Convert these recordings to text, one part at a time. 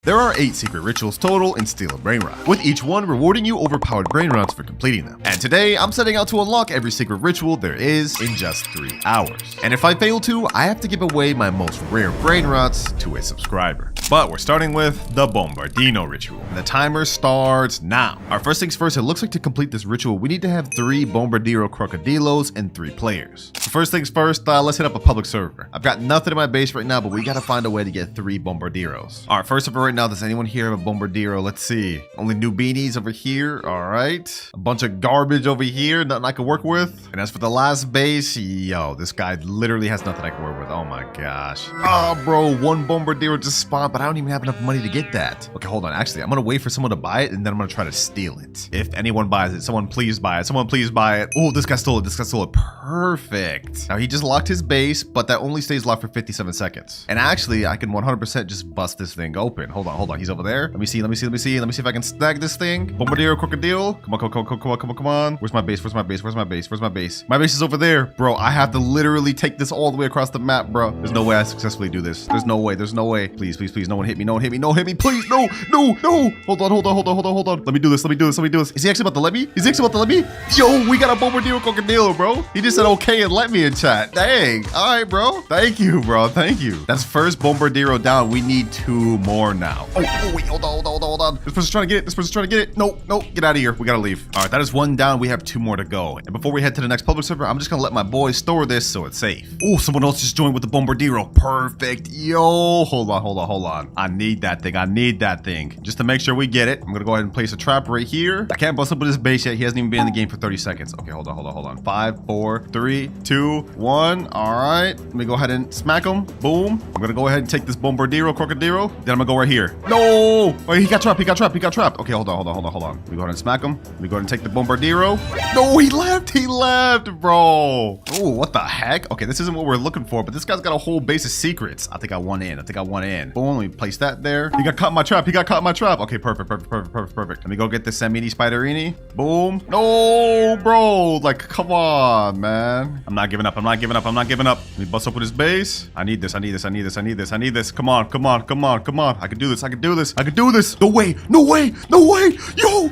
There are 8 secret rituals total in Steal a Brainrot, with each one rewarding you overpowered Brainrots for completing them. And today, I'm setting out to unlock every secret ritual there is in just 3 hours. And if I fail to, I have to give away my most rare Brainrots to a subscriber. But we're starting with the Bombardino ritual. And the timer starts now. Our first things first, it looks like to complete this ritual, we need to have 3 Bombardino Crocodilos and 3 players. So first things first, let's hit up a public server. I've got nothing in my base right now, but we gotta find a way to get 3 Bombardinos. All right, first of all, right now, does anyone here have a Bombardino? Let's see. Only new beanies over here. All right. A bunch of garbage over here. Nothing I can work with. And as for the last base, yo, this guy literally has nothing I can work with. Oh my gosh. Oh, bro, 1 Bombardino just spawned, but I don't even have enough money to get that. Okay, hold on. Actually, I'm going to wait for someone to buy it, and then I'm going to try to steal it. If anyone buys it, someone please buy it. Someone please buy it. Oh, this guy stole it. This guy stole it. Perfect. Now, he just locked his base, but that only stays locked for 57 seconds. And actually, I can 100% just bust this thing open. Hold on. Hold on, he's over there. Let me see if I can snag this thing. Bombardino crocodile. Come on. Where's my base? My base is over there. Bro, I have to literally take this all the way across the map, bro. There's no way I successfully do this. There's no way. Please. No one hit me. Please, no. Hold on. Let me do this. Is he actually about to let me? Yo, we got a Bombardino crocodile, bro. He just said okay and let me in chat. Dang. All right, bro. Thank you, bro. That's first Bombardino down. We need 2 more now. Oh, wait, hold on. This person's trying to get it. No, get out of here. We gotta leave. All right, that is 1 down. We have 2 more to go. And before we head to the next public server, I'm just gonna let my boys store this so it's safe. Oh, someone else just joined with the Bombardino. Perfect. Yo, hold on. I need that thing. Just to make sure we get it, I'm gonna go ahead and place a trap right here. I can't bust up with his base yet. He hasn't even been in the game for 30 seconds. Okay, hold on. 5, 4, 3, 2, 1. All right, let me go ahead and smack him. Boom. I'm gonna go ahead and take this Bombardino crocodile. Then I'm gonna go right here. No! Oh, he got trapped. Okay, hold on. Let me go ahead and smack him. Let me go ahead and take the Bombardino. No, he left, bro. Oh, what the heck? Okay, this isn't what we're looking for, but this guy's got a whole base of secrets. I think I won in. Boom, let me place that there. He got caught in my trap. Okay, perfect. Let me go get the Samini spiderini. Boom. No, bro. Like, come on, man. I'm not giving up. Let me bust up with his base. I need this. Come on. I can do this. No way. Yo.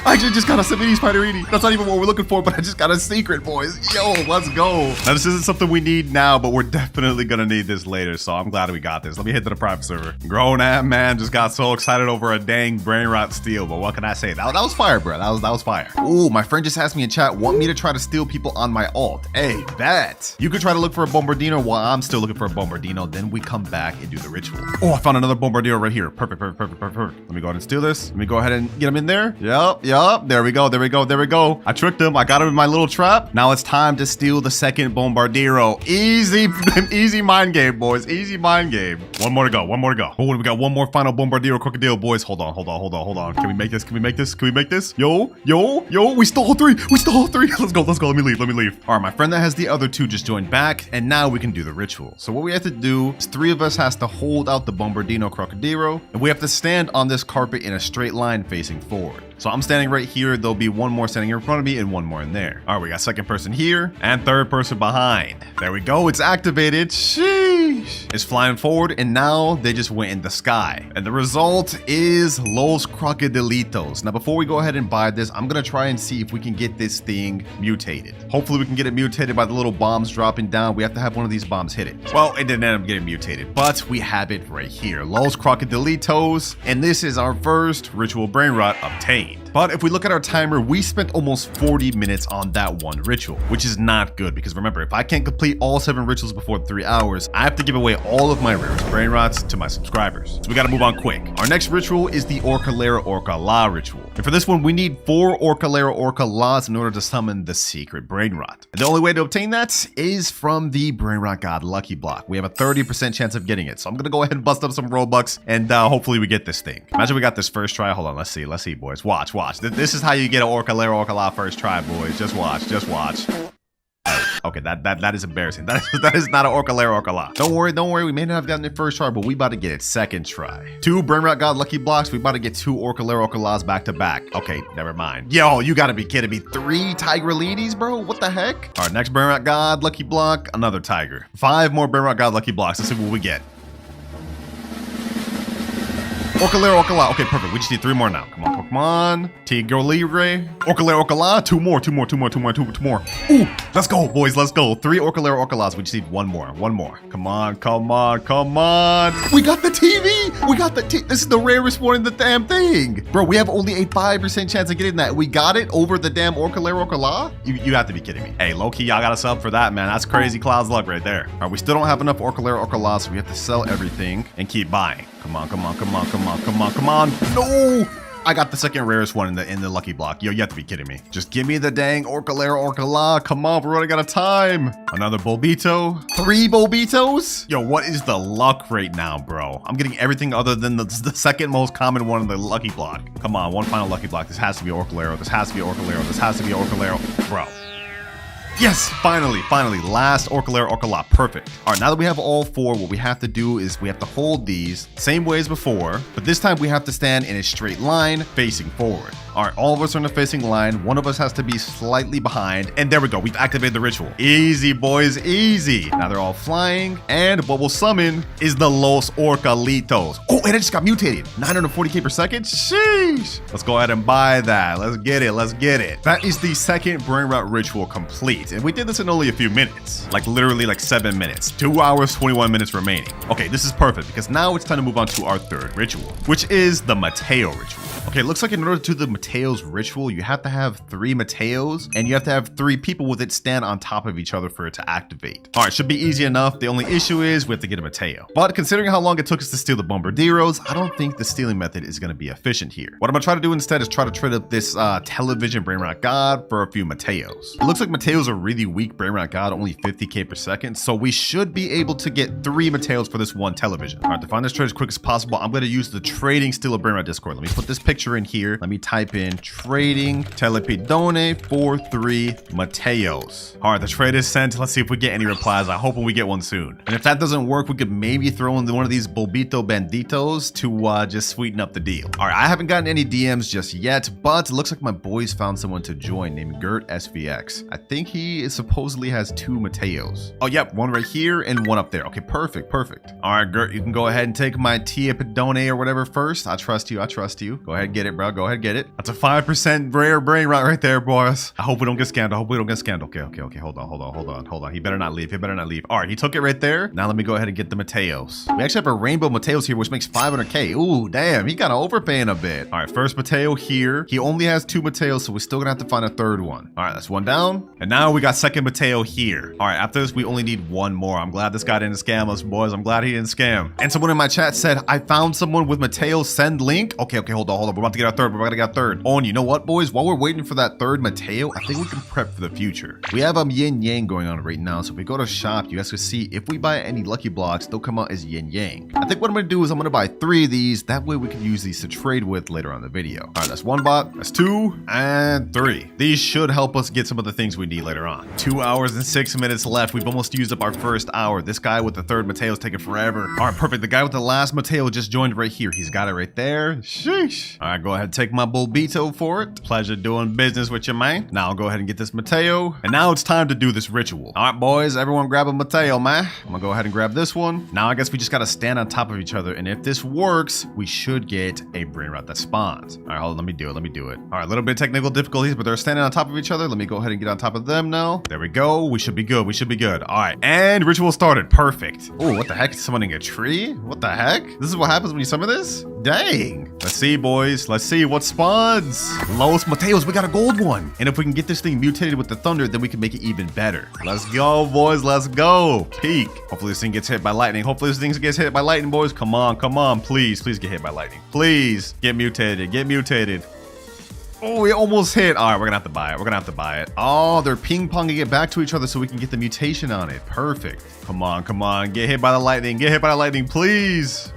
I actually just got a Samini spiderini. That's not even what we're looking for, but I just got a secret, boys. Yo, let's go. Now, this isn't something we need now, but we're definitely gonna need this later, so I'm glad we got this. Let me head to the private server. Grown-ass man just got so excited over a dang Brainrot steal, but what can I say? That was fire, bro. That was fire. Ooh, my friend just asked me in chat, want me to try to steal people on my alt. Hey, bet. You could try to look for a Bombardino while I'm still looking for a Bombardino, then we come back and do the ritual. Oh, I found another Bombardino right here. Perfect. Let me go ahead and steal this. Let me go ahead and get him in there. Yup. There we go. I tricked him. I got him in my little trap. Now it's time to steal the second Bombardino. Easy mind game, boys. Easy mind game. One more to go. Oh, we got 1 more final Bombardino crocodile, boys. Hold on. Can we make this? Yo. We stole 3. Let's go. Let me leave. All right, my friend that has the other 2 just joined back, and now we can do the ritual. So what we have to do is 3 of us has to hold out the Bombardino crocodile, and we have to stand on this carpet in a straight line facing forward. So I'm standing right here. There'll be 1 more standing in front of me and 1 more in there. All right, we got second person here and third person behind. There we go. It's activated. Sheesh. It's flying forward, and now they just went in the sky. And the result is Los Crocodilitos. Now, before we go ahead and buy this, I'm going to try and see if we can get this thing mutated. Hopefully, we can get it mutated by the little bombs dropping down. We have to have one of these bombs hit it. Well, it didn't end up getting mutated, but we have it right here. Los Crocodilitos. And this is our first ritual Brainrot obtained. But if we look at our timer, we spent almost 40 minutes on that 1 ritual, which is not good because remember, if I can't complete all 7 rituals before 3 hours, I have to give away all of my rarest Brainrots to my subscribers. So we gotta move on quick. Our next ritual is the Orcalera Orca ritual. And for this one, we need 4 Orcalera Orca in order to summon the secret Brainrot. And the only way to obtain that is from the Brainrot God Lucky Block. We have a 30% chance of getting it. So I'm gonna go ahead and bust up some Robux and hopefully we get this thing. Imagine we got this first try. Hold on, let's see, boys. Watch. This is how you get an Orcalera Orca first try, boys. Just watch. Okay, that is embarrassing. That is not an Orcalera Orca. Don't worry. We may not have gotten it first try, but we about to get it second try. 2 Brainrot God Lucky Blocks. We about to get 2 Orcalera Orca back to back. Okay, never mind. Yo, you gotta be kidding me. 3 Tigrelides, bro? What the heck? All right, next Brainrot God Lucky Block, another tiger. 5 more Brainrot God Lucky Blocks. Let's see what we get. Orcalera Orca. Okay, perfect. We just need 3 more now. Come on, come on. Tigro Libre. Orcalera Orca. 2 more. Ooh, let's go, boys. Let's go. 3 Orcalera Orcas. We just need 1 more. 1 more. Come on, come on, come on. We got the TV. We got the This is the rarest one in the damn thing. Bro, we have only a 5% chance of getting that. We got it over the damn Orcalera Orca. You have to be kidding me. Hey, low-key, y'all got a sub for that, man. That's crazy Cloud's luck right there. All right, we still don't have enough Orcalera Orca, so we have to sell everything and keep buying. Come on, come on, come on, come on, come on, come on. No! I got the second rarest one in the lucky block. Yo, you have to be kidding me. Just give me the dang Orcalera Orca. Come on, we're running out of time. Another Bombito. 3 Bombitos? Yo, what is the luck right now, bro? I'm getting everything other than the second most common one in the lucky block. Come on, one final lucky block. This has to be Orcalera. This has to be Orcalera. This has to be Orcalera. Bro. Yes, finally, last Orcalera Orca. Perfect. All right, now that we have all 4, what we have to do is we have to hold these same way as before, but this time we have to stand in a straight line facing forward. All right, all of us are in a facing line. One of us has to be slightly behind, and there we go. We've activated the ritual. Easy, boys, easy. Now they're all flying, and what we'll summon is the Los Orcalitos. Oh, and it just got mutated. 940k per second? Sheesh. Let's go ahead and buy that. Let's get it. Let's get it. That is the second Brainrot ritual complete, and we did this in only a few minutes. Like literally like 7 minutes. 2 hours, 21 minutes remaining. Okay, this is perfect because now it's time to move on to our third ritual, which is the Matteo ritual. Okay, it looks like in order to do the Matteo's ritual, you have to have 3 Matteos, and you have to have 3 people with it stand on top of each other for it to activate. All right, should be easy enough. The only issue is we have to get a Matteo. But considering how long it took us to steal the Bombardinos, I don't think the stealing method is going to be efficient here. What I'm going to try to do instead is try to trade up this television Brainrot God for a few Matteos. It looks like Matteo's a really weak Brainrot God, only 50k per second, so we should be able to get 3 Matteos for this one television. All right, to find this trade as quick as possible, I'm going to use the trading Stealer Brainrot Discord. Let me put this picture in here. Let me type in trading telepidone for 3 Matteos. All right, the trade is sent. Let's see if we get any replies. I hope we get one soon. And if that doesn't work, we could maybe throw in one of these Bombito Banditos to just sweeten up the deal. All right, I haven't gotten any DMs just yet, but it looks like my boys found someone to join named Gert SVX. I think he supposedly has 2 Matteos. Oh, yep, one right here and one up there. Okay, perfect, perfect. All right, Gert, you can go ahead and take my Tia Pedone or whatever first. I trust you. I trust you. Go ahead and get it, bro. Go ahead and get it. That's a 5% rare Brainrot right there, boys. I hope we don't get scammed. I hope we don't get scammed. Okay. Hold on. He better not leave. All right, he took it right there. Now let me go ahead and get the Matteos. We actually have a rainbow Matteos here, which makes 500k. Ooh, damn, he kind of overpaying a bit. All right, first Matteo here. He only has 2 Matteos, so we're still gonna have to find a third one. All right, that's one down. And now we got second Matteo here. All right, after this, we only need 1 more. I'm glad this guy didn't scam us, boys. I'm glad he didn't scam. And someone in my chat said, I found someone with Matteo, send link. Okay, hold on. We're about to get our third. We're about to get our third. Oh, and you know what, boys? While we're waiting for that third Matteo, I think we can prep for the future. We have yin yang going on right now, so if we go to shop, you guys can see if we buy any lucky blocks, they'll come out as yin yang. I think what I'm gonna do is I'm gonna buy 3 of these. That way we can use these to trade with later on in the video. All right, that's 1 bot, that's 2, and 3. These should help us get some of the things we need later on. 2 hours and 6 minutes left. We've almost used up our first hour. This guy with the third Matteo is taking forever. All right, perfect. The guy with the last Matteo just joined right here. He's got it right there. Sheesh. All right, go ahead and take my Bombito for it. Pleasure doing business with you, man. Now I'll go ahead and get this Matteo. And now it's time to do this ritual. All right, boys, everyone grab a Matteo, man. I'm gonna go ahead and grab this one. Now I guess we just gotta stand on top of each other. And if this works, we should get a Brainrot that spawns. All right, hold on, let me do it. All right, a little bit of technical difficulties, but they're standing on top of each other. Let me go ahead and get on top of them now. There we go. We should be good. All right, and ritual started. Perfect. Oh, what the heck? Summoning a tree? What the heck? This is what happens when you summon this? Dang. Let's see, boys. Let's see what spawns. Los Matteos, we got a gold one. And if we can get this thing mutated with the thunder, then we can make it even better. Let's go, boys. Let's go. Peek. Hopefully this thing gets hit by lightning. Boys. Come on. Please get hit by lightning. Please get mutated. Oh, we almost hit. All right, we're gonna have to buy it. Oh, they're ping-ponging it back to each other so we can get the mutation on it. Perfect. Come on. Get hit by the lightning, please.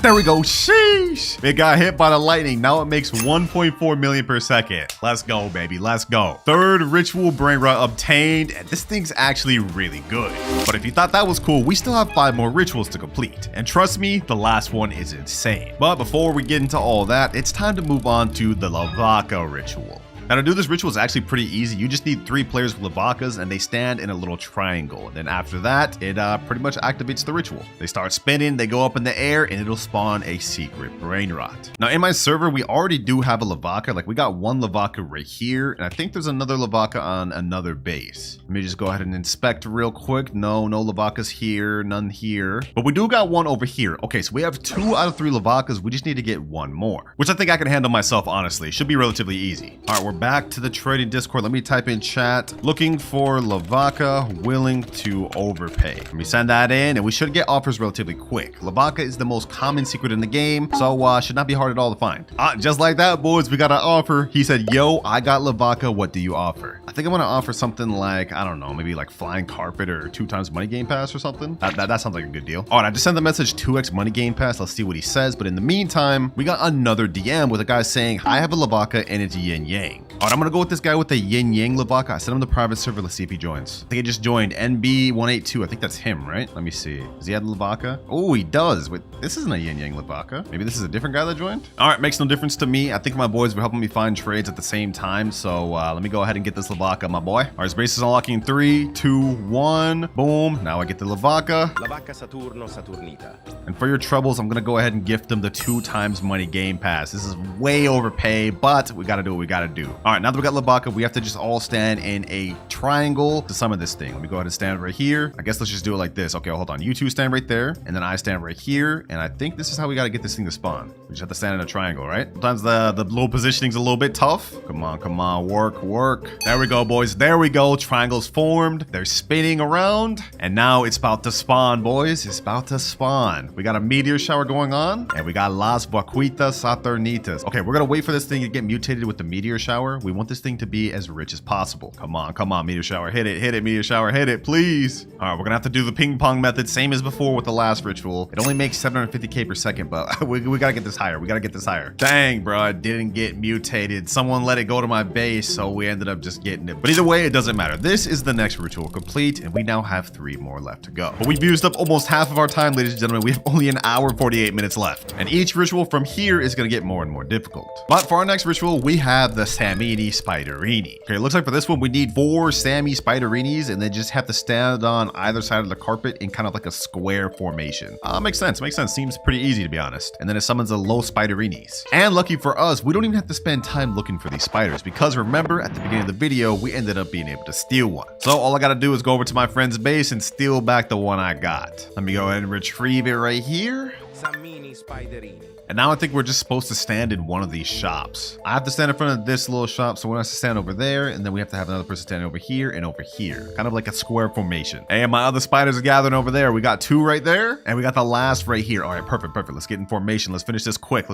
There we go. Sheesh. It got hit by the lightning. Now it makes 1.4 million per second. Let's go, baby. Let's go. Third ritual Brainrot obtained. And this thing's actually really good. But if you thought that was cool, we still have 5 more rituals to complete. And trust me, the last one is insane. But before we get into all that, it's time to move on to the Lvaka ritual. Now to do this ritual is actually pretty easy. You just need 3 players with Lvakas and they stand in a little triangle. And then after that, it pretty much activates the ritual. They start spinning, they go up in the air, and it'll spawn a secret Brainrot. Now in my server, we already do have a Lvaka. Like we got 1 Lvaka right here, and I think there's another Lvaka on another base. Let me just go ahead and inspect real quick. No Lvakas here, none here. But we do got 1 over here. Okay, so we have 2 out of 3 Lvakas. We just need to get 1 more, which I think I can handle myself, honestly. Should be relatively easy. All right, we're back to the trading Discord. Let me type in chat. Looking for Lvaka willing to overpay. Let me send that in, and we should get offers relatively quick. Lvaka is the most common secret in the game, so should not be hard at all to find. Just like that, boys, we got an offer. He said, yo, I got Lvaka. What do you offer? I think I'm gonna offer something like, I don't know, maybe like flying carpet or 2 times money game pass or something. That sounds like a good deal. All right, I just sent the message 2x money game pass. Let's see what he says. But in the meantime, we got another DM with a guy saying, I have a Lvaka and it's yin yang. All right, I'm gonna go with this guy with the yin yang Lvaka. I sent him the private server. Let's see if he joins. I think he just joined NB182. I think that's him, right? Let me see. Does he have Lvaka? Oh, he does. Wait, this isn't a yin yang Lvaka. Maybe this is a different guy that joined. All right, makes no difference to me. I think my boys were helping me find trades at the same time. So let me go ahead and get this Lvaka, my boy. All right, his base is unlocking 3, 2, 1. Boom. Now I get the Lvaka. Lvaka Saturino Saturnita. And for your troubles, I'm gonna go ahead and gift them the 2 times money game pass. This is way overpay, but we gotta do what we gotta do. All right, now that we got Lvaka, we have to just all stand in a triangle to summon this thing. Let me go ahead and stand right here. I guess let's just do it like this. Okay, hold on. You 2 stand right there, and then I stand right here. And I think this is how we gotta get this thing to spawn. We just have to stand in a triangle, right? Sometimes the little positioning's a little bit tough. Come on, work. There we go, boys. There we go. Triangles formed. They're spinning around, and now it's about to spawn, boys. It's about to spawn. We got a meteor shower going on, and we got Las Vaquitas Saturnitas. Okay, we're gonna wait for this thing to get mutated with the meteor shower. We want this thing to be as rich as possible. Come on, meteor shower. Hit it, meteor shower. Hit it, please. All right, we're gonna have to do the ping pong method, same as before with the last ritual. It only makes 750k per second, but we gotta get this higher. We gotta get this higher. Dang, bro, it didn't get mutated. Someone let it go to my base, so we ended up just getting it. But either way, it doesn't matter. This is the next ritual complete, and we now have 3 more left to go. But we've used up almost half of our time, ladies and gentlemen. We have only an hour and 48 minutes left, and each ritual from here is gonna get more and more difficult. But for our next ritual, we have the Samini spiderini. Okay, it looks like for this one, we need 4 Sammy spiderinis, and they just have to stand on either side of the carpet in kind of like a square formation. Makes sense. Seems pretty easy, to be honest. And then it summons a low spiderinis. And lucky for us, we don't even have to spend time looking for these spiders, because remember, at the beginning of the video, we ended up being able to steal one. So all I gotta do is go over to my friend's base and steal back the one I got. Let me go ahead and retrieve it right here. Samini spiderini. And now I think we're just supposed to stand in one of these shops. I have to stand in front of this little shop, so one has to stand over there, and then we have to have another person standing over here and over here. Kind of like a square formation. Hey, and my other spiders are gathering over there. We got 2 right there, and we got the last right here. All right, perfect. Let's get in formation. Let's finish this quick.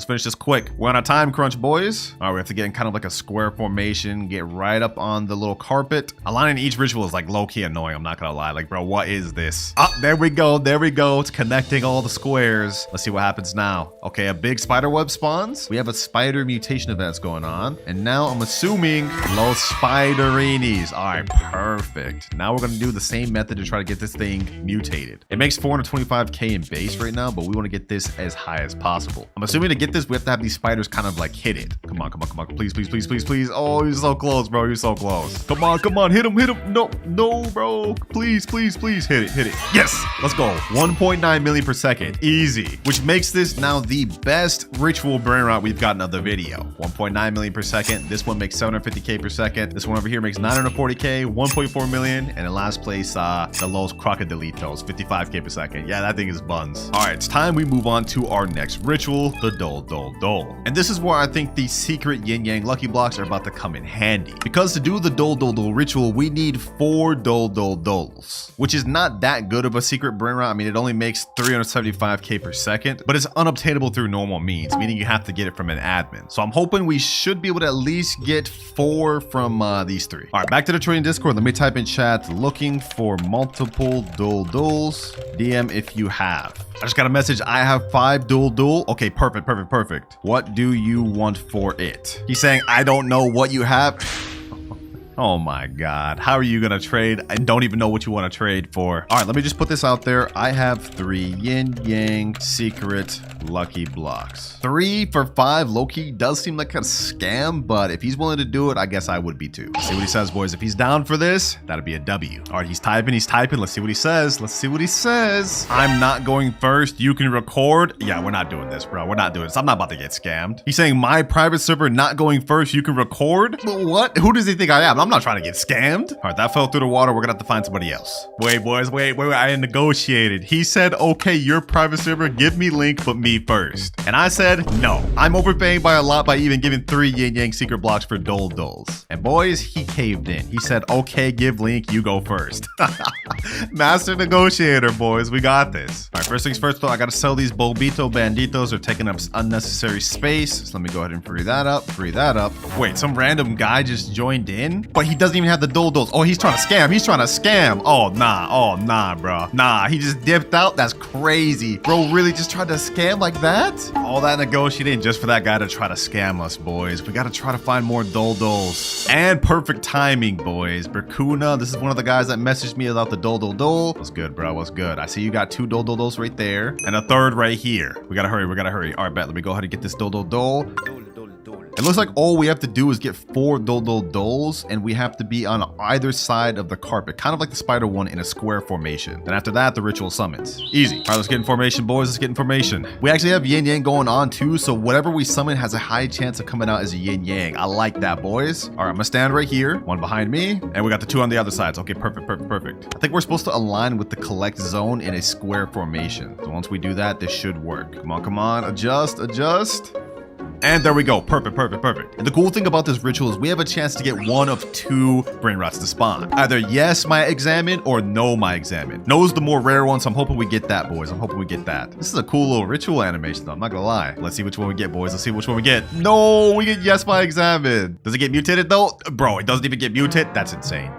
We're on a time crunch, boys. All right, we have to get in kind of like a square formation, get right up on the little carpet. Aligning each ritual is like low-key annoying, I'm not gonna lie. Like, bro, what is this? There we go. It's connecting all the squares. Let's see what happens now. Okay, a big spider web spawns. We have a spider mutation events going on, and now I'm assuming low spiderinis. All right, perfect. Now we're gonna do the same method to try to get this thing mutated. It makes 425k in base right now, but we want to get this as high as possible. I'm assuming to get this, we have to have these spiders kind of like hit it. Come on, please. Oh, you're so close, bro. You're so close. Come on, hit him. No, bro. Please, hit it. Yes, let's go. 1.9 million per second, easy. Which makes this now the best ritual Brainrot we've gotten of the video. 1.9 million per second. This one makes 750k per second. This one over here makes 940k, 1.4 million, and in last place, the Los Crocodilitos, 55k per second. Yeah, that thing is buns. All right, it's time we move on to our next ritual, the Dole. And this is where I think the secret yin yang lucky blocks are about to come in handy. Because to do the Dole ritual, we need 4 Doles, which is not that good of a secret Brainrot. I mean, it only makes 375k per second, but it's unobtainable through normal means, meaning you have to get it from an admin. So I'm hoping we should be able to at least get 4 from these 3. All right, back to the trading Discord. Let me type in chat, looking for multiple Doles. DM if you have. I just got a message. I have 5 Dole. Okay, perfect. What do you want for it? He's saying, I don't know what you have. Oh my god. How are you gonna trade and don't even know what you want to trade for? All right, let me just put this out there. I have 3 yin yang secret lucky blocks. 3 for 5 low-key does seem like a scam, but if he's willing to do it, I guess I would be too. Let's see what he says, boys. If he's down for this, that'd be a W. All right, he's typing. Let's see what he says. Let's see what he says. I'm not going first. You can record. Yeah, we're not doing this, bro. We're not doing this. I'm not about to get scammed. He's saying my private server not going first. You can record. What? Who does he think I am? I'm not trying to get scammed. All right, that fell through the water. We're gonna have to find somebody else. Wait, boys. Wait. I negotiated. He said, okay, your private server, give me link, but me first. And I said, no. I'm overpaying by a lot by even giving 3 yin yang secret blocks for Doles. And boys, he caved in. He said, okay, give link, you go first. Master negotiator, boys. We got this. All right, first things first, though, I gotta sell these Bombito Banditos. They're taking up unnecessary space. So let me go ahead and free that up. Wait, some random guy just joined in, but he doesn't even have the Doles. Oh, he's trying to scam. Oh, nah, bro. Nah, he just dipped out. That's crazy. Bro really just tried to scam like that? All that negotiating just for that guy to try to scam us, boys. We gotta try to find more Doles. And perfect timing, boys. Berkuna, this is one of the guys that messaged me about the Dole. What's good, bro? What's good? I see you got 2 Doles right there and a third right here. We gotta hurry. All right, bet. Let me go ahead and get this Dole. It looks like all we have to do is get 4 Doles, and we have to be on either side of the carpet, kind of like the spider one in a square formation. Then after that, the ritual summons. Easy. All right, let's get in formation, boys. Let's get in formation. We actually have yin yang going on too, so whatever we summon has a high chance of coming out as a yin yang. I like that, boys. All right, I'm gonna stand right here, one behind me, and we got the 2 on the other sides. Okay, perfect. I think we're supposed to align with the collect zone in a square formation. So once we do that, this should work. Come on, adjust. And there we go. Perfect. And the cool thing about this ritual is we have a chance to get one of 2 Brainrots to spawn. Either yes, my examine, or no, my examine. No is the more rare one, so I'm hoping we get that, boys. This is a cool little ritual animation, though. I'm not gonna lie. Let's see which one we get, boys. No, we get yes, my examine. Does it get mutated, though? Bro, it doesn't even get mutated. That's insane.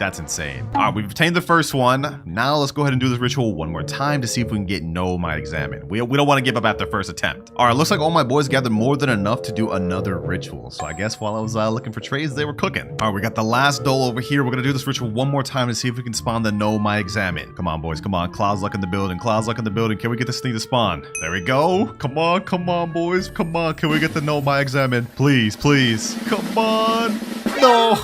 All right, we've obtained the first one. Now let's go ahead and do this ritual one more time to see if we can get no, my examine. We don't want to give up after first attempt. All right, looks like all my boys gathered more than enough to do another ritual. So I guess while I was looking for trades, they were cooking. All right, we got the last Dole over here. We're gonna do this ritual one more time to see if we can spawn the no, my examine. Come on, boys. Come on. Cloud's luck in the building. Can we get this thing to spawn? There we go. Come on, boys. Come on. Can we get the no, my examine? Please. Come on. No,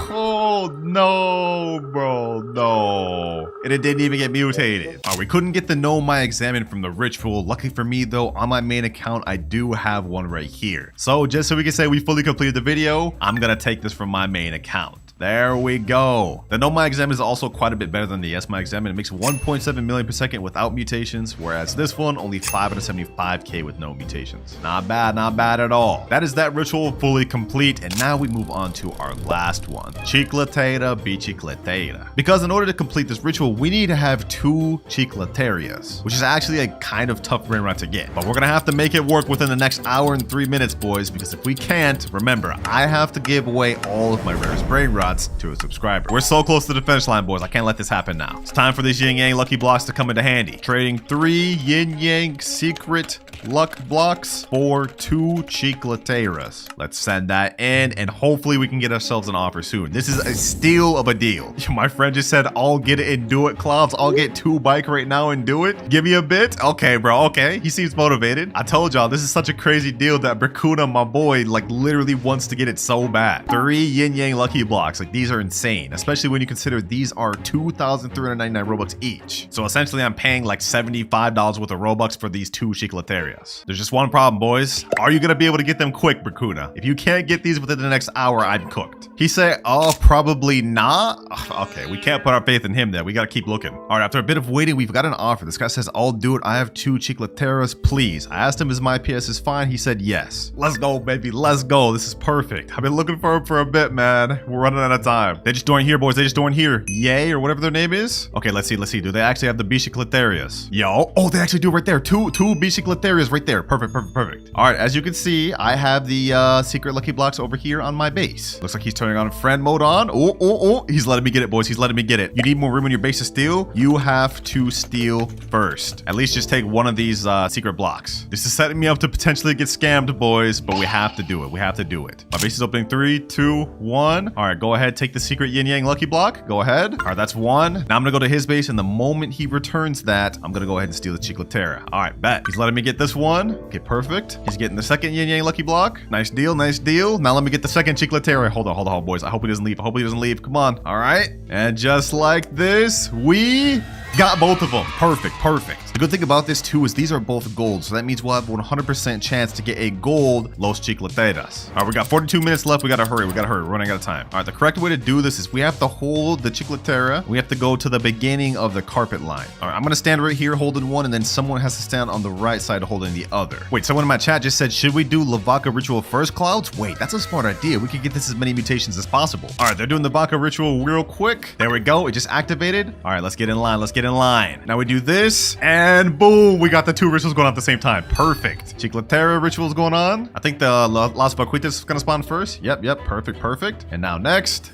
bro, no. And it didn't even get mutated. All right, we couldn't get the no, my examine from the ritual. Lucky for me, though, on my main account, I do have one right here. So just so we can say we fully completed the video, I'm gonna take this from my main account. There we go. The no, my examine is also quite a bit better than the yes, my examine. It makes 1.7 million per second without mutations, whereas this one only 575k with no mutations. Not bad at all. That is that ritual fully complete, and now we move on to our last one, Chicletaria bicicletaria. Because in order to complete this ritual, we need to have 2 Chicletarias, which is actually a kind of tough Brainrot to get. But we're gonna have to make it work within the next hour and 3 minutes, boys, because if we can't, remember, I have to give away all of my rarest Brainrots to a subscriber. We're so close to the finish line, boys. I can't let this happen now. It's time for these yin yang lucky blocks to come into handy. Trading 3 yin yang secret luck blocks for 2 Chicletarias. Let's send that in, and hopefully we can get ourselves an offer soon. This is a steal of a deal. My friend just said, I'll get it and do it, Clouds. I'll get 2 bike right now and do it. Give me a bit. Okay, bro. Okay. He seems motivated. I told y'all, this is such a crazy deal that Berkuna, my boy, like literally wants to get it so bad. 3 yin yang lucky blocks. Like, these are insane, especially when you consider these are 2,399 Robux each. So essentially, I'm paying like $75 worth of Robux for these 2 Chicletarias. There's just one problem, boys. Are you gonna be able to get them quick, Berkuna? If you can't get these within the next hour, I'm cooked. He said, oh, probably not. Okay, we can't put our faith in him then. We gotta keep looking. All right, after a bit of waiting, we've got an offer. This guy says, I'll do it. I have 2 Chicletarias, please. I asked him, is my PS is fine? He said, yes. Let's go, baby. Let's go. This is perfect. I've been looking for him for a bit, man. We're running out of time. They just joined here, boys. They just joined here. Yay, or whatever their name is. Okay, let's see. Do they actually have the Chicletarias? Yo. Oh, they actually do right there. Two Chicletarias right there. Perfect. All right, as you can see, I have the secret lucky blocks over here on my base. Looks like he's turning on friend mode on. Oh. He's letting me get it, boys. He's letting me get it. You need more room in your base to steal? You have to steal first. At least just take one of these secret blocks. This is setting me up to potentially get scammed, boys, but we have to do it. My base is opening. 3, 2, 1. All right, go go ahead, take the secret yin yang lucky block. Go ahead. All right, that's one. Now I'm gonna go to his base, and the moment he returns that, I'm gonna go ahead and steal the Chicletaria. All right, bet. He's letting me get this one. Okay, perfect. He's getting the second yin yang lucky block. Nice deal, nice deal. Now let me get the second Chicletaria. Hold on, boys. I hope he doesn't leave. I hope he doesn't leave. Come on. All right. And just like this, we got both of them. Perfect, perfect. The good thing about this too is these are both gold, so that means we'll have 100% chance to get a gold Los Chicleteras. All right, we got 42 minutes left. We gotta hurry. We're running out of time. All right, the correct way to do this is we have to hold the Chicletaria. We have to go to the beginning of the carpet line. All right, I'm gonna stand right here holding one, and then someone has to stand on the right side holding the other. Wait, someone in my chat just said, should we do Lvaka ritual first, Clouds? Wait, that's a smart idea. We could get this as many mutations as possible. All right, they're doing the Lvaka ritual real quick. There we go. It just activated. All right, let's get in line. Let's get in line. Now we do this, and boom, we got the two rituals going on at the same time. Perfect. Chicletaria rituals going on. I think the Las Vaquitas is gonna spawn first. Yep, perfect, perfect. And now next,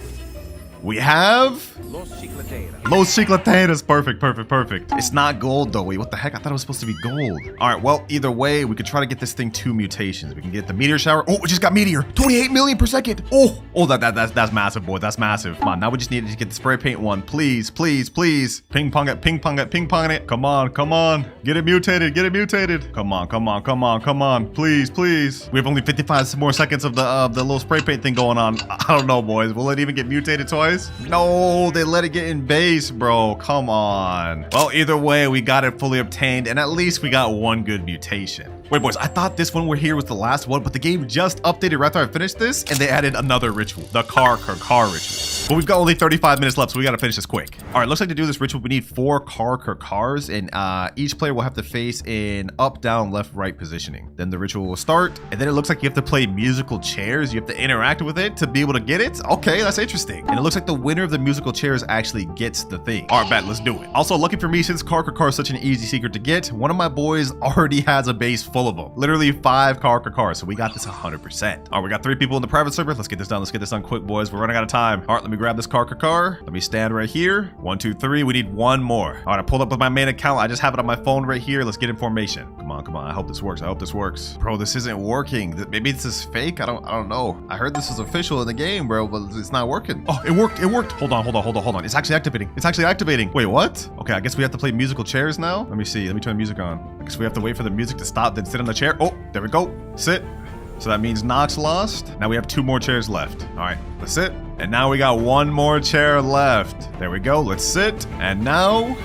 we have Los Chicletaria. Los Chicleteras. Perfect. It's not gold though. Wait, what the heck? I thought it was supposed to be gold. All right, well, either way, we could try to get this thing 2 mutations. We can get the meteor shower. Oh, we just got meteor. 28 million per second. Oh, that's massive, boy. That's massive. Come on, now we just need to get the spray paint one. Please. Ping pong it. Come on. Get it mutated. Come on. Please. We have only 55 more seconds of the little spray paint thing going on. I don't know, boys. Will it even get mutated twice? No, they let it get in base, bro. Come on. Well, either way, we got it fully obtained, and at least we got one good mutation. Wait, boys, I thought this one we're here was the last one, but the game just updated right after I finished this, and they added another ritual, the car ritual. But we've got only 35 minutes left, so we gotta finish this quick. All right, looks like to do this ritual, we need 4 cars, and each player will have to face in up, down, left, right positioning. Then the ritual will start, and then it looks like you have to play musical chairs. You have to interact with it to be able to get it. Okay, that's interesting. And it looks like the winner of the musical chairs actually gets the thing. All right, bet, let's do it. Also, lucky for me, since car is such an easy secret to get, one of my boys already has a base full of them. Literally 5 cars, so we got this 100%. All right, we got 3 people in the private server. Let's get this done quick, boys. We're running out of time. All right, let me grab this car. Let me stand right here. 1, 2, 3. We need 1 more. All right, I pulled up with my main account. I just have it on my phone right here. Let's get in formation. Come on. I hope this works. Bro, this isn't working. Maybe this is fake. I don't know. I heard this was official in the game, bro, but it's not working. Oh, it worked. Hold on. It's actually activating. Wait, what? Okay, I guess we have to play musical chairs now. Let me see. Let me turn the music on. I guess we have to wait for the music to stop, then sit on the chair. Oh, there we go. Sit. So that means Nox lost. Now we have 2 more chairs left. All right, let's sit. And now we got 1 more chair left. There we go. Let's sit. And now,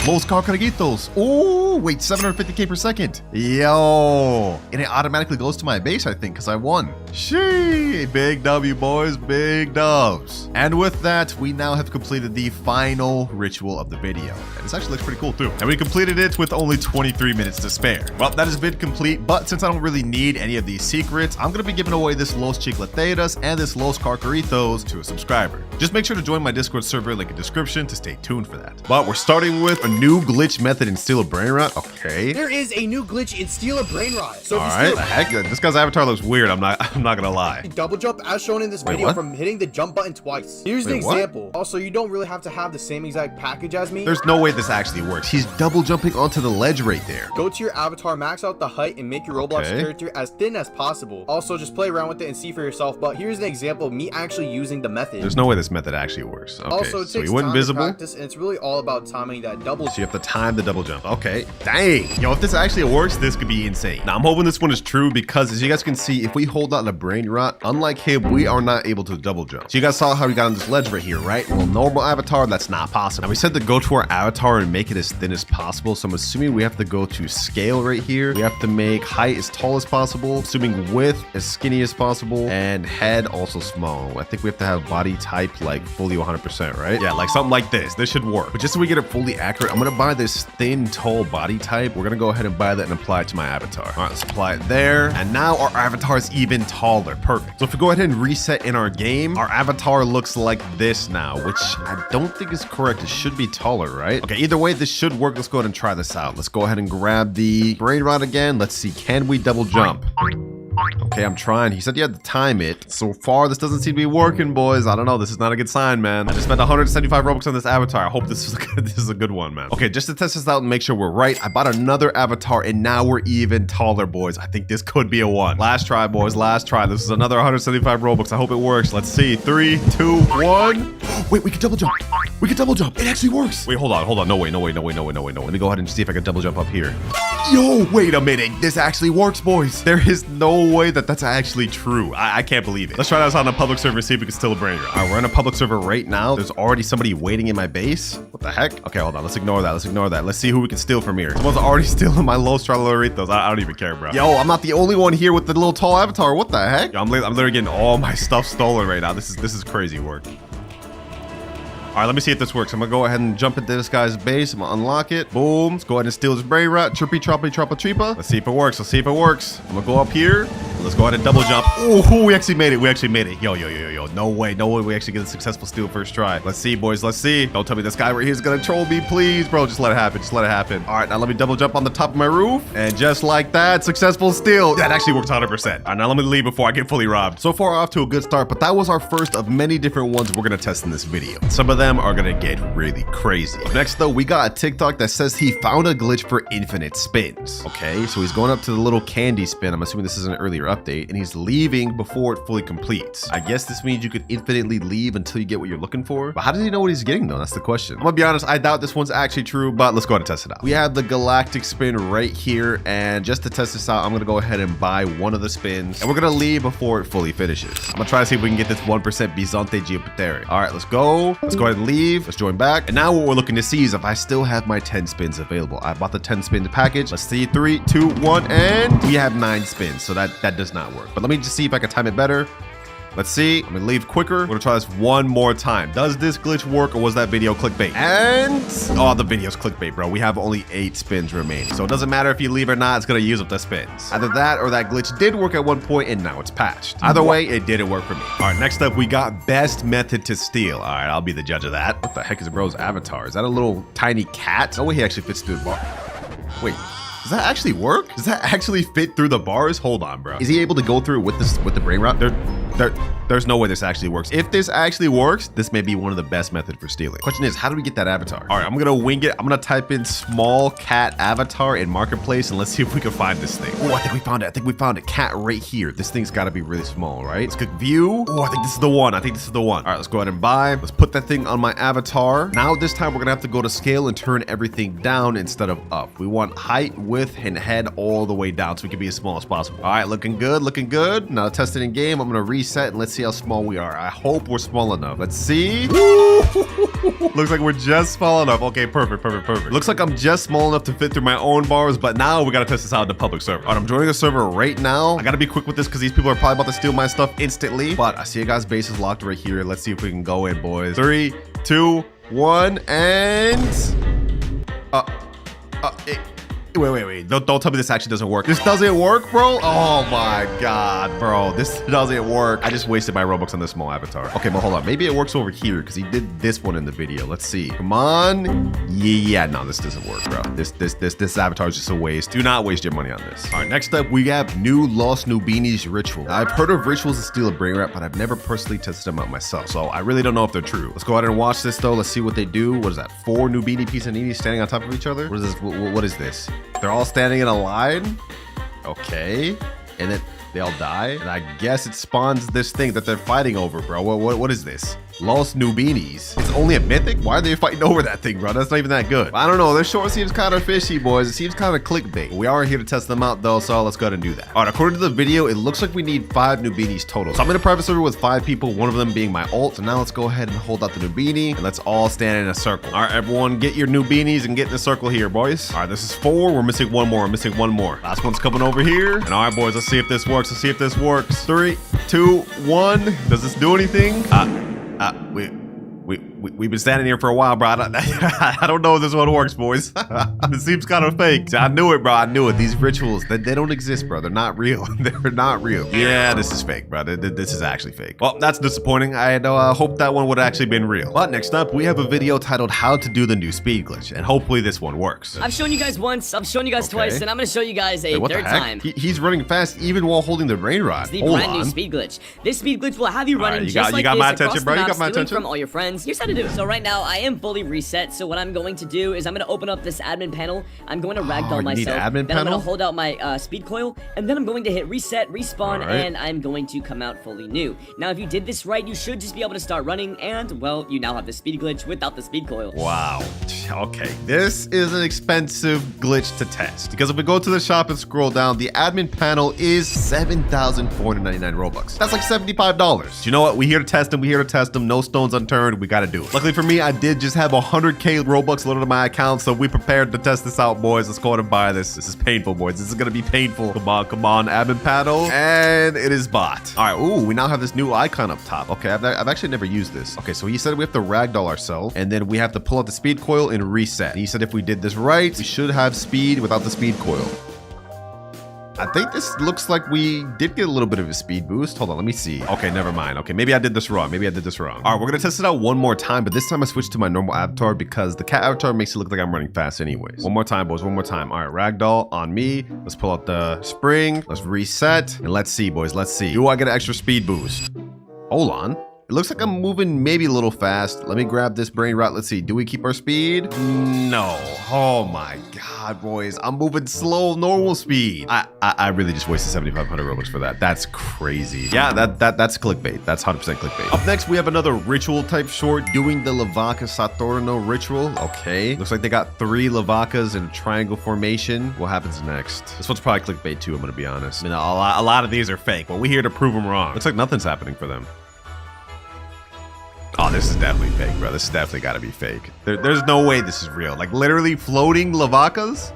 Los Carcaraguitos. Oh, wait, 750k per second. Yo. And it automatically goes to my base, I think, because I won. Shee. Big W, boys. Big dubs. And with that, we now have completed the final ritual of the video. And this actually looks pretty cool, too. And we completed it with only 23 minutes to spare. Well, that is vid complete, but since I don't really need any of these secrets, I'm going to be giving away this Los Chicleteras and this Los Carcaritos to a subscriber. Just make sure to join my Discord server, link in the description, to stay tuned for that. But we're starting with a new glitch method in Steal a Brainrot. Okay. There is a new glitch in Steal a Brainrot. So all right. The heck, this guy's avatar looks weird. I'm not gonna lie. Double jump as shown in this video from hitting the jump button twice. Here's an example. What? Also, you don't really have to have the same exact package as me. There's no way this actually works. He's double jumping onto the ledge right there. Go to your avatar, max out the height, and make your Roblox character as thin as possible. Also, just play around with it and see for yourself. But here's an example of me actually using the method. There's no way this method actually works. Okay. Also, it takes so he went invisible. to practice, and it's really all about timing that double. So you have to time the double jump. Okay. Dang. Yo, if this actually works, this could be insane. Now, I'm hoping this one is true because, as you guys can see, if we hold out the Brainrot, unlike him, we are not able to double jump. So you guys saw how we got on this ledge right here, right? Well, normal avatar, that's not possible. Now, we said to go to our avatar and make it as thin as possible. So I'm assuming we have to go to scale right here. We have to make height as tall as possible, assuming width as skinny as possible, and head also small. I think we have to have body type like fully 100%, right? Yeah, like something like this. This should work. But just so we get it fully accurate, I'm gonna buy this thin, tall body type. We're gonna go ahead and buy that and apply it to my avatar. All right, let's apply it there. And now our avatar is even taller. Perfect. So if we go ahead and reset in our game, our avatar looks like this now, which I don't think is correct. It should be taller, right? Okay, either way, this should work. Let's go ahead and try this out. Let's go ahead and grab the Brainrot again. Let's see, can we double jump? Okay, I'm trying. He said you had to time it. So far, this doesn't seem to be working, boys. I don't know. This is not a good sign, man. I just spent 175 Robux on this avatar. I hope this is a good one, man. Okay, just to test this out and make sure we're right, I bought another avatar, and now we're even taller, boys. I think this could be a one. Last try, boys. Last try. This is another 175 Robux. I hope it works. Let's see. 3, 2, 1. Wait, we can double jump. We can double jump. It actually works. Wait, hold on. No way. Let me go ahead and see if I can double jump up here. Yo, wait a minute. This actually works, boys. There is no way that that's actually true. I can't believe it. Let's try this on a public server, see if we can steal a Brainrot. All right, we're in a public server right now. There's already somebody waiting in my base. What the heck? Okay, hold on. Let's ignore that. Let's see who we can steal from here. Someone's already stealing my Los Traloritos. I don't even care, bro. Yo, I'm not the only one here with the little tall avatar. What the heck? Yo, I'm literally getting all my stuff stolen right now. This is crazy work. All right, let me see if this works. I'm gonna go ahead and jump into this guy's base. I'm gonna unlock it. Boom. Let's go ahead and steal this Brainrot. Trippy, troppy, troppa, treepa. Let's see if it works. I'm gonna go up here. Let's go ahead and double jump. Oh, we actually made it. Yo. No way. We actually get a successful steal first try. Let's see, boys. Let's see. Don't tell me this guy right here is gonna troll me, please, bro. Just let it happen. All right, now let me double jump on the top of my roof. And just like that, successful steal. That actually works 100%. All right, now let me leave before I get fully robbed. So far, off to a good start, but that was our first of many different ones we're gonna test in this video. Some of them are gonna get really crazy. Next though, we got a TikTok that says he found a glitch for infinite spins. Okay, so he's going up to the little candy spin. I'm assuming this is an earlier update, and he's leaving before it fully completes. I guess this means you could infinitely leave until you get what you're looking for. But how does he know what he's getting though? That's the question. I'm gonna be honest, I doubt this one's actually true, but let's go ahead and test it out. We have the galactic spin right here, and just to test this out, I'm gonna go ahead and buy one of the spins, and we're gonna leave before it fully finishes. I'm gonna try to see if we can get this 1% Bizante Geopateri. All right, let's go. Let's go ahead and leave. Let's join back. And now what we're looking to see is if I still have my 10 spins available. I bought the 10 spins package. Let's see. 3, 2, 1, and we have 9 spins. So that does not work. But let me just see if I can time it better. Let's see. I'm gonna leave quicker. We're gonna try this one more time. Does this glitch work, or was that video clickbait? And oh, the video's clickbait, bro. We have only 8 spins remaining, so it doesn't matter if you leave or not. It's gonna use up the spins. Either that or that glitch did work at one point and now it's patched. Either way, it didn't work for me. All right, next up we got best method to steal. All right, I'll be the judge of that. What the heck is bro's avatar? Is that a little tiny cat? No way he actually fits through the bar. Wait. Does that actually work? Does that actually fit through the bars? Hold on, bro. Is he able to go through with the Brainrot? There's no way this actually works. If this actually works, this may be one of the best methods for stealing. Question is, how do we get that avatar? All right, I'm gonna wing it. I'm gonna type in small cat avatar in marketplace, and let's see if we can find this thing. Oh, I think we found it. Cat right here. This thing's gotta be really small, right? Let's click view. Oh, I think this is the one. All right, let's go ahead and buy. Let's put that thing on my avatar. Now this time we're gonna have to go to scale and turn everything down instead of up. We want height, width, and head all the way down so we can be as small as possible. All right, looking good. Now test it in game. I'm gonna reset and let's see how small we are. I hope we're small enough. Let's see. Looks like we're just small enough. Okay, perfect. Looks like I'm just small enough to fit through my own bars, but now we gotta test this out in the public server. All right, I'm joining the server right now. I gotta be quick with this because these people are probably about to steal my stuff instantly, but I see a guy's base is locked right here. Let's see if we can go in, boys. 3, 2, 1, and Wait. Don't tell me this actually doesn't work. This doesn't work, bro? Oh my God, bro. This doesn't work. I just wasted my Robux on this small avatar. Okay, but hold on. Maybe it works over here because he did this one in the video. Let's see. Come on. Yeah, no, this doesn't work, bro. This avatar is just a waste. Do not waste your money on this. All right, next up, we have new Lost New Beanies ritual. Now, I've heard of rituals to steal a Brainrot, but I've never personally tested them out myself, so I really don't know if they're true. Let's go ahead and watch this, though. Let's see what they do. What is that? 4 new Beanie Pizzaninis standing on top of each other? What is this? What is this? They're all standing in a line. Okay. And then they all die. And I guess it spawns this thing that they're fighting over, bro. What is this? Lost New Beanies. It's only a mythic? Why are they fighting over that thing, bro? That's not even that good. I don't know. This short seems kind of fishy, boys. It seems kind of clickbait. We are here to test them out, though, so let's go ahead and do that. All right, according to the video, it looks like we need 5 new beanies total. So I'm in a private server with 5 people, one of them being my ult. So now let's go ahead and hold out the new beanie, and let's all stand in a circle. All right, everyone, get your new beanies and get in a circle here, boys. All right, this is 4. We're missing one more. Last one's coming over here. And all right, boys, let's see if this works. 3, 2, 1. Does this do anything? we've been standing here for a while, bro. I don't know if this one works, boys. It seems kind of fake. I knew it, bro. I knew it. These rituals, they don't exist, bro. They're not real. They're not real. Yeah, this is fake, bro. This is actually fake. Well, that's disappointing. I had hoped that one would have actually been real. But next up, we have a video titled How to Do the New Speed Glitch, and hopefully this one works. I've shown you guys once, I've shown you guys twice, and I'm gonna show you guys a third time. He's running fast even while holding the Brainrot. It's the brand new speed glitch. This speed glitch will have you running just like this my attention, bro. You got my attention from all your friends. Here's how to do it. So right now, I am fully reset. So what I'm going to do is I'm gonna open up this admin panel. I'm going to ragdoll myself. Then I'm gonna hold out my speed coil, and then I'm going to hit reset, respawn, and I'm going to come out fully new. Now, if you did this right, you should just be able to start running, and well, you now have the speed glitch without the speed coil. Wow. Okay, this is an expensive glitch to test because if we go to the shop and scroll down, the admin panel is 7,499 Robux. That's like $75. You know what? We here to test them. We here to test them. No stones unturned. We got to do it. Luckily for me, I did just have 100K Robux loaded to my account, so we prepared to test this out, boys. Let's go ahead and buy this. This is painful, boys. This is going to be painful. Come on, admin panel. And it is bought. All right. Ooh, we now have this new icon up top. Okay, I've actually never used this. Okay, so he said we have to ragdoll ourselves, and then we have to pull out the speed coil and reset. He said if we did this right, we should have speed without the speed coil. I think this looks like we did get a little bit of a speed boost. Hold on, let me see. Okay, never mind. Okay, maybe I did this wrong. All right, we're gonna test it out one more time, but this time I switched to my normal avatar because the cat avatar makes it look like I'm running fast anyways. One more time, boys, one more time. All right, ragdoll on me. Let's pull out the spring. Let's reset, and let's see, boys, let's see. Do I get an extra speed boost? Hold on. It looks like I'm moving maybe a little fast. Let me grab this Brainrot. Let's see. Do we keep our speed? No. Oh my God, boys. I'm moving slow, normal speed. I really just wasted 7,500 Robux for that. That's crazy. Yeah, that's clickbait. That's 100% clickbait. Up next, we have another ritual type short doing the Lvaka Saturino ritual. Okay. Looks like they got 3 Lvakas in a triangle formation. What happens next? This one's probably clickbait too, I'm gonna be honest. I mean, a lot of these are fake, but we're here to prove them wrong. Looks like nothing's happening for them. Oh, this is definitely fake, bro. This has definitely got to be fake. There's no way this is real. Like, literally floating Lvakas?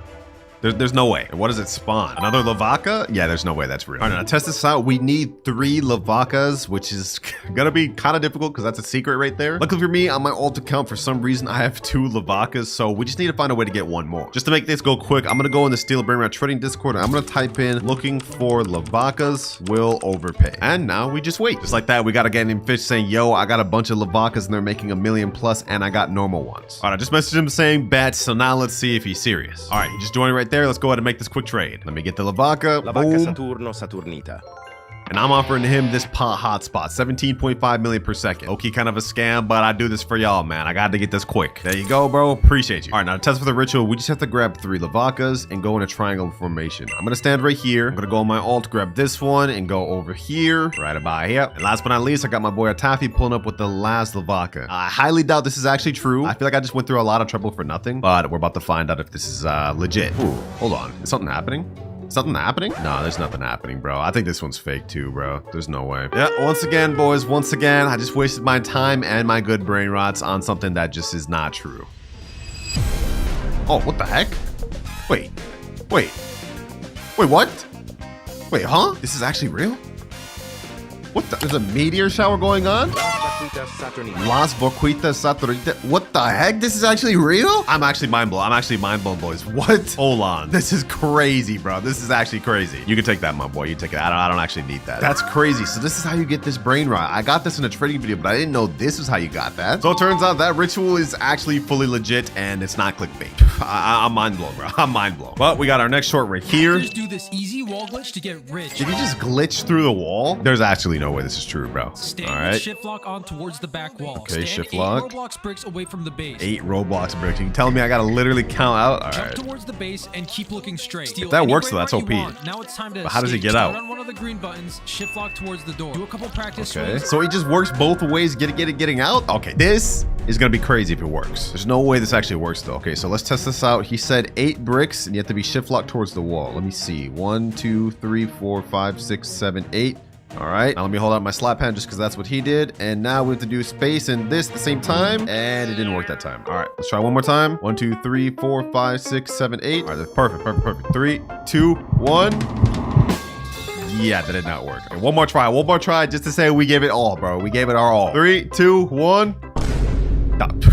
There's no way. And what does it spawn? Another Lvaka? Yeah, there's no way that's real. All right, now test this out. We need 3 Lvakas, which is gonna be kind of difficult because that's a secret right there. Luckily for me, on my alt account, for some reason, I have 2 Lvakas, so we just need to find a way to get 1 more. Just to make this go quick, I'm gonna go in the Steel Brainrot Trading Discord, and I'm gonna type in looking for Lvakas will overpay. And now we just wait. Just like that, we got a guy named Fish saying, yo, I got a bunch of Lvakas and they're making $1 million plus, and I got normal ones. All right, I just messaged him saying bet, so now let's see if he's serious. All right, he just joined right there. Let's go ahead and make this quick trade. Let me get the Lvaka. Lvaka Saturino Saturnita. And I'm offering him this pot hotspot, 17.5 million per second. Okay, kind of a scam, but I do this for y'all, man. I got to get this quick. There you go, bro. Appreciate you. All right, now to test for the ritual, we just have to grab 3 Lvakas and go in a triangle formation. I'm gonna stand right here. I'm gonna go on my alt, grab this one, and go over here, right about here. And last but not least, I got my boy Atafi pulling up with the last Lvaka. I highly doubt this is actually true. I feel like I just went through a lot of trouble for nothing, but we're about to find out if this is legit. Ooh, hold on. Is something happening? Something happening? No, there's nothing happening, bro. I think this one's fake too, bro. There's no way. Yeah, once again, boys, once again, I just wasted my time and my good brain rots on something that just is not true. Oh, what the heck? Wait, what? Wait, huh? This is actually real? What the? There's a meteor shower going on? Las Boquitas Saturnita. What the heck? This is actually real? I'm actually mind blown. Boys. What? Hold on. This is crazy, bro. This is actually crazy. You can take that, my boy. You take it. I don't actually need that. That's crazy. So this is how you get this brain rot. I got this in a trading video, but I didn't know this is how you got that. So it turns out that ritual is actually fully legit and it's not clickbait. I'm mind blown, bro. I'm mind blown. But we got our next short right here. Just do this easy wall glitch to get rich. Did he just glitch through the wall? There's actually no way this is true, bro. Stand all right. shift lock on towards the back wall. Okay, stand shift 8 lock. Roblox bricks away from the base. 8 Roblox bricks. You telling me I gotta literally count out? All Jump right. towards the base and keep looking straight. Steal If that any works, though, Brainrot that's you OP. want. Now it's time to But how does he escape. get out? Start on one of the green buttons. Shift lock towards the door. Do a couple practice Okay. swings. So he just works both ways, getting out? Okay, this is gonna be crazy if it works. There's no way this actually works though. Okay, so let's test this out. He said 8 bricks and you have to be shift locked towards the wall. Let me see. 1, 2, 3, 4, 5, 6, 7, 8. All right, now let me hold out my slap hand just because that's what he did. And now we have to do space and this at the same time. And it didn't work that time. All right, let's try one more time. 1, 2, 3, 4, 5, 6, 7, 8. All right, that's perfect. 3, 2, 1. Yeah, that did not work. Okay, one more try just to say we gave it all, bro. We gave it our all. 3, 2, 1.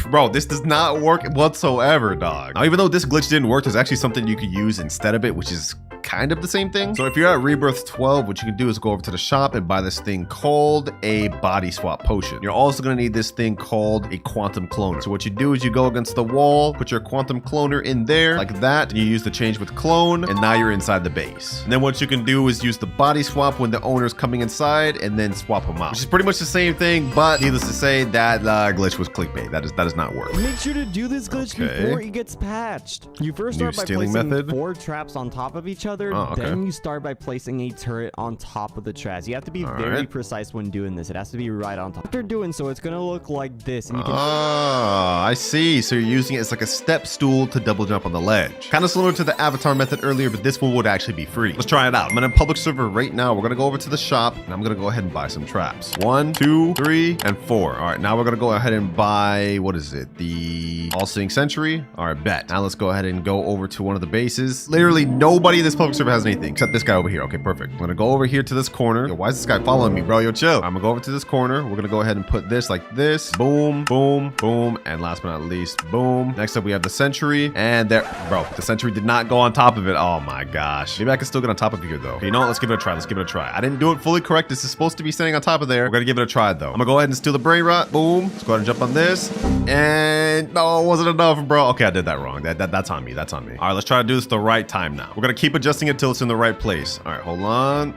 Bro, this does not work whatsoever, dog. Now, even though this glitch didn't work, there's actually something you could use instead of it, which is kind of the same thing. So if you're at Rebirth 12, what you can do is go over to the shop and buy this thing called a body swap potion. You're also going to need this thing called a quantum cloner. So what you do is you go against the wall, put your quantum cloner in there like that, and you use the change with clone, and now you're inside the base. And then what you can do is use the body swap when the owner's coming inside and then swap them out, which is pretty much the same thing, but needless to say, that glitch was clickbait. That does not work. Make sure to do this glitch before it gets patched. You first start by placing 4 traps on top of each other. Then you start by placing a turret on top of the traps. You have to be very precise when doing this. It has to be right on top. After doing so, it's going to look like this. And you can I see. So you're using it as like a step stool to double jump on the ledge. Kind of similar to the avatar method earlier, but this one would actually be free. Let's try it out. I'm in a public server right now. We're going to go over to the shop, and I'm going to go ahead and buy some traps. 1, 2, 3, and 4. All right, now we're going to go ahead and buy, what is it? The All-Seeing Sentry? All right, bet. Now let's go ahead and go over to one of the bases. Literally nobody in this public server has anything except this guy over here. Okay, perfect. I'm gonna go over here to this corner. Yo, why is this guy following me, bro? Yo, chill. I'm gonna go over to this corner. We're gonna go ahead and put this like this. Boom, boom, boom, and last but not least, boom. Next up, we have the sentry, and there, bro, the sentry did not go on top of it. Oh my gosh. Maybe I can still get on top of here though. Okay, you know what? Let's give it a try. Let's give it a try. I didn't do it fully correct. This is supposed to be standing on top of there. We're gonna give it a try though. I'm gonna go ahead and steal the Brainrot. Boom. Let's go ahead and jump on this. And no, it wasn't enough, bro. Okay, I did that wrong. That's on me. That's on me. All right, let's try to do this the right time now. We're gonna keep adjusting it till it's in the right place. All right, hold on.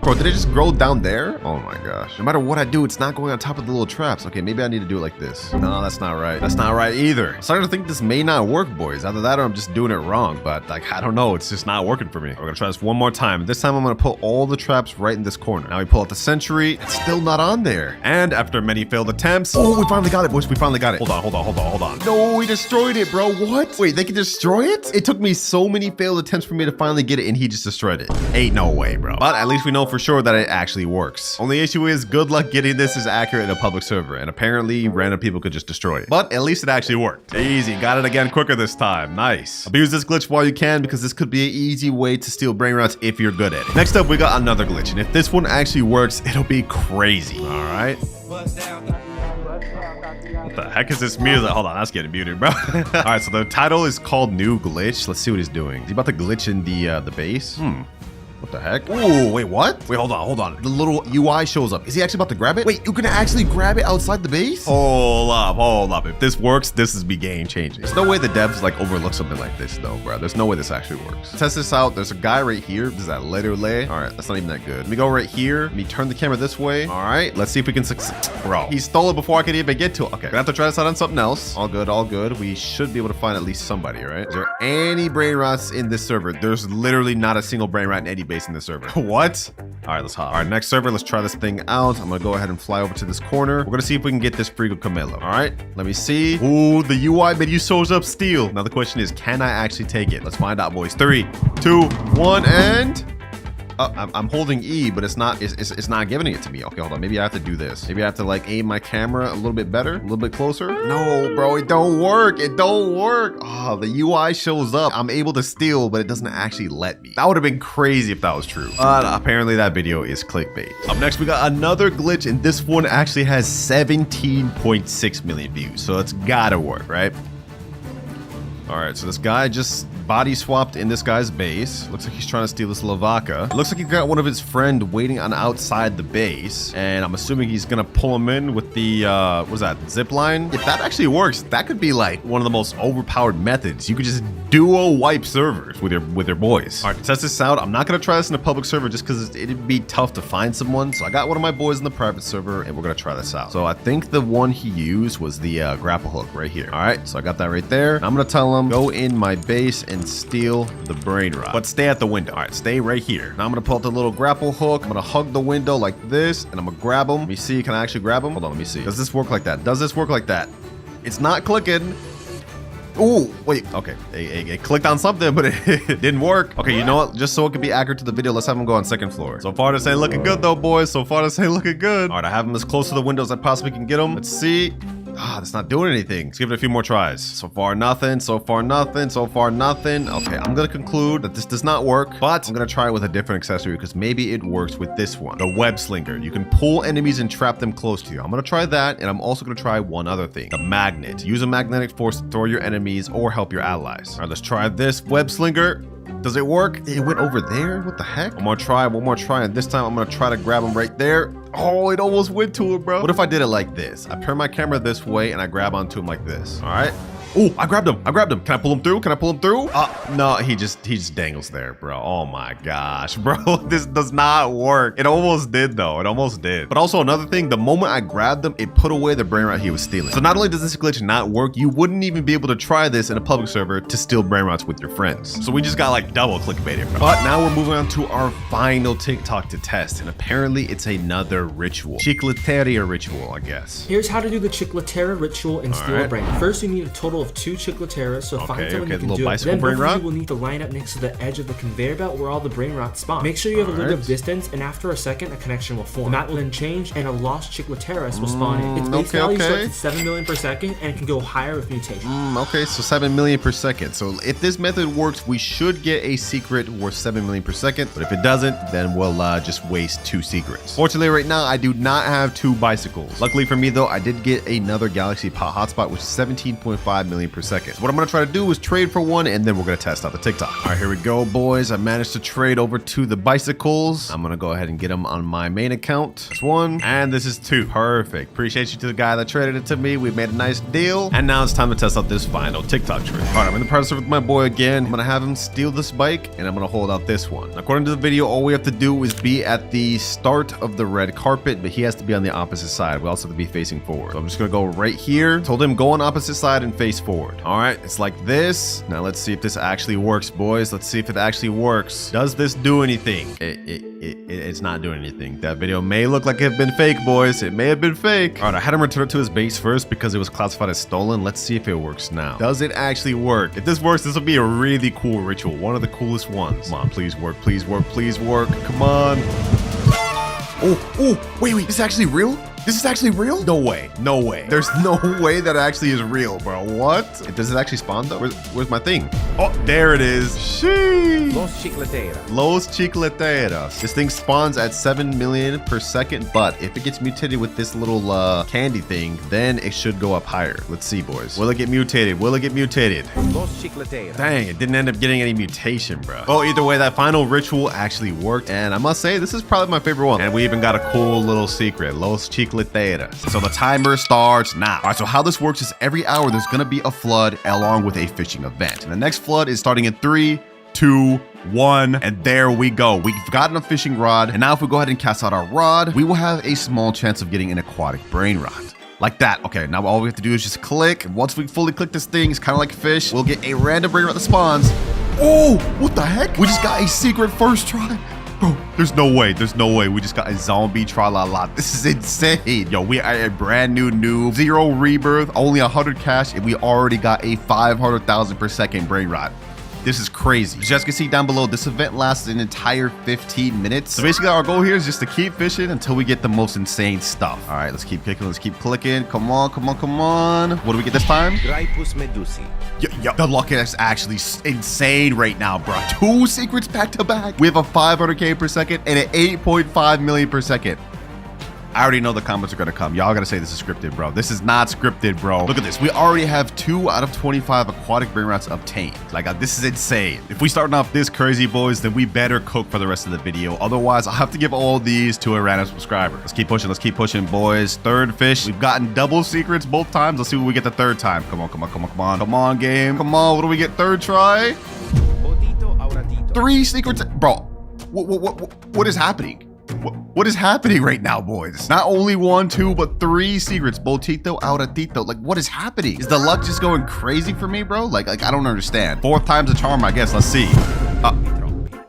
Bro, did it just grow down there? Oh my gosh. No matter what I do, it's not going on top of the little traps. Okay, maybe I need to do it like this. No, that's not right. That's not right either. I'm starting to think this may not work, boys. Either that or I'm just doing it wrong. But like, I don't know. It's just not working for me. We're gonna try this one more time. This time I'm gonna put all the traps right in this corner. Now we pull out the sentry. It's still not on there. And after many failed attempts, oh, we finally got it, boys. We finally got it. Hold on. No, we destroyed it, bro. What? Wait, they can destroy it? It took me so many failed attempts for me to finally get it, and he just destroyed it. Ain't no way, bro. But at least we know for sure that it actually works. Only issue is good luck getting this is accurate in a public server, and apparently random people could just destroy it. But at least it actually worked. Easy, got it again quicker this time. Nice. Abuse this glitch while you can, because this could be an easy way to steal Brainrots if you're good at it. Next up, we got another glitch, and if this one actually works, it'll be crazy. All right. What the heck is this music? Hold on, that's getting muted, bro. All right, so the title is called New Glitch. Let's see what he's doing. Is he about to glitch in the base? What the heck? Ooh, wait, what? Wait, hold on. The little UI shows up. Is he actually about to grab it? Wait, you can actually grab it outside the base? Hold up. If this works, this is be game changing. There's no way the devs like overlook something like this though, bro. There's no way this actually works. Test this out. There's a guy right here. This is that letter lay. All right, that's not even that good. Let me go right here. Let me turn the camera this way. All right, let's see if we can succeed. Bro, he stole it before I could even get to it. Okay, gonna have to try this out on something else. All good. We should be able to find at least somebody, right? Is there any brain rots in this server? There's literally not a single brain rat in any base in this server. What? All right, let's hop. All right, next server, let's try this thing out. I'm gonna go ahead and fly over to this corner. We're gonna see if we can get this Frigo Camelo. All right, let me see. Ooh, the UI menu shows up steel. Now the question is, can I actually take it? Let's find out, boys. 3, 2, 1, and... I'm holding E, but it's not giving it to me. Okay, hold on. Maybe I have to do this. Maybe I have to like aim my camera a little bit better, a little bit closer. No, bro, it don't work. Oh, the UI shows up. I'm able to steal, but it doesn't actually let me. That would have been crazy if that was true. But apparently that video is clickbait. Up next, we got another glitch, and this one actually has 17.6 million views. So it's gotta work, right? All right, so this guy just body swapped in this guy's base. Looks like he's trying to steal this Lvaka. Looks like he's got one of his friend waiting on outside the base, and I'm assuming he's gonna pull him in with the what is that, zip line? If that actually works, that could be like one of the most overpowered methods. You could just duo wipe servers with your boys. All right, to test this out, I'm not gonna try this in a public server just because it'd be tough to find someone. So I got one of my boys in the private server, and we're gonna try this out. So I think the one he used was the grapple hook right here. All right, so I got that right there. I'm gonna tell him, go in my base and steal the Brainrot, but stay at the window. All right, stay right here. Now I'm gonna pull out the little grapple hook. I'm gonna hug the window like this, and I'm gonna grab him. Let me see, can I actually grab him? Hold on, let me see. Does this work like that? Does this work like that? It's not clicking. Ooh, wait, okay. It clicked on something, but it didn't work. Okay, you know what? Just so it can be accurate to the video, let's have him go on second floor. So far this ain't looking good though, boys. So far this ain't looking good. All right, I have him as close to the window as I possibly can get him. Let's see. That's not doing anything. Let's give it a few more tries. So far, nothing. So far, nothing. So far, nothing. Okay, I'm gonna conclude that this does not work, but I'm gonna try it with a different accessory because maybe it works with this one, the web slinger. You can pull enemies and trap them close to you. I'm gonna try that, and I'm also gonna try one other thing, the magnet. Use a magnetic force to throw your enemies or help your allies. All right, let's try this web slinger. Does it work? It went over there? What the heck? I'm gonna try one more try, and this time I'm gonna try to grab him right there. Oh, it almost went to it, bro. What if I did it like this? I turn my camera this way and I grab onto him like this. All right. Oh, I grabbed him. I grabbed him. Can I pull him through? Can I pull him through? No, he just dangles there, bro. Oh my gosh, bro. This does not work. It almost did though. It almost did. But also another thing, the moment I grabbed him, it put away the Brainrot he was stealing. So not only does this glitch not work, you wouldn't even be able to try this in a public server to steal Brainrots with your friends. So we just got like double clickbaited, bro. But now we're moving on to our final TikTok to test. And apparently it's another ritual. Chicletaria ritual, I guess. Here's how to do the Chicletaria ritual and steal a brain. First, you need a total of 2 Chicletaras, so find someone who can do it. Then both of you will need to line up next to the edge of the conveyor belt where all the Brainrots spawn. Make sure you have a little bit of distance, and after a second, a connection will form. The map will then change, and a lost Chicletaris will spawn in. Its base value starts at 7 million per second, and it can go higher with mutation. Okay, so 7 million per second. So if this method works, we should get a secret worth 7 million per second. But if it doesn't, then we'll just waste 2 secrets. Fortunately, right now, I do not have 2 bicycles. Luckily for me, though, I did get another Galaxy Pot hotspot, which is 17.5 million per second. So what I'm gonna try to do is trade for one, and then we're gonna test out the TikTok. All right, here we go, boys. I managed to trade over to the bicycles. I'm gonna go ahead and get them on my main account. This 1, and this is 2. Perfect. Appreciate you to the guy that traded it to me. We made a nice deal, and now it's time to test out this final TikTok trade. All right, I'm in the process with my boy again. I'm gonna have him steal this bike, and I'm gonna hold out this one. According to the video, all we have to do is be at the start of the red carpet, but he has to be on the opposite side. We also have to be facing forward. So I'm just gonna go right here. Told him go on opposite side and face forward. All right, it's like this. Now let's see if this actually works, boys. Let's see if it actually works. Does this do anything? It's not doing anything. That video may look like it had been fake, boys. It may have been fake. All right, I had him return it to his base first because it was classified as stolen. Let's see if it works now. Does it actually work? If this works, this will be a really cool ritual. One of the coolest ones. Come on, please work, please work, please work. Come on. Oh, wait, this is actually real? This is actually real? No way. No way. There's no way that actually is real, bro. What? Does it actually spawn though? Where's my thing? Oh, there it is. Sheesh. Los Chicletaria. Los Chicleteras. This thing spawns at 7 million per second, but if it gets mutated with this little candy thing, then it should go up higher. Let's see, boys. Will it get mutated? Will it get mutated? Los Chicletaria. Dang, it didn't end up getting any mutation, bro. Oh, either way, that final ritual actually worked, and I must say, this is probably my favorite one. And we even got a cool little secret. Los Chicleteras. So the timer starts now. All right, so how this works is every hour there's gonna be a flood along with a fishing event. And the next flood is starting in 3, 2, 1, and there we go. We've gotten a fishing rod, and now if we go ahead and cast out our rod, we will have a small chance of getting an aquatic Brainrot. Like that. Okay, now all we have to do is just click. And once we fully click this thing, it's kind of like fish. We'll get a random Brainrot that spawns. Oh, what the heck? We just got a secret first try. Bro, there's no way. We just got a zombie tra-la-la. This is insane. Yo, we are a brand new noob. 0 rebirth, only 100 cash, and we already got a 500,000 per second Brainrot. This is crazy. As you guys can see down below, this event lasts an entire 15 minutes. So basically our goal here is just to keep fishing until we get the most insane stuff. All right, let's keep kicking. Let's keep clicking. Come on. What do we get this time? Grapple Medusi. Yo, the luck is actually insane right now, bro. 2 secrets back to back. We have a 500k per second and an 8.5 million per second. I already know the comments are gonna come. Y'all gotta say this is scripted, bro. This is not scripted, bro. Look at this. We already have 2 out of 25 aquatic Brainrots obtained. Like, this is insane. If we starting off this crazy, boys, then we better cook for the rest of the video. Otherwise, I'll have to give all these to a random subscriber. Let's keep pushing, boys. 3rd fish. We've gotten double secrets both times. Let's see what we get the 3rd time. Come on. Come on, game. Come on, what do we get 3rd try? 3 secrets. Bro, what is happening? What is happening right now, boys? Not only 1, 2, but 3 secrets. Botito, Auratito. Like, what is happening? Is the luck just going crazy for me, bro? Like I don't understand. 4th time's a charm, I guess. Let's see.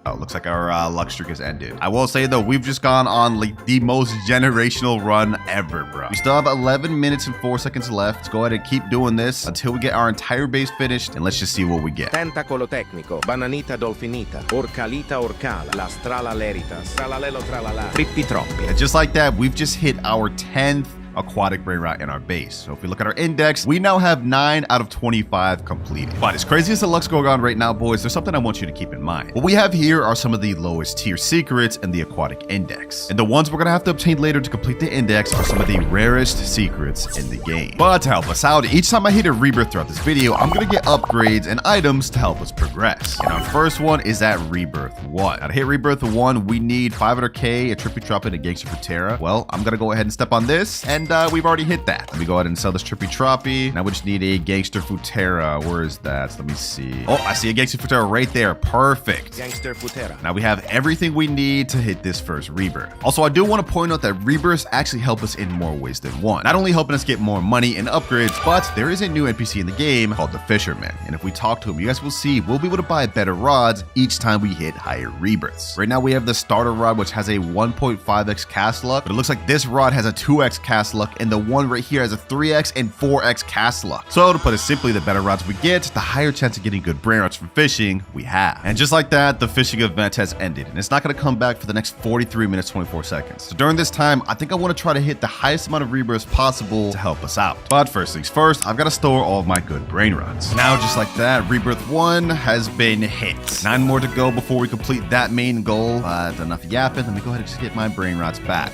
Oh, looks like our luck streak has ended. I will say, though, we've just gone on like the most generational run ever, bro. We still have 11 minutes and 4 seconds left. Let's go ahead and keep doing this until we get our entire base finished, and let's just see what we get. Tentacolo tecnico, bananita dolfinita, orcalita orcala, la strala leritas, tralalelo tralala, trippi troppi. And just like that, we've just hit our 10th aquatic Brainrot in our base. So if we look at our index, we now have 9 out of 25 completed. But as crazy as the luck's going on right now, boys, there's something I want you to keep in mind. What we have here are some of the lowest tier secrets in the aquatic index. And the ones we're gonna have to obtain later to complete the index are some of the rarest secrets in the game. But to help us out, each time I hit a rebirth throughout this video, I'm gonna get upgrades and items to help us progress. And our first one is at Rebirth 1. Now to hit Rebirth 1, we need 500k, a trippy drop, and a gangster Chicletaria. Well, I'm gonna go ahead and step on this, and we've already hit that. Let me go ahead and sell this trippy troppy. Now we just need a gangster Futera. Where is that? Let me see. Oh, I see a gangster Futera right there. Perfect. Gangster Futera. Now we have everything we need to hit this first rebirth. Also, I do want to point out that rebirths actually help us in more ways than one. Not only helping us get more money and upgrades, but there is a new NPC in the game called the Fisherman. And if we talk to him, you guys will see we'll be able to buy better rods each time we hit higher rebirths. Right now we have the starter rod, which has a 1.5x cast luck, but it looks like this rod has a 2x cast luck, and the one right here has a 3x and 4x cast luck. So to put it simply, the better rods we get, the higher chance of getting good brain rods from fishing we have. And just like that, the fishing event has ended, and it's not going to come back for the next 43 minutes 24 seconds. So during this time, I think I want to try to hit the highest amount of rebirths possible to help us out. But first things first, I've got to store all of my good brain rods. Now just like that, rebirth 1 has been hit. 9 more to go before we complete that main goal. But enough yapping, let me go ahead and just get my brain rods back.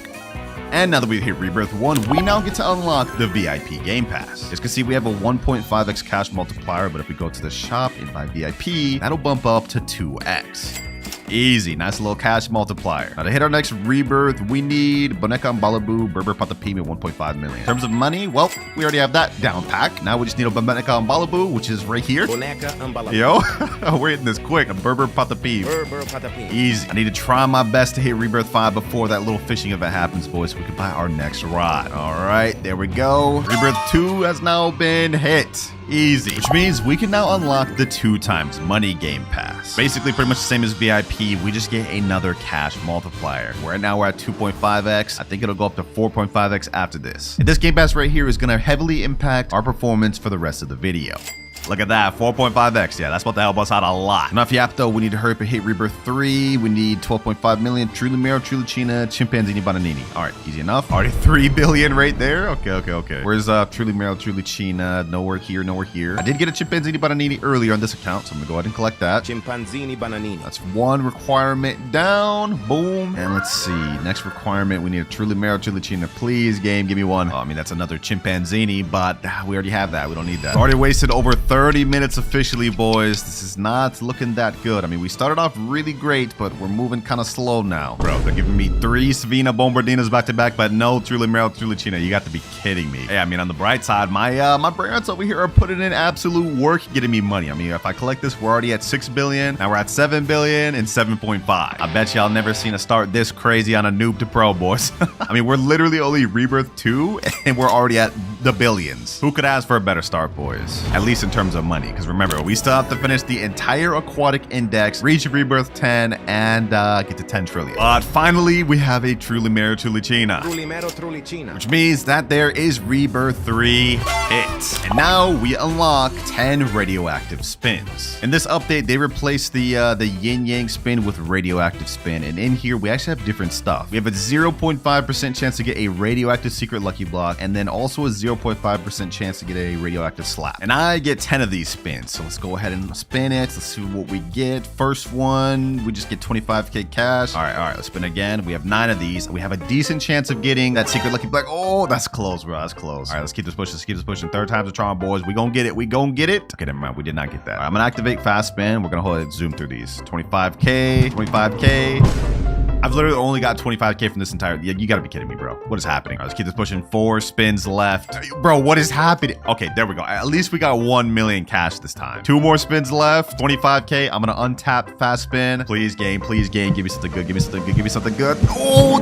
And now that we've hit Rebirth 1, we now get to unlock the VIP Game Pass. As you can see, we have a 1.5x cash multiplier, but if we go to the shop and buy VIP, that'll bump up to 2x. Easy, nice little cash multiplier. Now to hit our next rebirth, we need Boneka Mbalabu, Berber Patapim at 1.5 million. In terms of money, well, we already have that down pack. Now we just need a Boneka Mbalabu, which is right here. Boneka Mbalabu. Yo, we're hitting this quick. A Berber Patapim. Berber Patapim. Easy. I need to try my best to hit Rebirth 5 before that little fishing event happens, boys, so we can buy our next rod. All right, there we go. Rebirth 2 has now been hit. Easy. Which means we can now unlock the 2x money game pass. Basically pretty much the same as VIP, we just get another cash multiplier. Right now we're at 2.5x. I think it'll go up to 4.5x after this. And this game pass right here is going to heavily impact our performance for the rest of the video. Look at that, 4.5x. Yeah, that's about to help us out a lot. Enough yap though, we need to hurry up and hit Rebirth 3. We need 12.5 million. Truly Mero, Truly China, Chimpanzini, Bananini. All right, easy enough. Already 3 billion right there. Okay. Where's Truly Mero, Truly China? Nowhere here, nowhere here. I did get a Chimpanzini, Bananini earlier on this account, so I'm gonna go ahead and collect that. Chimpanzini, Bananini. That's one requirement down. Boom. And let's see. Next requirement, we need a Truly Mero, Truly China. Please, game, give me one. Oh, I mean, that's another Chimpanzini, but we already have that. We don't need that. Already wasted over 30 minutes officially, boys. This is not looking that good. I mean, we started off really great, but we're moving kind of slow now. Bro, they're giving me 3 Savina Bombardinos back to back, but no Truly Mero, Truly China. You got to be kidding me. Hey, I mean, on the bright side, my Brainrots over here are putting in absolute work getting me money. I mean, if I collect this, we're already at 6 billion. Now we're at 7 billion and 7.5. I bet y'all never seen a start this crazy on a noob to pro, boys. I mean, we're literally only Rebirth 2 and we're already at the billions. Who could ask for a better start, boys? At least in terms of money, because remember, we still have to finish the entire aquatic index, reach Rebirth 10, and get to 10 trillion. But finally, we have a Truly Mero, Truly China. Truly Mero, Truly China. Which means that there is Rebirth 3 hit. And now we unlock 10 radioactive spins. In this update, they replaced the yin yang spin with radioactive spin. And in here, we actually have different stuff. We have a 0.5% chance to get a radioactive secret lucky block, and then also a 0.5% chance to get a radioactive slap. And I get 10 of these spins. So let's go ahead and spin it. Let's see what we get. First one, we just get 25k cash. All right, let's spin again. We have 9 of these. We have a decent chance of getting that secret lucky block. Oh, that's close, bro. That's close. All right, let's keep this pushing. Let's keep this pushing. Third time's a charm, boys. We gonna get it. We gonna get it. Okay, never mind. We did not get that. All right, I'm gonna activate fast spin. We're gonna hold it, zoom through these. 25k, 25k. I've literally only got 25k from this entire. You gotta be kidding me, bro. What is happening? All right, let's keep this pushing. 4 spins left. Bro, what is happening? Okay, there we go. At least we got 1 million cash this time. 2 more spins left. 25k. I'm gonna untap fast spin. Please, game. Please, game. Give me something good. Give me something good. Give me something good. Oh,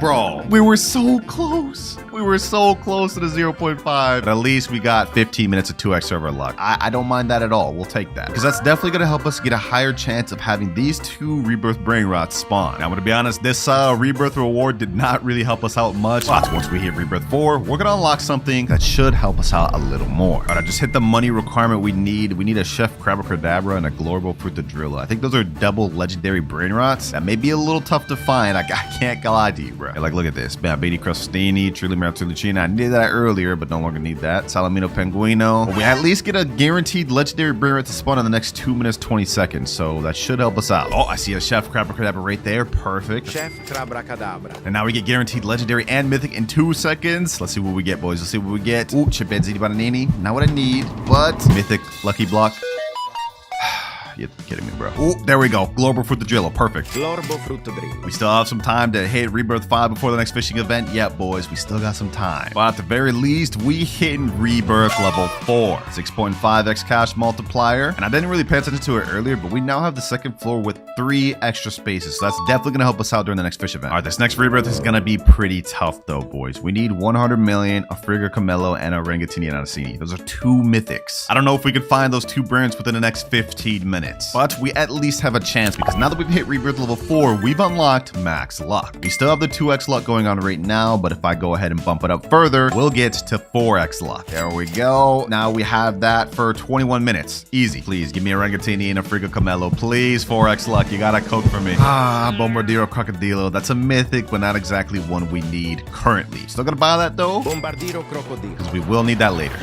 bro. We were so close. We were so close to the 0.5. But at least we got 15 minutes of 2x server luck. I don't mind that at all. We'll take that. Because that's definitely going to help us get a higher chance of having these 2 Rebirth Brainrots spawn. Now, I'm going to be honest, this Rebirth reward did not really help us out much. But once we hit Rebirth 4, we're going to unlock something that should help us out a little more. All right, I just hit the money requirement we need. We need a Chef Crabacadabra and a Glorable Frutadrilla. I think those are double legendary Brainrots. That may be a little tough to find. I can't lie to you, bro. bro. Like, look at this. Beanie Crostini, Trulicina. I needed that earlier, but no longer need that. Salamino Penguino. But we at least get a guaranteed legendary Brainrot to spawn in the next 2 minutes, 20 seconds. So that should help us out. Oh, I see a Chef Crabacadabra right there. Perfect. Chef Crabacadabra. And now we get guaranteed legendary and mythic in 2 seconds. Let's see what we get, boys. Let's see what we get. Ooh, Chimpanzee Bananini. Not what I need, but mythic lucky block. You're kidding me, bro. Oh, there we go. Global Fruttadrillo. Perfect. Glorbo Fruttadrillo. We still have some time to hit Rebirth 5 before the next fishing event. Yep, boys, we still got some time. But at the very least, we hit Rebirth level 4. 6.5x cash multiplier. And I didn't really pay attention to it earlier, but we now have the second floor with 3 extra spaces. So that's definitely going to help us out during the next fish event. All right, this next Rebirth is going to be pretty tough, though, boys. We need 100 million, a Frigga Camelo, and a Rangatini and Anasini. Those are 2 mythics. I don't know if we can find those 2 brands within the next 15 minutes. But we at least have a chance because now that we've hit Rebirth level 4, we've unlocked max luck. We still have the 2x luck going on right now, but if I go ahead and bump it up further, we'll get to 4x luck. There we go. Now we have that for 21 minutes. Easy. Please give me a Rangatini and a Frigga Camelo. Please, 4x luck. You gotta cook for me. Bombardino Crocodilo. That's a mythic, but not exactly one we need currently. Still gonna buy that though? Bombardino Crocodilo. Because we will need that later.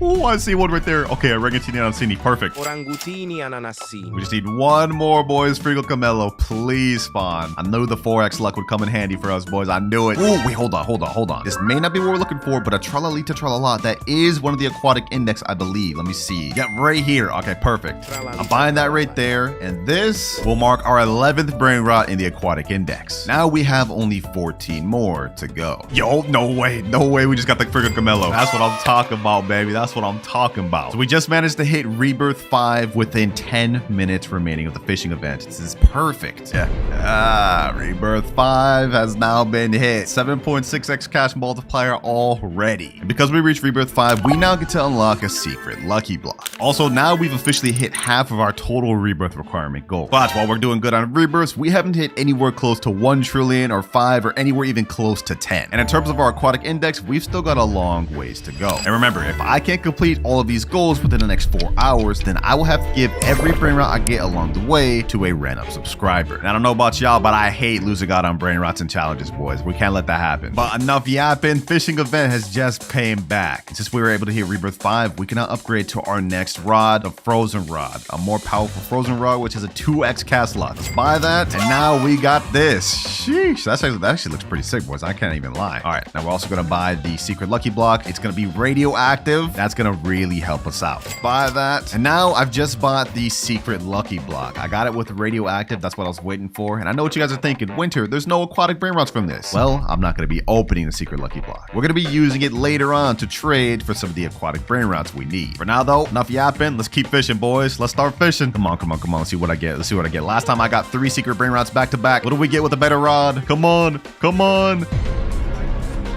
Ooh, I see one right there. Okay, a Rangatini and Anasini. Perfect. Orangutini and Anasini. We just need 1 more, boys. Frigga Camelo, please spawn. I knew the 4x luck would come in handy for us, boys. I knew it. Oh, wait, hold on. This may not be what we're looking for, but a Tralalita Tralala, that is one of the aquatic index, I believe. Let me see. Yep, right here. Okay, perfect. I'm buying that right there. And this will mark our 11th Brainrot in the aquatic index. Now we have only 14 more to go. Yo, no way. We just got the Frigga Camelo. That's what I'm talking about, baby. That's what I'm talking about. So we just managed to hit Rebirth 5 within 10 minutes remaining of the fishing event. This is perfect. Yeah. Rebirth 5 has now been hit. 7.6x cash multiplier already. And because we reached Rebirth 5, we now get to unlock a secret lucky block. Also, now we've officially hit half of our total Rebirth requirement goal. But while we're doing good on Rebirths, we haven't hit anywhere close to 1 trillion or 5 or anywhere even close to 10. And in terms of our aquatic index, we've still got a long ways to go. And remember, if I can't complete all of these goals within the next 4 hours, then I will have to give every Brainrot I get along the way to a random subscriber. And I don't know about y'all, but I hate losing out on Brainrots and challenges, boys. We can't let that happen. But enough yapping. Fishing event has just came back. Since we were able to hit Rebirth 5, we can now upgrade to our next rod, the Frozen Rod. A more powerful Frozen Rod, which has a 2x cast luck. Let's buy that. And now we got this. Sheesh. That actually looks pretty sick, boys. I can't even lie. All right. Now we're also going to buy the secret lucky block. It's going to be radioactive. That's going to really help us out. Buy that. And now I've just bought the secret lucky block. I got it with radioactive. That's what I was waiting for. And I know what you guys are thinking. Winter, there's no aquatic Brainrots from this. Well, I'm not going to be opening the secret lucky block. We're going to be using it later on to trade for some of the aquatic Brainrots we need. For now, though, enough yapping. Let's keep fishing, boys. Let's start fishing. Come on. Let's see what I get. Last time I got 3 secret Brainrots back to back. What do we get with a better rod? Come on.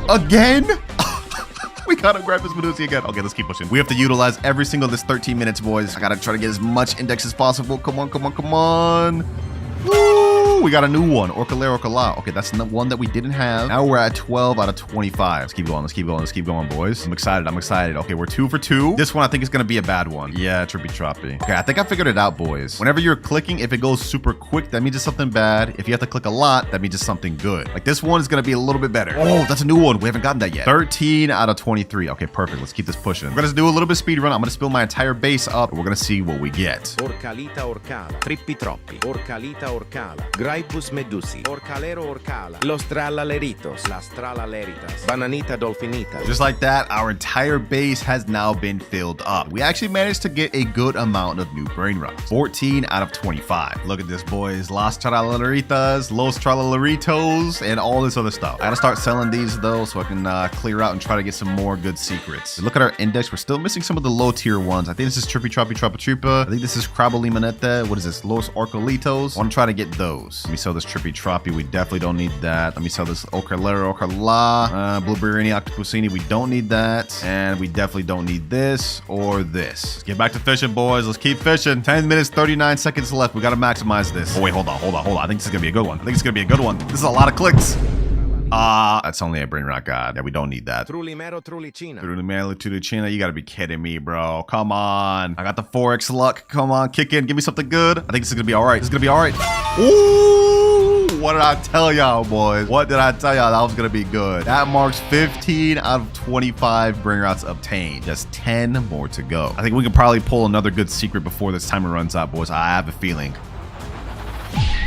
Again? We gotta grab this Medusa again. Okay, let's keep pushing. We have to utilize every single of this 13 minutes, boys. I gotta try to get as much index as possible. Come on. Woo! We got a new one. Orcalera Orca. Okay, that's the one that we didn't have. Now we're at 12 out of 25. Let's keep going, boys. I'm excited. Okay, we're 2 for 2. This one I think is gonna be a bad one. Yeah, trippy troppy. Okay, I think I figured it out, boys. Whenever you're clicking, if it goes super quick, that means it's something bad. If you have to click a lot, that means it's something good. Like this one is gonna be a little bit better. Oh, that's a new one. We haven't gotten that yet. 13 out of 23. Okay, perfect. Let's keep this pushing. We're gonna do a little bit of speed run. I'm gonna spill my entire base up. We're gonna see what we get. Orcalita Orcala. Trippi troppi. Orcalita Orcala. Graipus medusi. Orcalera Orcala. Los tralaleritos. Las tralaleritas. Bananita dolfinita. Just like that, our entire base has now been filled up. We actually managed to get a good amount of new Brainrots. 14 out of 25. Look at this, boys. Las tralaleritas, los tralaleritos, and all this other stuff. I gotta start selling these though, so I can clear out and try to get some more good secrets. Look at our index. We're still missing some of the low tier ones. I think this is Trippy Troppy Trappa. I think this is Crabble Limonette. What is this? Los Orcalitos. I want to try to get those. Let me sell this Trippy Troppy. We definitely don't need that. Let me sell this Orcalera Orca. Blueberry Octopusini. We don't need that. And we definitely don't need this or this. Let's get back to fishing, boys. Let's keep fishing. 10 minutes, 39 seconds left. We got to maximize this. Oh, wait, hold on. I think this is going to be a good one. This is a lot of clicks. That's only a Brainrot god. Yeah, we don't need that. Trulimero Trulicina. You gotta be kidding me, bro. Come on. I got the 4x luck. Come on, kick in. Give me something good. I think this is gonna be all right. Ooh! What did I tell y'all, boys? What did I tell y'all? That was gonna be good. That marks 15 out of 25 Brainrots obtained. Just 10 more to go. I think we can probably pull another good secret before this timer runs out, boys. I have a feeling.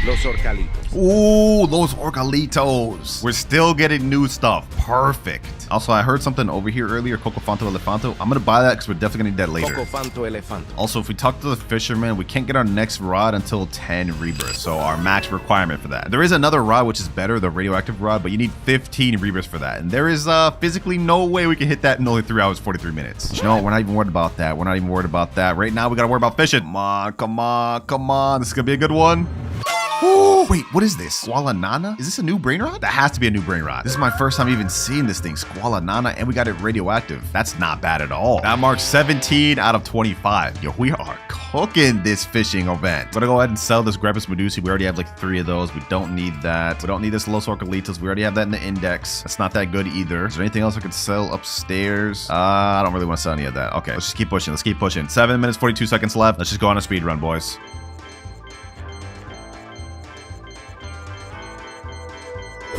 Los Orcalitos. Ooh, those Orcalitos. We're still getting new stuff. Perfect. Also, I heard something over here earlier, Cocofanto Elefanto. I'm gonna buy that because we're definitely gonna need that later. Cocofanto Elefanto. Also, if we talk to the fisherman, we can't get our next rod until 10 rebirths. So our max requirement for that. There is another rod which is better, the radioactive rod, but you need 15 rebirths for that. And there is physically no way we can hit that in only 3 hours 43 minutes. But you know what? We're not even worried about that. We're not even worried about that. Right now, we gotta worry about fishing. Come on, come on, come on. This is gonna be a good one. Oh, wait, what is this? Squala Nana? Is this a new Brainrot? That has to be a new Brainrot. This is my first time even seeing this thing. Squala Nana, and we got it radioactive. That's not bad at all. That marks 17 out of 25. Yo, we are cooking this fishing event. I'm gonna go ahead and sell this Grapple Medusi. We already have like 3 of those. We don't need that. We don't need this Los Orcalitos. We already have that in the index. That's not that good either. Is there anything else I could sell upstairs? I don't really want to sell any of that. Okay, let's just keep pushing. Let's keep pushing. 7 minutes, 42 seconds left. Let's just go on a speed run, boys.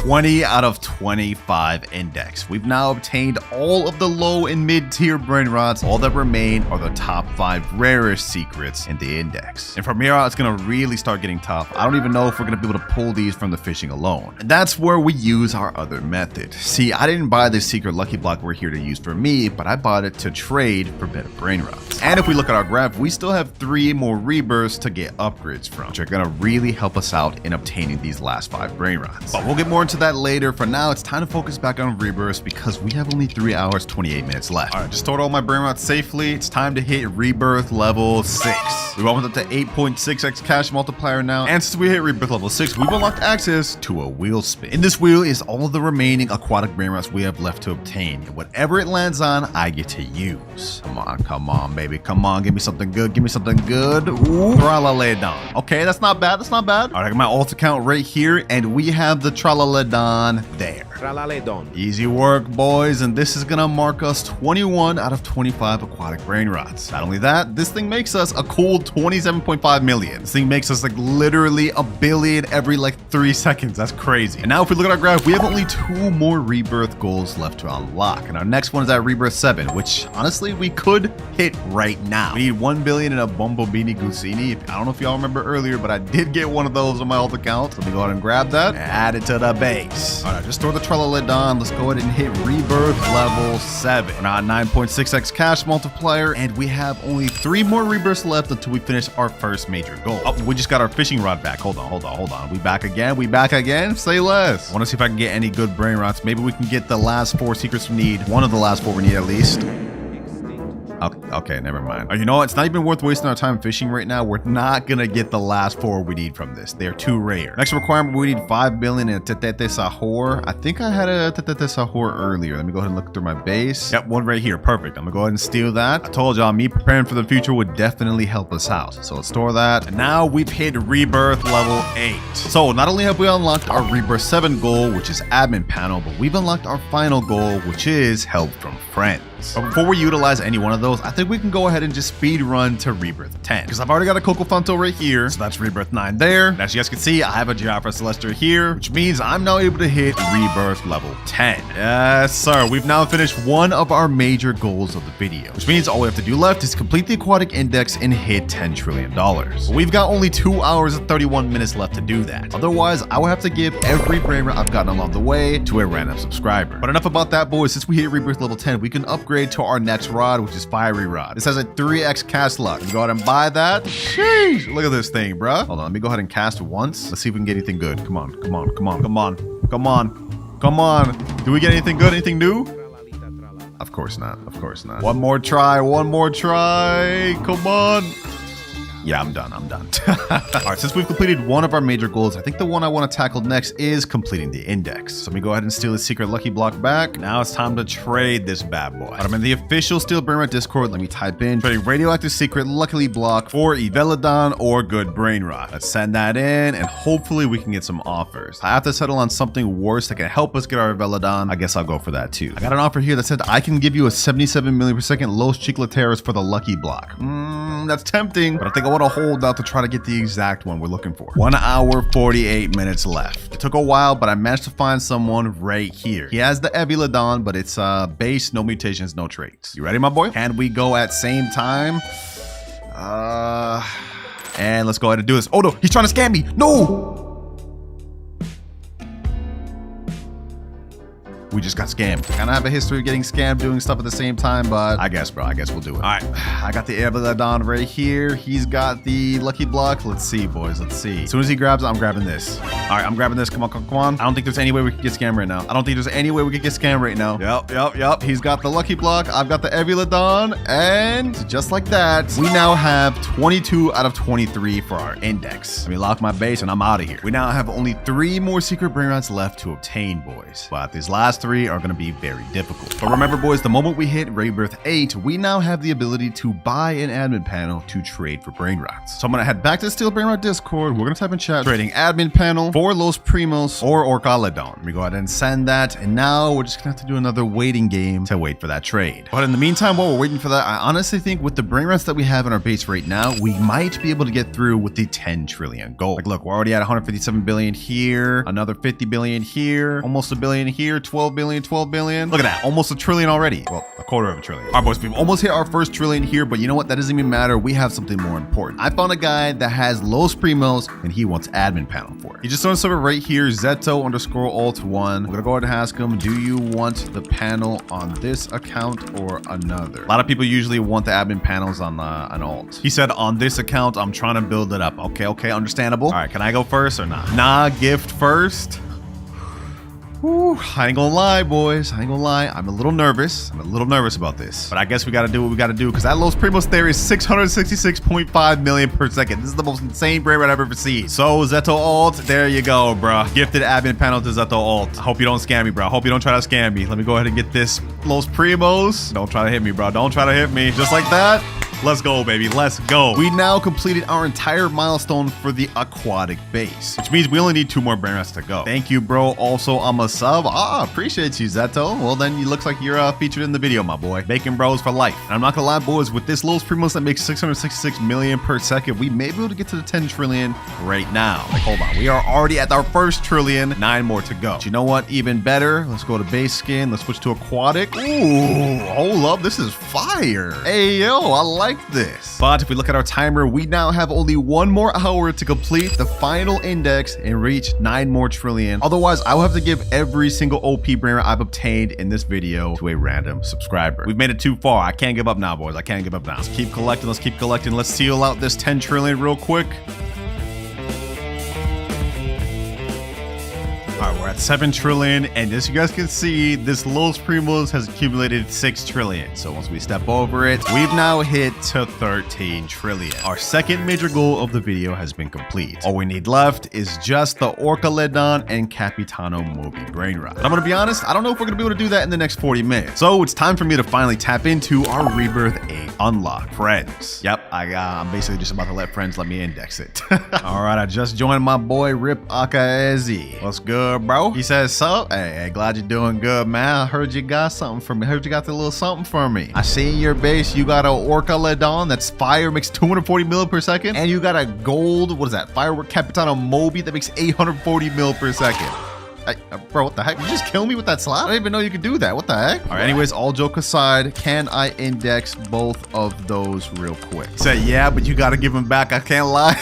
20 out of 25 index. We've now obtained all of the low and mid-tier Brainrots. All that remain are the top 5 rarest secrets in the index. And from here out, it's gonna really start getting tough. I don't even know if we're gonna be able to pull these from the fishing alone. And that's where we use our other method. See, I didn't buy this secret lucky block we're here to use for me, but I bought it to trade for better Brainrots. And if we look at our graph, we still have 3 more rebirths to get upgrades from, which are gonna really help us out in obtaining these last 5 Brainrots. But we'll get more into that later. For now, it's time to focus back on rebirths because we have only 3 hours 28 minutes left. All right, just stored all my Brainrots safely. It's time to hit rebirth level 6. We've opened up to 8.6x cash multiplier now, and since we hit rebirth level 6, we've unlocked access to a wheel spin. In this wheel is all of the remaining aquatic Brainrots we have left to obtain, and whatever it lands on, I get to use. Come on, baby, come on, give me something good, give me something good. Ooh, Tralaledon. Okay, that's not bad, that's not bad. All right, I got my alt account right here, and we have the Tralaledon there. Tralaledon. Easy work, boys, and this is gonna mark us 21 out of 25 aquatic Brainrots. Not only that, this thing makes us a cool 27.5 million. This thing makes us like literally a billion every like 3 seconds. That's crazy. And now if we look at our graph, we have only 2 more rebirth goals left to unlock, and our next one is at rebirth 7, which honestly we could hit right now. We need 1 billion in a Bombardino Gusini. I don't know if y'all remember earlier, but I did get one of those on my alt account. So let me go ahead and grab that and add it to the base. All right, just store the Tralaledon. Let's go ahead and hit rebirth level 7. We're now at 9.6x cash multiplier, and we have only 3 more rebirths left until we finish our first major goal. Oh, we just got our fishing rod back. Hold on. We back again? We back again? Say less. I want to see if I can get any good Brainrots. Maybe we can get the last 4 secrets we need. One of the last 4 we need at least. Okay, never mind. You know what? It's not even worth wasting our time fishing right now. We're not gonna get the last 4 we need from this. They're too rare. Next requirement, we need 5 billion in a Tetete Sahur. I think I had a Tetete Sahur earlier. Let me go ahead and look through my base. Yep, one right here. Perfect. I'm gonna go ahead and steal that. I told y'all, me preparing for the future would definitely help us out. So let's store that. And now we've hit rebirth level 8. So not only have we unlocked our rebirth 7 goal, which is admin panel, but we've unlocked our final goal, which is help from friends. But before we utilize any one of those, I think we can go ahead and just speed run to rebirth 10, because I've already got a Cocofanto right here, so that's rebirth 9 there. And as you guys can see, I have a Geoffra Celestia here, which means I'm now able to hit rebirth level 10. Yes, sir. We've now finished one of our major goals of the video, which means all we have to do left is complete the aquatic index and hit $10 trillion. But we've got only 2 hours and 31 minutes left to do that. Otherwise, I will have to give every Brainrot I've gotten along the way to a random subscriber. But enough about that, boys. Since we hit rebirth level 10, we can upgrade to our next rod, which is Fiery Rod. This has a 3x cast luck. Go ahead and buy that. Sheesh, look at this thing, bruh. Hold on, let me go ahead and cast once. Let's see if we can get anything good. Come on. Do we get anything good? Anything new? Of course not. One more try. Come on. Yeah, I'm done. All right, since we've completed one of our major goals, I think the one I want to tackle next is completing the index. So let me go ahead and steal the secret lucky block back. Now it's time to trade this bad boy. I'm in the official Steel Brainrot Discord. Let me type in trading radioactive secret luckily block for Evelodon or good Brainrot. Let's send that in, and hopefully we can get some offers. I have to settle on something worse that can help us get our Evelodon. I guess I'll go for that too. I got an offer here that said I can give you a 77 million per second Los Chicletaras for the lucky block. That's tempting, but I think going to hold out to try to get the exact one we're looking for. 1 hour, 48 minutes left. It took a while, but I managed to find someone right here. He has the Eviladon, but it's base, no mutations, no traits. You ready, my boy? Can we go at same time? And let's go ahead and do this. Oh no, he's trying to scam me. No! We just got scammed. Kind of have a history of getting scammed, doing stuff at the same time, but I guess, bro, I guess we'll do it. All right, I got the Eviladon right here. He's got the Lucky Block. Let's see, boys, let's see. As soon as he grabs it, I'm grabbing this. All right, I'm grabbing this. Come on, come on. I don't think there's any way we can get scammed right now. I don't think there's any way we can get scammed right now. Yep. He's got the Lucky Block. I've got the Eviladon. And just like that, we now have 22 out of 23 for our index. Let me lock my base and I'm out of here. We now have only 3 more secret Brainrots left to obtain, boys. But these last 3 are going to be very difficult. But remember, boys, the moment we hit Rebirth 8, we now have the ability to buy an admin panel to trade for Brainrots. So I'm going to head back to the Steel Brainrot Discord. We're going to type in chat, trading admin panel for Los Primos or Orcalera. Let me go ahead and send that. And now we're just going to have to do another waiting game to wait for that trade. But in the meantime, while we're waiting for that, I honestly think with the Brainrots that we have in our base right now, we might be able to get through with the 10 trillion goal. Like, look, we're already at 157 billion here, another 50 billion here, almost a billion here, 12 billion, 12 billion. Look at that, almost a trillion already. Well, a quarter of a trillion. All right, boys, we've almost hit our first trillion here, but you know what? That doesn't even matter. We have something more important. I found a guy that has Los Primos and he wants admin panel for it. He just on server right here, Zeto_alt1. We're gonna go ahead and ask him, do you want the panel on this account or another? A lot of people usually want the admin panels on an alt. He said, on this account, I'm trying to build it up. Okay, understandable. All right, can I go first or not? Nah, gift first. Whew, I ain't gonna lie, boys. I ain't gonna lie. I'm a little nervous. I'm a little nervous about this. But I guess we gotta do what we gotta do because that Los Primos there is 666.5 million per second. This is the most insane Brainrot I've ever seen. So, Zeto Alt, there you go, bro. Gifted admin panel to Zeto Alt. I hope you don't scam me, bro. I hope you don't try to scam me. Let me go ahead and get this Los Primos. Don't try to hit me, bro. Don't try to hit me. Just like that. Let's go, baby. Let's go. We now completed our entire milestone for the aquatic base, which means we only need 2 more Brainrots to go. Thank you, bro. Also, I'm a sub. Appreciate you, Zeto. Well, then it looks like you're featured in the video, my boy. Bacon bros for life. And I'm not gonna lie, boys, with this Los Primos that makes 666 million per second, we may be able to get to the 10 trillion right now. Like, hold on. We are already at our first trillion. 9 more to go. But you know what? Even better. Let's go to base skin. Let's switch to aquatic. Ooh, hold up. This is fire. Hey, yo, I like this. But if we look at our timer, we now have only 1 more hour to complete the final index and reach 9 more trillion. Otherwise, I will have to give every single OP Brainrot I've obtained in this video to a random subscriber. We've made it too far. I can't give up now, boys. I can't give up now. Let's keep collecting. Let's keep collecting. Let's seal out this 10 trillion real quick. All right, we're at 7 trillion, and as you guys can see, this Los Primos has accumulated 6 trillion. So once we step over it, we've now hit to 13 trillion. Our second major goal of the video has been complete. All we need left is just the Orcalera and Capitano Moby Brainrot. But I'm gonna be honest, I don't know if we're gonna be able to do that in the next 40 minutes. So it's time for me to finally tap into our Rebirth 8 unlock. Friends. Yep, I'm basically just about to let friends let me index it. All right, I just joined my boy Rip Akaezi. What's good, bro? He says, so, hey, glad you're doing good, man. I heard you got something for me. I heard you got the little something for me. I see in your base you got a Orcalera that's fire, makes 240 mil per second, and you got a gold, what is that, firework Capitano Moby that makes 840 mil per second. Bro, what the heck? You just kill me with that slap? I didn't even know you could do that. What the heck? All right, anyways, all joke aside, can I index both of those real quick? He said, yeah, but you got to give them back. I can't lie.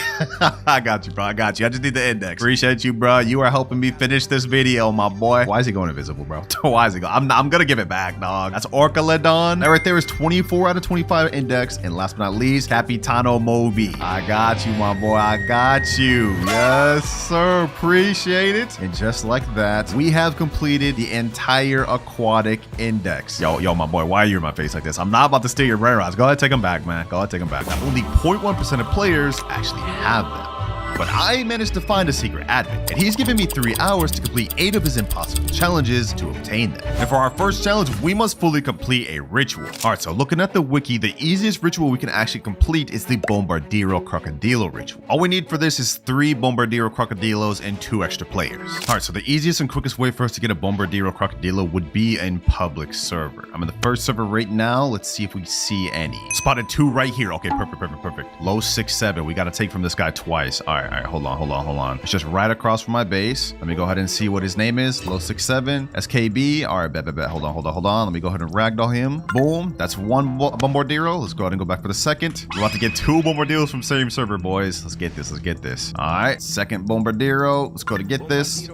I got you, bro. I got you. I just need the index. Appreciate you, bro. You are helping me finish this video, my boy. Why is he going invisible, bro? Why is he going? I'm going to give it back, dog. That's Orcalera. That right there is 24 out of 25 index. And last but not least, Capitano Moby. I got you, my boy. I got you. Yes, sir. Appreciate it. And just like that, we have completed the entire aquatic index. Yo, my boy, why are you in my face like this? I'm not about to steal your Brainrots. Go ahead, take them back, man. Go ahead, take them back. Now, only 0.1% of players actually have them. But I managed to find a secret admin, and he's given me 3 hours to complete 8 of his impossible challenges to obtain them. And for our first challenge, we must fully complete a ritual. Alright, so looking at the wiki, the easiest ritual we can actually complete is the Bombardino Crocodilo ritual. All we need for this is 3 Bombardino Crocodilos and 2 extra players. Alright, so the easiest and quickest way for us to get a Bombardino Crocodilo would be in public server. I'm in the first server right now. Let's see if we see any. Spotted 2 right here. Okay, perfect. Low 6-7. We gotta take from this guy twice. Alright, hold on. It's just right across from my base. Let me go ahead and see what his name is. Low 6-7. SKB. Alright, bet. Hold on. Let me go ahead and ragdoll him. Boom. That's 1 Bombardiro. Let's go ahead and go back for the second. We're about to get 2 Bombardiros from same server, boys. Let's get this. Alright, second Bombardiro. Let's go to get this.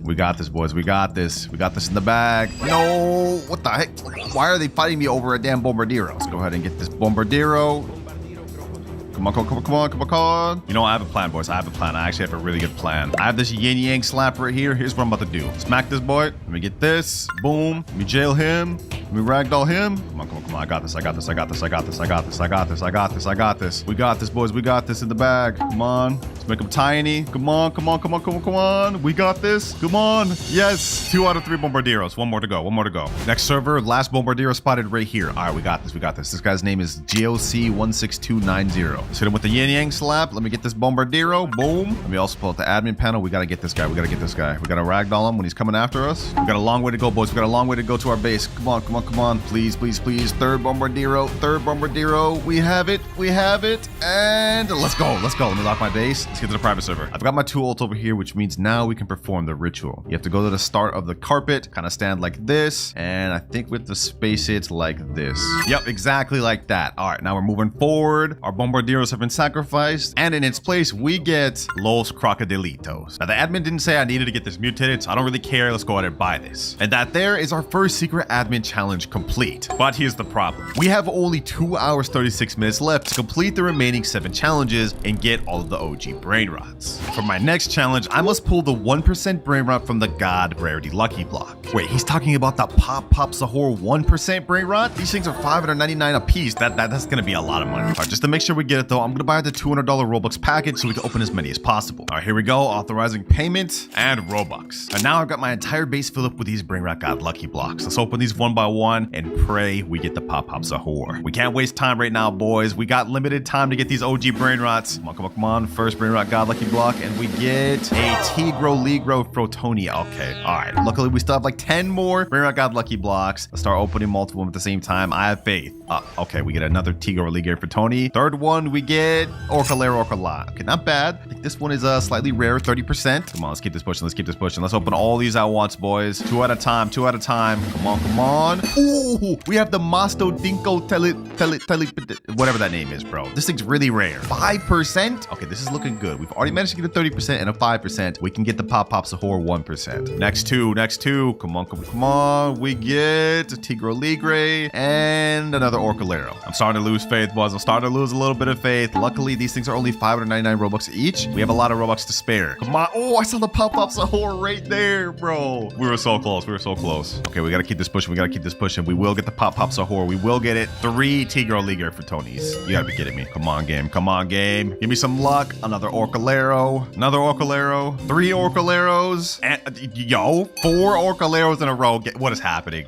We got this, boys. We got this in the bag. No, what the heck? Why are they fighting me over a damn Bombardiro? Let's go ahead and get this Bombardiro. Come on. You know, I have a plan, boys. I actually have a really good plan. I have this yin yang slap right here. Here's what I'm about to do. Smack this boy. Let me get this. Boom. Let me jail him. Let me ragdoll him. Come on. I got this. We got this, boys. We got this in the bag. Come on. Let's make him tiny. Come on. We got this. Come on. Yes. 2 out of 3 Bombardiros. One more to go. Next server, last Bombardiro spotted right here. All right, we got this. This guy's name is GOC16290. Let's hit him with the yin yang slap. Let me get this Bombardiro. Boom. Let me also pull out the admin panel. We gotta get this guy. We gotta ragdoll him when he's coming after us. We got a long way to go, boys. We got a long way to go to our base. Come on. Please. Third Bombardiro. We have it. And let's go. Let me lock my base. Let's get to the private server. I've got my 2 ult over here, which means now we can perform the ritual. You have to go to the start of the carpet, kind of stand like this, and I think with the space it like this. Yep, exactly like that. All right, now we're moving forward. Our Bombardiros have been sacrificed, and in its place we get Los Crocodilitos. Now the admin didn't say I needed to get this mutated, so I don't really care. Let's go ahead and buy this. And that there is our first secret admin challenge complete. But here's the problem. We have only 2 hours 36 minutes left to complete the remaining 7 challenges and get all of the OG Brainrots. For my next challenge, I must pull the 1% Brainrot from the God Rarity Lucky Block. Wait, he's talking about the Pop Sahur 1% Brainrot? These things are $599 a piece. That's gonna be a lot of money. All right, just to make sure we get it though, I'm gonna buy the $200 Robux package so we can open as many as possible. All right, here we go. Authorizing payment and Robux. And now I've got my entire base filled up with these Brainrot God Lucky Blocks. Let's open these one by one and pray we get the Pop Sahur. We can't waste time right now, boys. We got limited time to get these OG Brainrots. Come on. First Brainrot God Lucky Block, and we get a Tigro Ligro Frotonia. Okay, all right. Luckily, we still have like 10 more Brainrot God Lucky Blocks. Let's start opening multiple at the same time. I have faith. Okay, we get another Tigro Ligro Frotonia. Third one, we get Orcalera Orca. Okay, not bad. I think this one is slightly rare, 30%. Come on, let's keep this pushing. Let's open all these at once, boys. 2 at a time. Come on. Ooh, we have the Masto Dinko Tele, whatever that name is, bro. This thing's really rare. 5%? Okay, this is looking good. We've already managed to get a 30% and a 5%. We can get the Pop Sahur 1%. Next two. Come on. We get a Tigro Ligre and another Orcalero. I'm starting to lose faith, boys. I'm starting to lose a little bit of faith. Luckily, these things are only 599 Robux each. We have a lot of Robux to spare. Come on. Oh, I saw the Pop Sahur right there, bro. We were so close. Okay, we gotta keep this pushing. We will get the Pop Sahur. We will get it. 3 Tigro Ligre for Tonys. You gotta be kidding me. Come on, game. Give me some luck. Another Orcalero. 3 Orcaleros. And 4 Orcaleros in a row. What is happening?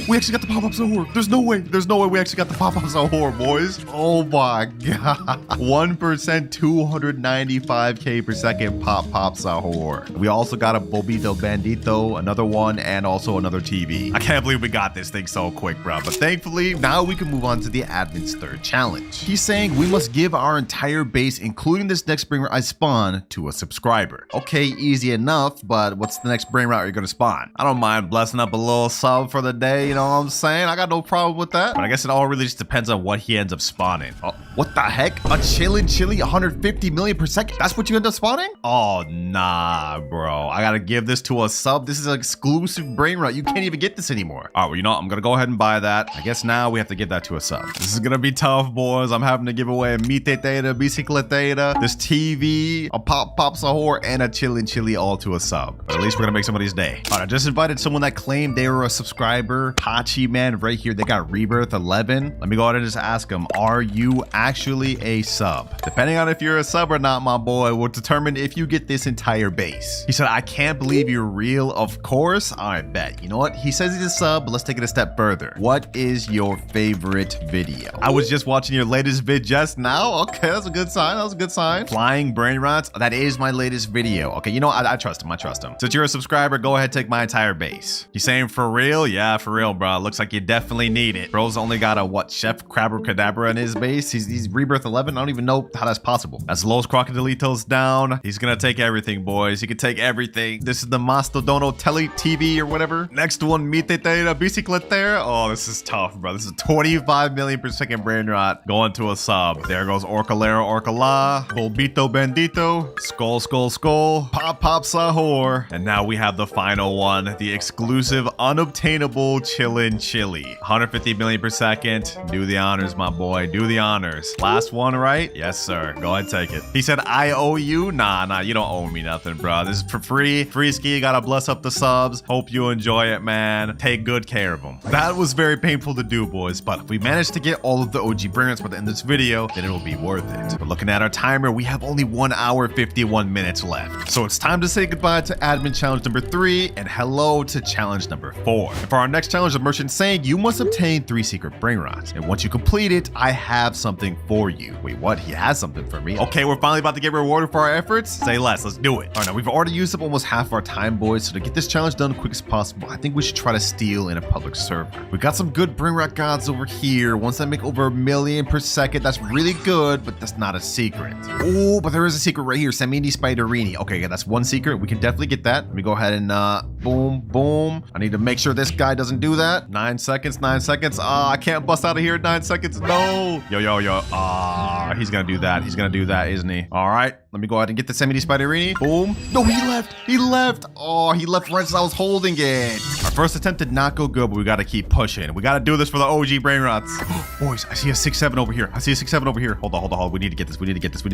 We actually got the pop-up Sahur. There's no way we actually got the pop-up Sahur, boys. Oh my god. 1%, 295k per second pop Sahur. We also got a Bobito Bandito, another one, and also another TV. I can't believe we got this thing so quick, bro. But thankfully, now we can move on to the admin's third challenge. He's saying we must give our entire base, including this next Brainrot I spawn, to a subscriber. Okay, easy enough, but what's the next Brainrot you're gonna spawn? I don't mind blessing up a little sub for the day, you know what I'm saying? I got no problem with that. But I guess it all really just depends on what he ends up spawning. Oh, what the heck? A chillin' chili 150 million per second? That's what you end up spawning? Oh, nah, bro. I gotta give this to a sub. This is an exclusive Brainrot. You can't even get this anymore. All right, well, you know what? I'm gonna go ahead and buy that. I guess now we have to give that to a sub. This is gonna be tough, boys. I'm having to give away a Chicletaria, Chicletaria, this TV, a pop Sahur, and a chillin' chili all to a sub. But at least we're gonna make somebody's day. All right, I just invited someone that claimed they are a subscriber, Hachi man right here, they got Rebirth 11. Let me go ahead and just ask them, are you actually a sub? Depending on if you're a sub or not, my boy, will determine if you get this entire base. He said, I can't believe you're real. Of course, I bet. You know what? He says he's a sub, but let's take it a step further. What is your favorite video? I was just watching your latest vid just now. Okay, that's a good sign. That was a good sign. Flying Brainrots. That is my latest video. Okay, you know, I trust him. I trust him. Since you're a subscriber, go ahead, take my entire base. You saying for real? Yeah, for real, bro. Looks like you definitely need it. Bro's only got a, what, Chef Crabber Cadabra in his base? He's Rebirth 11. I don't even know how that's possible. As Los Crocodilitos down, he's gonna take everything, boys. He can take everything. This is the Mastodono Tele TV or whatever. Next one, Chicletaria Bicicletaria. Oh, this is tough, bro. This is 25 million per second Brainrot going to a sub. There goes Orcalera Orca, Bolbito Bandito, Skull Skull Skull, Pop Pop Sahur. And now we have the final one, the exclusive unobtainable Chillin' Chili. 150 million per second. Do the honors, my boy. Do the honors. Last one, right? Yes, sir. Go ahead, take it. He said, I owe you? Nah, you don't owe me nothing, bro. This is for free. Free ski. Gotta bless up the subs. Hope you enjoy it, man. Take good care of them. That was very painful to do, boys, but if we manage to get all of the OG Brainrots by the end of this video, then it will be worth it. But looking at our timer, we have only 1 hour 51 minutes left. So it's time to say goodbye to admin challenge number 3 and hello to challenge number 4. And for our next challenge, the merchant saying you must obtain 3 secret Brainrots. And once you complete it, I have something for you. Wait, what? He has something for me? Okay, we're finally about to get rewarded for our efforts. Say less, let's do it. All right, now we've already used up almost half our time, boys. So to get this challenge done as quick as possible, I think we should try to steal in a public server. We got some good Brainrot gods over here. Once I make over 1 million per second, that's really good, but that's not a secret. Oh, but there is a secret right here. Samini spiderini. Okay, yeah, that's one secret. We can definitely get that. Let me go ahead and boom, boom. I need to make sure this guy doesn't do that. 9 seconds, 9 seconds. I can't bust out of here in 9 seconds. No. Yo. He's gonna do that. He's gonna do that, isn't he? All right. Let me go ahead and get the Samini spiderini. Boom. No, he left. He left. Oh, he left right as I was holding it. Our first attempt did not go good, but we got to keep pushing. We got to do this for the OG Brainrots. Boys, I see a 6-7 over here. I see a 6-7 over here. Hold on. We need to get this. We need to get this.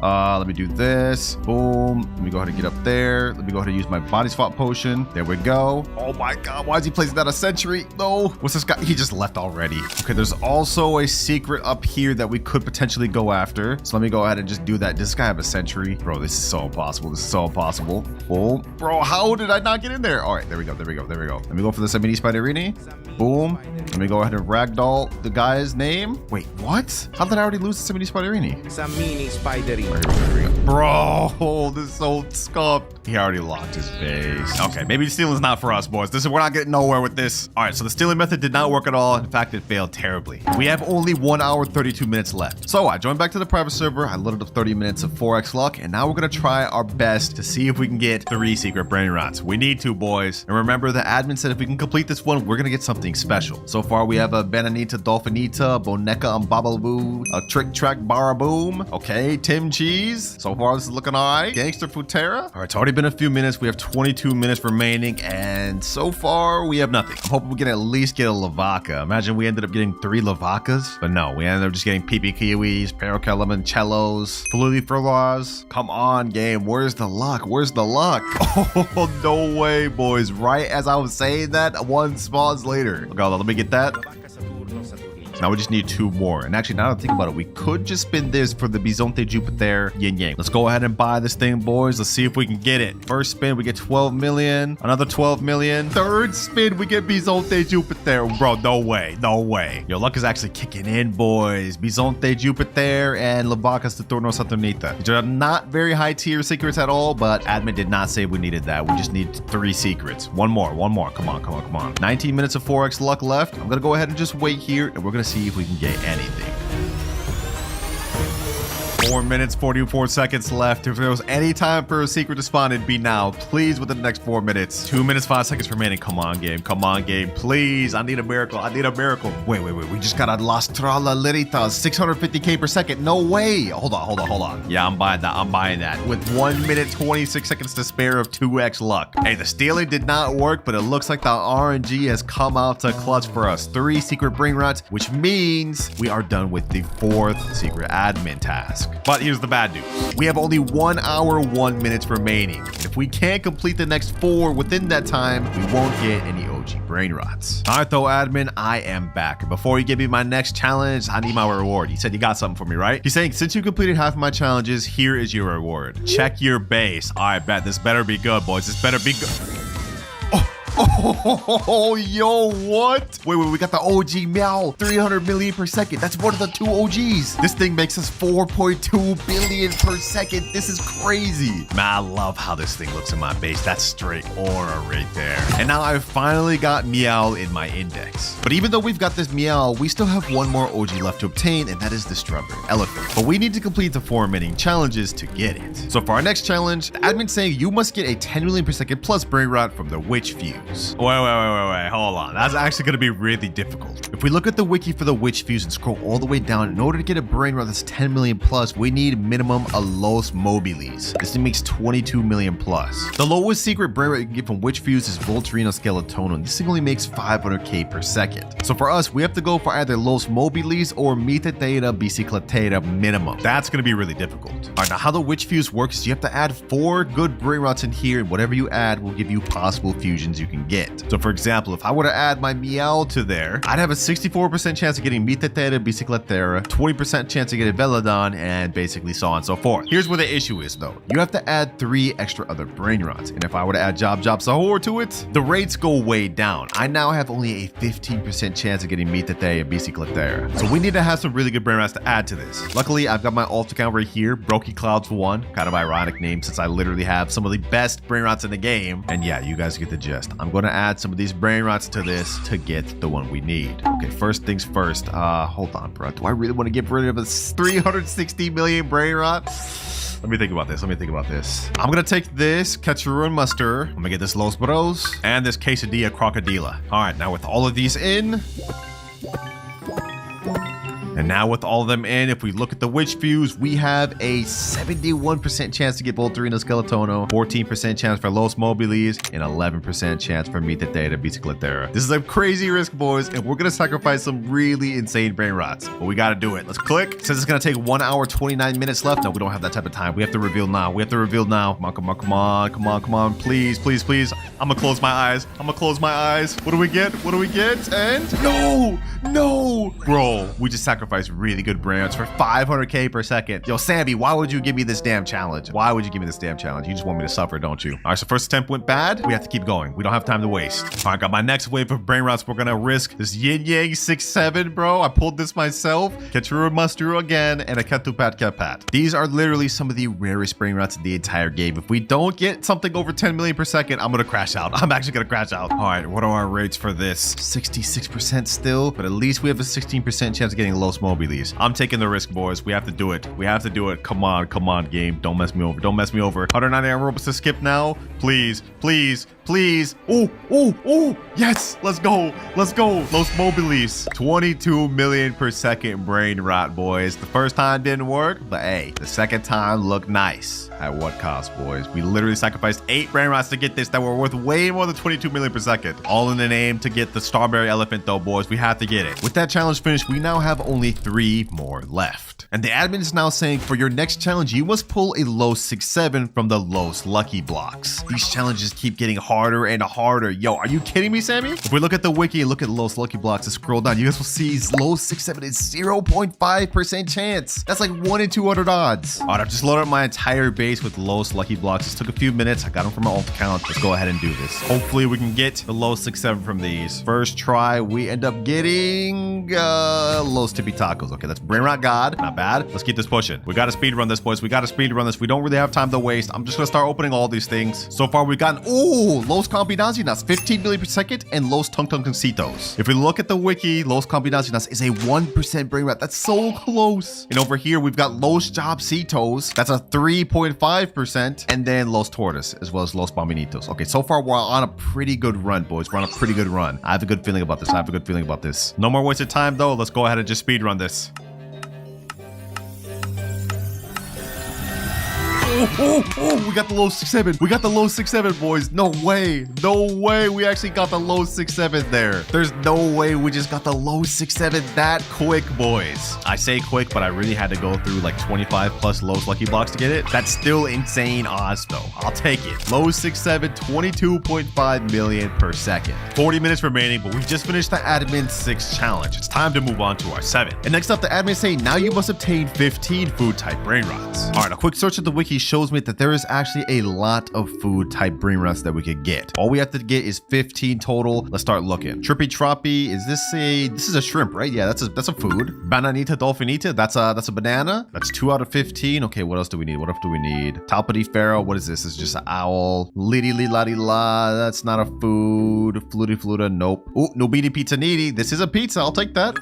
Let me do this. Boom. Let me go ahead and get up there. Let me go ahead and use my body swap potion. There we go. Oh my God. Why is he placing that a sentry? No. What's this guy? He just left already. Okay, there's also a secret up here that we could potentially go after. So let me go ahead and just do that. Does this guy have a sentry? Bro, this is so impossible. This is so impossible. Boom. Bro, how did I not get in there? All right, there we go. Let me go for the Samini spiderini. Boom. Let me go ahead and ragdoll the guy's name. Wait, what? How did I already lose the Samini spiderini? Samini spiderini. Here we go. Bro, this is so scuffed. He already locked his base. Okay, maybe stealing's not for us, boys. We're not getting nowhere with this. All right, so the stealing method did not work at all. In fact, it failed terribly. We have only 1 hour 32 minutes left. So I joined back to the private server. I loaded up 30 minutes of 4x luck, and now we're gonna try our best to see if we can get 3 secret Brainrots. We need to, boys. And remember, the admin said if we can complete this one, we're gonna get something special. So far, we have a Bananita Dolphinita, Boneca Umbabaloo, a Trick Track Baraboom. Okay, Tim Cheese. So far, this is looking all right. Gangster Futera. All right, it's already been a few minutes. We have 22 minutes remaining, and so far, we have nothing. I'm hoping we can at least get a Lvaka. Imagine we ended up getting 3 Lvakas, but no, we ended up just getting PP Kiwis, Paracalamancellos, Flully Furlaws. Come on, game. Where's the luck? Where's the luck? Oh, no way, boys. Right as I was saying that, 1 spawns later. Okay, let me get that. Now we just need 2 more. And actually, now that I think about it, we could just spin this for the Bisonte Jupiter Yin Yang. Let's go ahead and buy this thing, boys. Let's see if we can get it. First spin, we get 12 million. Another 12 million. Third spin, we get Bisonte Jupiter. Bro, no way. No way. Your luck is actually kicking in, boys. Bisonte Jupiter and Lvaka Saturino. These are not very high tier secrets at all, but admin did not say we needed that. We just need 3 secrets. One more. Come on. 19 minutes of 4x luck left. I'm gonna go ahead and just wait here, and we're gonna see if we can get anything. 4 minutes, 44 seconds left. If there was any time for a secret to spawn, it'd be now. Please, within the next 4 minutes. 2 minutes, 5 seconds remaining. Come on, game. Please. I need a miracle. Wait. We just got a Las Trallaleritas, 650k per second. No way. Hold on. Yeah, I'm buying that. With 1 minute, 26 seconds to spare of 2x luck. Hey, the stealing did not work, but it looks like the RNG has come out to clutch for us. 3 secret Brainrots, which means we are done with the 4th secret admin task. But here's the bad news. We have only 1 hour, 1 minute remaining. And if we can't complete the next 4 within that time, we won't get any OG OG Brainrots. All right, though, admin, I am back. Before you give me my next challenge, I need my reward. You said you got something for me, right? He's saying, since you completed half of my challenges, here is your reward. Check your base. All right, bet. This better be good, boys. This better be good. Oh, yo, what? Wait, we got the OG Meow, 300 million per second. That's one of the 2 OGs. This thing makes us 4.2 billion per second. This is crazy. Man, I love how this thing looks in my base. That's straight aura right there. And now I finally got Meow in my index. But even though we've got this Meow, we still have one more OG left to obtain, and that is the Strawberry Elephant. But we need to complete the 4 remaining challenges to get it. So for our next challenge, the admin's saying you must get a 10 million per second plus Brainrot from the Witch Fuse. Wait, hold on. That's actually going to be really difficult. If we look at the wiki for the Witch Fuse and scroll all the way down, in order to get a Brainrot that's 10 million plus, we need minimum a Los Mobilis. This thing makes 22 million plus. The lowest secret Brainrot you can get from Witch Fuse is Volturino Skeletono, and this thing only makes 500k per second. So for us, we have to go for either Los Mobilis or Chicletaria Chicletaria minimum. That's going to be really difficult. All right, now how the Witch Fuse works is you have to add 4 good Brainrots in here, and whatever you add will give you possible fusions you can get. So for example, if I were to add my Meow to there, I'd have a 64% chance of getting Chicletaria Chicletaria, 20% chance of getting Veladon, and basically so on and so forth. Here's where the issue is though. You have to add 3 extra other Brainrots, and if I were to add Job Sahur to it, the rates go way down. I now have only a 15% chance of getting Chicletaria Chicletaria. So we need to have some really good Brainrots to add to this. Luckily, I've got my alt account right here, WinterKloudz 1, kind of ironic name since I literally have some of the best Brainrots in the game. And yeah, you guys get the gist. I'm going to add some of these Brainrots to this to get the one we need. Okay, first things first. Hold on, bro. Do I really want to get rid of a 360 million Brainrot? Let me think about this. I'm gonna take this Ketchuru and Mustard. I'm gonna get this Los Bros and this Quesadilla Crocodila. All right, now with all of these in, and now with all of them in, if we look at the Witch Fuse, we have a 71% chance to get Volturino Skeletono, 14% chance for Los Mobilis, and 11% chance for Chicletaria Chicletaria. This is a crazy risk, boys, and we're gonna sacrifice some really insane Brainrots. But we gotta do it. Let's click. Since it's gonna take 1 hour, 29 minutes left. No, we don't have that type of time. We have to reveal now. Come on. Please. I'm gonna close my eyes. What do we get? And no! Bro, we just sacrificed really good Brainrots for 500k per second. Yo, Sammy, why would you give me this damn challenge? You just want me to suffer, don't you? All right, so first attempt went bad. We have to keep going. We don't have time to waste. All right, got my next wave of Brainrots. We're gonna risk this Yin Yang 6-7, bro. I pulled this myself. Ketchuru Mustard again, and a Ketupat Kepat. These are literally some of the rarest Brainrots in the entire game. If we don't get something over 10 million per second, I'm gonna crash out. I'm actually gonna crash out. All right, what are our rates for this? 66% still, but at least we have a 16% chance of getting Los Mobilis. I'm taking the risk, boys. We have to do it. Come on, game. Don't mess me over. 199 robots to skip now. Please. Oh, yes. Let's go. Los Mobilis. 22 million per second Brainrot, boys. The first time didn't work, but hey, the second time looked nice. At what cost, boys? We literally sacrificed 8 Brainrots to get this that were worth way more than 22 million per second. All in the name to get the Strawberry Elephant though, boys. We have to get it. With that challenge finished, we now have only 3 more left. And the admin is now saying for your next challenge, you must pull a Los 6-7 from the Los Lucky Blocks. These challenges keep getting harder and harder. Yo, are you kidding me, Sammy? If we look at the wiki and look at Los Lucky Blocks and scroll down, you guys will see Los 6-7 is 0.5% chance. That's like 1 in 200 odds. All right, I've just loaded up my entire base with Los Lucky Blocks. This took a few minutes. I got them from my alt account. Let's go ahead and do this. Hopefully we can get the Los 6-7 from these. First try, we end up getting Los Tippy Tacos. Okay, that's Brainrot God. Not bad. Let's keep this pushing. We got to speed run this, boys. We don't really have time to waste. I'm just going to start opening all these things. So far, we've gotten, Los Combinaciones, 15 million per second, and Los Tung Tuncitos. If we look at the wiki, Los Combinaciones is a 1% Brainrot. That's so close. And over here, we've got Los Jobcitos. That's a 3.5%. And then Los Tortas, as well as Los Bombinitos. Okay, so far, we're on a pretty good run, boys. We're on a pretty good run. I have a good feeling about this. No more wasted time, though. Let's go ahead and just speed run this. Oh, we got the low 6-7. We got the low 6-7, boys. No way. No way we actually got the low 6-7 there. There's no way we just got the low 6-7 that quick, boys. I say quick, but I really had to go through like 25 plus Lowe's Lucky Blocks to get it. That's still insane odds, though. I'll take it. Low 6-7, 22.5 million per second. 40 minutes remaining, but we just finished the admin 6 challenge. It's time to move on to our 7. And next up, the admin say, now you must obtain 15 food type brain rots. All right, a quick search of the wiki shows me that there is actually a lot of food type brain rots that we could get. All we have to get is 15 total. Let's start looking. Trippy Troppy, this is a shrimp, right? Yeah, that's a food. Bananita Dolfinita, that's a banana. That's 2 out of 15. Okay, what else do we need? What else do we need? Talpity Pharaoh, what is this? It's just an owl. Liddy Li La Di La, that's not a food. Fluty Fluta, nope. Oh, Nobini Pizza Needy. This is a pizza, I'll take that.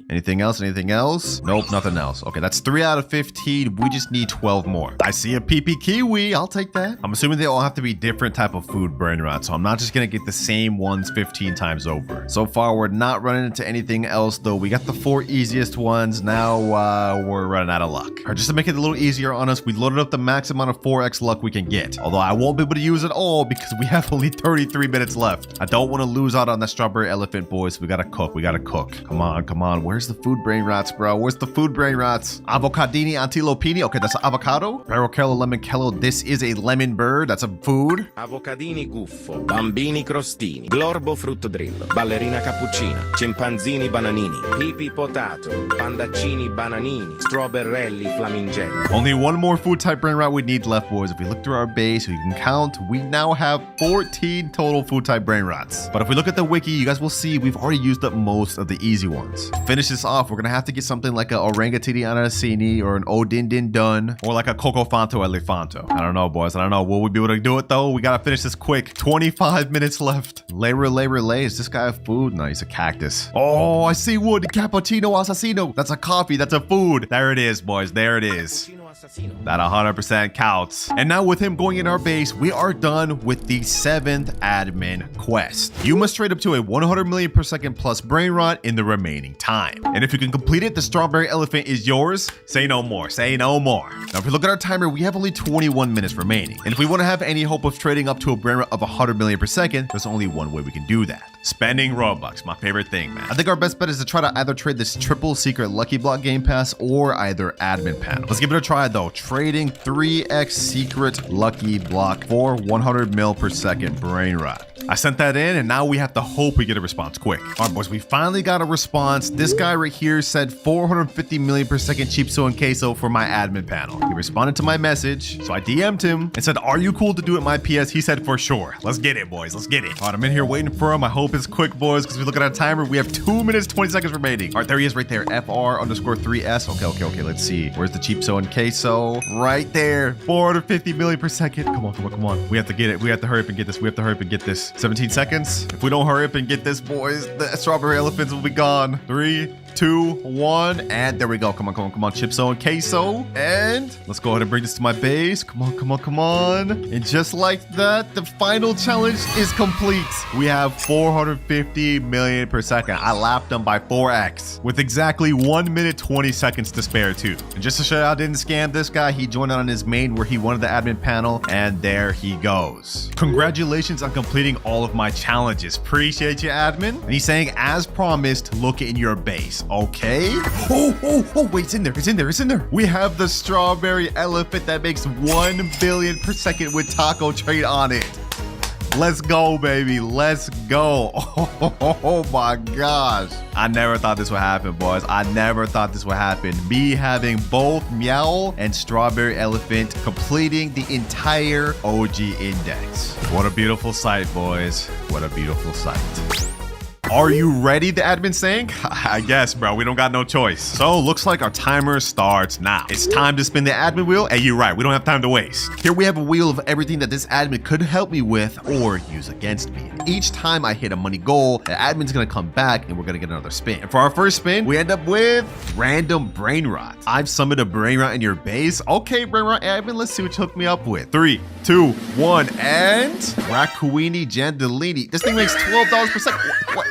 Anything else? Anything else? Nope, nothing else. Okay, that's 3 out of 15. We just need 12 more. I see a PP Kiwi, I'll take that. I'm assuming they all have to be different type of food brain rots, so I'm not just gonna get the same ones 15 times over. So far, we're not running into anything else, though. We got the 4 easiest ones. Now, we're running out of luck. All right, just to make it a little easier on us, we loaded up the max amount of 4x luck we can get. Although I won't be able to use it all because we have only 33 minutes left. I don't want to lose out on that strawberry elephant, boys. We gotta cook. We gotta cook. Come on, come on. Where's the food brain rots, bro? Where's the food brain rots? Avocadini Antilopini. Okay, that's an avocado. Barrichello Lemoncello. This is a lemon bird. That's a food. Avocadini guffo, bambini crostini, glorbo fruttodrillo, ballerina cappuccina, cimpanzini bananini, pipi potato, pandaccini bananini, strawberrelli flamingelli. Only one more food type brain rot we need left, boys. If we look through our base, we can count. We now have 14 total food type brain rots. But if we look at the wiki, you guys will see we've already used up most of the easy ones. To finish this off, we're gonna have to get something like a Orangatini Anasini or an Odin Din Dun or like a Cocofanto Elefanto. I don't know, boys. I don't know. Will we be able to do it though? We gotta finish this quick. 25 minutes left. Relay. Is this guy a food? No, he's a cactus. Oh, I see wood. Cappuccino Assassino. That's a coffee. That's a food. There it is, boys. There it is. That 100% counts. And now with him going in our base, we are done with the 7th admin quest. You must trade up to a 100 million per second plus brain rot in the remaining time. And if you can complete it, the strawberry elephant is yours. Say no more. Say no more. Now, if we look at our timer, we have only 21 minutes remaining. And if we want to have any hope of trading up to a brain rot of 100 million per second, there's only one way we can do that. Spending Robux, my favorite thing, man. I think our best bet is to try to either trade this triple secret Lucky Block Game Pass or either admin panel. Let's give it a try though. Trading 3x secret Lucky Block for 100 mil per second brain rot. I sent that in and now we have to hope we get a response quick. All right, boys, we finally got a response. This guy right here said 450 million per second Chipso and Queso for my admin panel. He responded to my message, so I DM'd him and said, are you cool to do it my PS? He said, for sure. Let's get it, boys. Let's get it. All right, I'm in here waiting for him. I hope it's quick, boys, because we look at our timer. We have 2 minutes, 20 seconds remaining. All right, there he is right there. FR_3S. Okay. Let's see. Where's the Chipso and Queso? Right there. 450 million per second. Come on. We have to get it. We have to hurry up and get this. 17 seconds. If we don't hurry up and get this, boys, the strawberry elephants will be gone. 3, 2, 1, and there we go. Come on. Chipso and Queso. And let's go ahead and bring this to my base. Come on. And just like that, the final challenge is complete. We have 450 million per second. I lapped them by 4x with exactly 1 minute, 20 seconds to spare too. And just to show you I didn't scam this guy, he joined on his main where he wanted the admin panel, and there he goes. Congratulations on completing all of my challenges. Appreciate you, admin. And he's saying, as promised, look in your base. Okay. Oh, wait, it's in there. We have the strawberry elephant that makes 1 billion per second with taco trade on it. Let's go, baby. Let's go. Oh my gosh. I never thought this would happen, boys. I never thought this would happen. Me having both Meow and Strawberry Elephant completing the entire OG index. What a beautiful sight, boys. What a beautiful sight. Are you ready, the admin saying? I guess, bro. We don't got no choice. So, looks like our timer starts now. It's time to spin the admin wheel. Hey, you're right. We don't have time to waste. Here we have a wheel of everything that this admin could help me with or use against me. Each time I hit a money goal, the admin's gonna come back and we're gonna get another spin. And for our first spin, we end up with random brain rot. I've summoned a brain rot in your base. Okay, brain rot admin, let's see what you hooked me up with. 3, 2, 1, and Raccoini Jandalini. This thing makes $12 per second. What?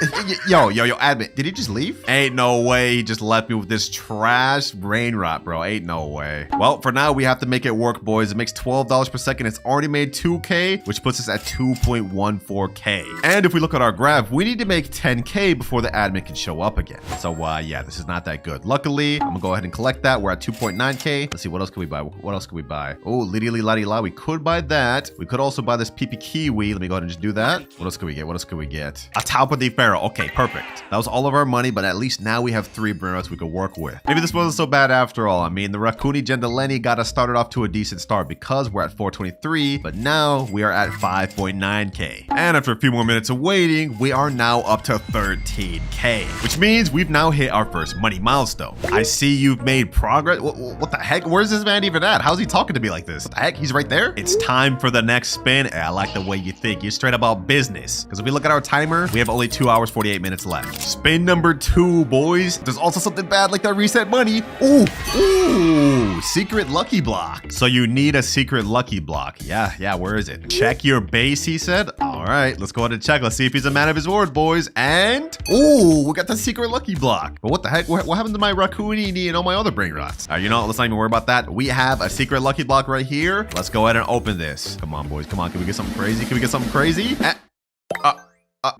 Yo, admin, did he just leave? Ain't no way he just left me with this trash brain rot, bro. Ain't no way. Well, for now, we have to make it work, boys. It makes $12 per second. It's already made 2K, which puts us at 2.14K. And if we look at our graph, we need to make 10K before the admin can show up again. So, yeah, this is not that good. Luckily, I'm gonna go ahead and collect that. We're at 2.9K. Let's see, what else can we buy? What else can we buy? Oh, liddy ladi la. We could buy that. We could also buy this PP Kiwi. Let me go ahead and just do that. What else can we get? What else can we get? A Taupa de Pharaoh. Okay, perfect. That was all of our money, but at least now we have 3 Brainrots we could work with. Maybe this wasn't so bad after all. I mean, the Rakuni Gendeleni got us started off to a decent start because we're at 423, but now we are at 5.9K. And after a few more minutes of waiting, we are now up to 13K, which means we've now hit our first money milestone. I see you've made progress. What the heck? Where's this man even at? How's he talking to me like this? What the heck? He's right there. It's time for the next spin. I like the way you think. You're straight about business. Because if we look at our timer, we have only 2 hours, 48 minutes left. Spin number 2, boys. There's also something bad like that reset money. Ooh, secret lucky block. So you need a secret lucky block. Yeah, where is it? Check your base, he said. All right, let's go ahead and check. Let's see if he's a man of his word, boys. And, we got the secret lucky block. But what the heck? What happened to my Rakunini and all my other brain rots? You know, let's not even worry about that. We have a secret lucky block right here. Let's go ahead and open this. Come on, boys. Come on. Can we get something crazy? Can we get something crazy?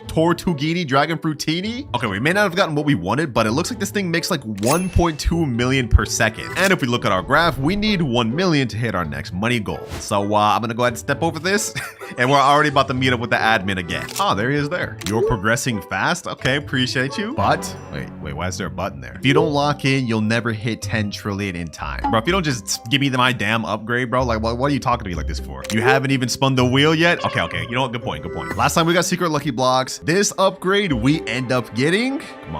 Tortughini Dragon Fruitini? Okay, we may not have gotten what we wanted, but it looks like this thing makes like 1.2 million per second. And if we look at our graph, we need 1 million to hit our next money goal. So I'm gonna go ahead and step over this and we're already about to meet up with the admin again. Oh, there he is there. You're progressing fast. Okay, appreciate you. But wait, why is there a button there? If you don't lock in, you'll never hit 10 trillion in time. Bro, if you don't just give me my damn upgrade, bro, like what are you talking to me like this for? You haven't even spun the wheel yet? Okay, you know what? Good point. Last time we got secret lucky blocks. This upgrade we end up getting. Come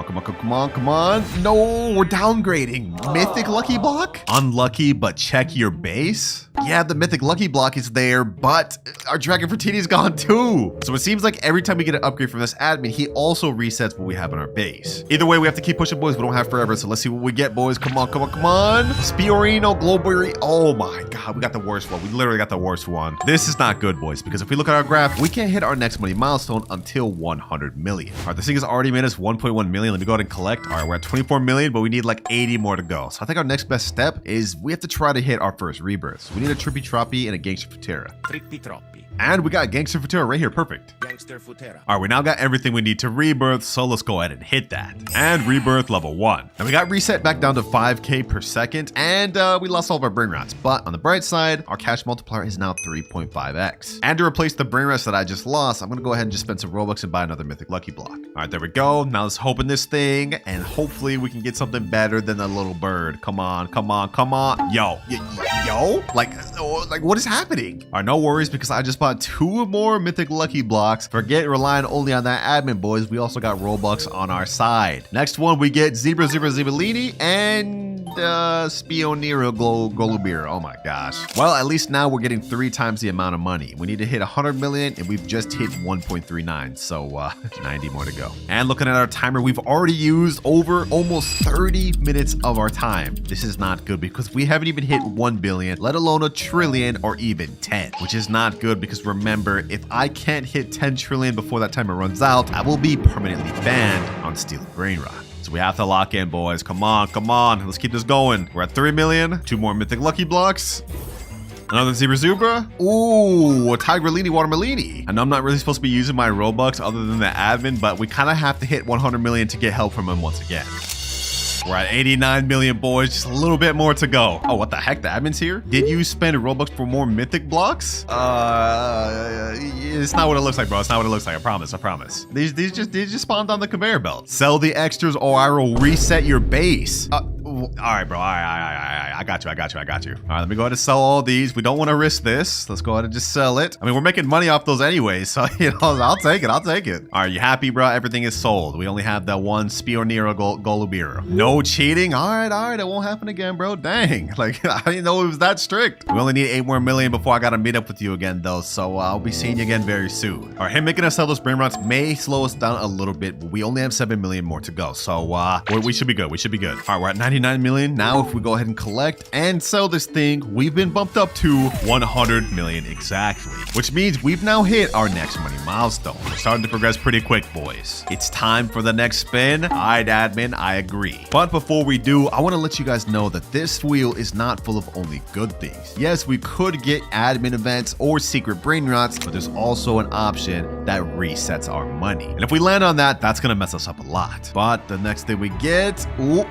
on. No, we're downgrading. Mythic lucky block? Unlucky, but check your base. Yeah, the mythic lucky block is there, but our Dragon Fruitini's gone too. So it seems like every time we get an upgrade from this admin, he also resets what we have in our base. Either way, we have to keep pushing, boys. We don't have forever, so let's see what we get, boys. Come on. Spiorino, Glowberry. Oh my God, we got the worst one. We literally got the worst one. This is not good, boys, because if we look at our graph, we can't hit our next money milestone until 100 million. All right, this thing has already made us 1.1 million. Let me go ahead and collect. All right, we're at 24 million, but we need like 80 more to go. So I think our next best step is we have to try to hit our first rebirths. We need a Trippy Troppy and a Gangster Futera. Trippy Troppi. And we got Gangster Futera right here. Perfect. Gangster Futera. All right, we now got everything we need to rebirth, so let's go ahead and hit that. And rebirth level 1. Now we got reset back down to 5K per second, and we lost all of our brain rots. But on the bright side, our cash multiplier is now 3.5x. And to replace the brain rots that I just lost, I'm gonna go ahead and just spend some Robux and buy another mythic lucky block. All right, there we go. Now let's open this thing, and hopefully we can get something better than a little bird. Come on. Yo, like what is happening? All right, no worries, because I just bought 2 more mythic lucky blocks. Forget relying only on that admin, boys. We also got Robux on our side. Next one, we get Zebellini and Spionero Golubir. Oh my gosh. Well, at least now we're getting 3 times the amount of money. We need to hit 100 million, and we've just hit 1.39. So 90 more to go. And looking at our timer, we've already used over almost 30 minutes of our time. This is not good because we haven't even hit 1 billion, let alone a trillion or even 10, which is not good because remember, if I can't hit 10 trillion before that timer runs out, I will be permanently banned on stealing Brainrot. So we have to lock in, boys. Come on. Let's keep this going. We're at 3 million. 2 more mythic lucky blocks. Another Zebra. Ooh, a Tigrellini Watermelini. I know I'm not really supposed to be using my Robux other than the admin, but we kind of have to hit 100 million to get help from him once again. We're at 89 million, boys. Just a little bit more to go. Oh, what the heck? The admin's here? Did you spend Robux for more mythic blocks? It's not what it looks like, bro. It's not what it looks like. I promise. These just spawned on the conveyor belt. Sell the extras or I will reset your base. All right, bro. All right. I got you. All right, let me go ahead and sell all these. We don't want to risk this. Let's go ahead and just sell it. I mean, we're making money off those anyways, so, you know, I'll take it. All right, you happy, bro? Everything is sold. We only have that one Spionero Golubir. No cheating? All right. It won't happen again, bro. Dang. Like, I didn't know it was that strict. We only need 8 more million before I got to meet up with you again, though, so I'll be seeing you again very soon. All right, him making us sell those brain rots may slow us down a little bit, but we only have 7 million more to go, so we should be good. All right, we're at 99 10 million. Now, if we go ahead and collect and sell this thing, we've been bumped up to 100 million exactly, which means we've now hit our next money milestone. We're starting to progress pretty quick, boys. It's time for the next spin. All right, admin, I agree. But before we do, I want to let you guys know that this wheel is not full of only good things. Yes, we could get admin events or secret brain rots, but there's also an option that resets our money. And if we land on that, that's gonna mess us up a lot. But the next thing we get, no,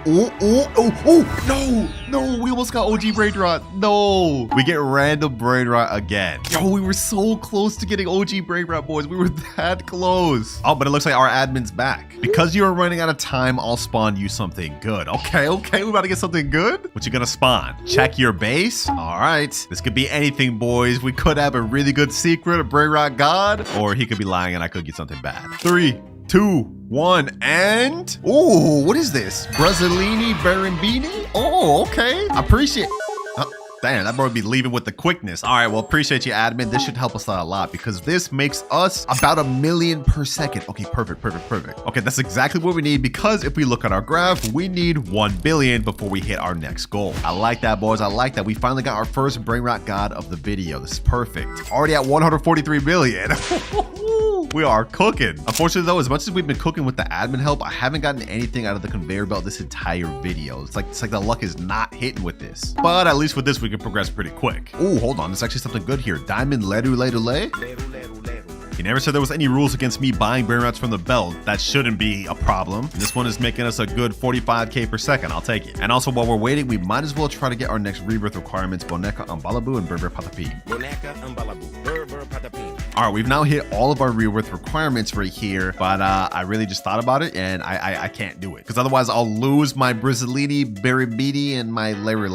we almost got OG brain rot. No, we get random brain rot again. Yo, we were so close to getting OG brain rot, boys. We were that close. Oh, but it looks like our admin's back. Because you are running out of time, I'll spawn you something good. Okay, we about to get something good. What you gonna spawn? Check your base. All right, this could be anything, boys. We could have a really good secret, a brain rot god, or he could be lying and I could get something bad. 3, 2, 1, and oh, what is this? Brazzolini Beanie? Oh, okay. I appreciate. Damn, that boy would be leaving with the quickness. All right, well, appreciate you, admin. This should help us out a lot because this makes us about 1 million per second. Okay, perfect. Okay, that's exactly what we need because if we look at our graph, we need 1 billion before we hit our next goal. I like that, boys. I like that. We finally got our first brain rot god of the video. This is perfect. Already at 143 billion. We are cooking. Unfortunately, though, as much as we've been cooking with the admin help, I haven't gotten anything out of the conveyor belt this entire video. It's like the luck is not hitting with this. But at least with this, we can progress pretty quick. Oh, hold on. There's actually something good here. Diamond Leru. He never said there was any rules against me buying brain rots from the belt. That shouldn't be a problem. And this one is making us a good 45k per second. I'll take it. And also, while we're waiting, we might as well try to get our next rebirth requirements, Boneka Ambalabu and Berber Patapin. All right, we've now hit all of our rebirth requirements right here, but I really just thought about it and I can't do it because otherwise I'll lose my Brazzolini, Beanie, and my Lere.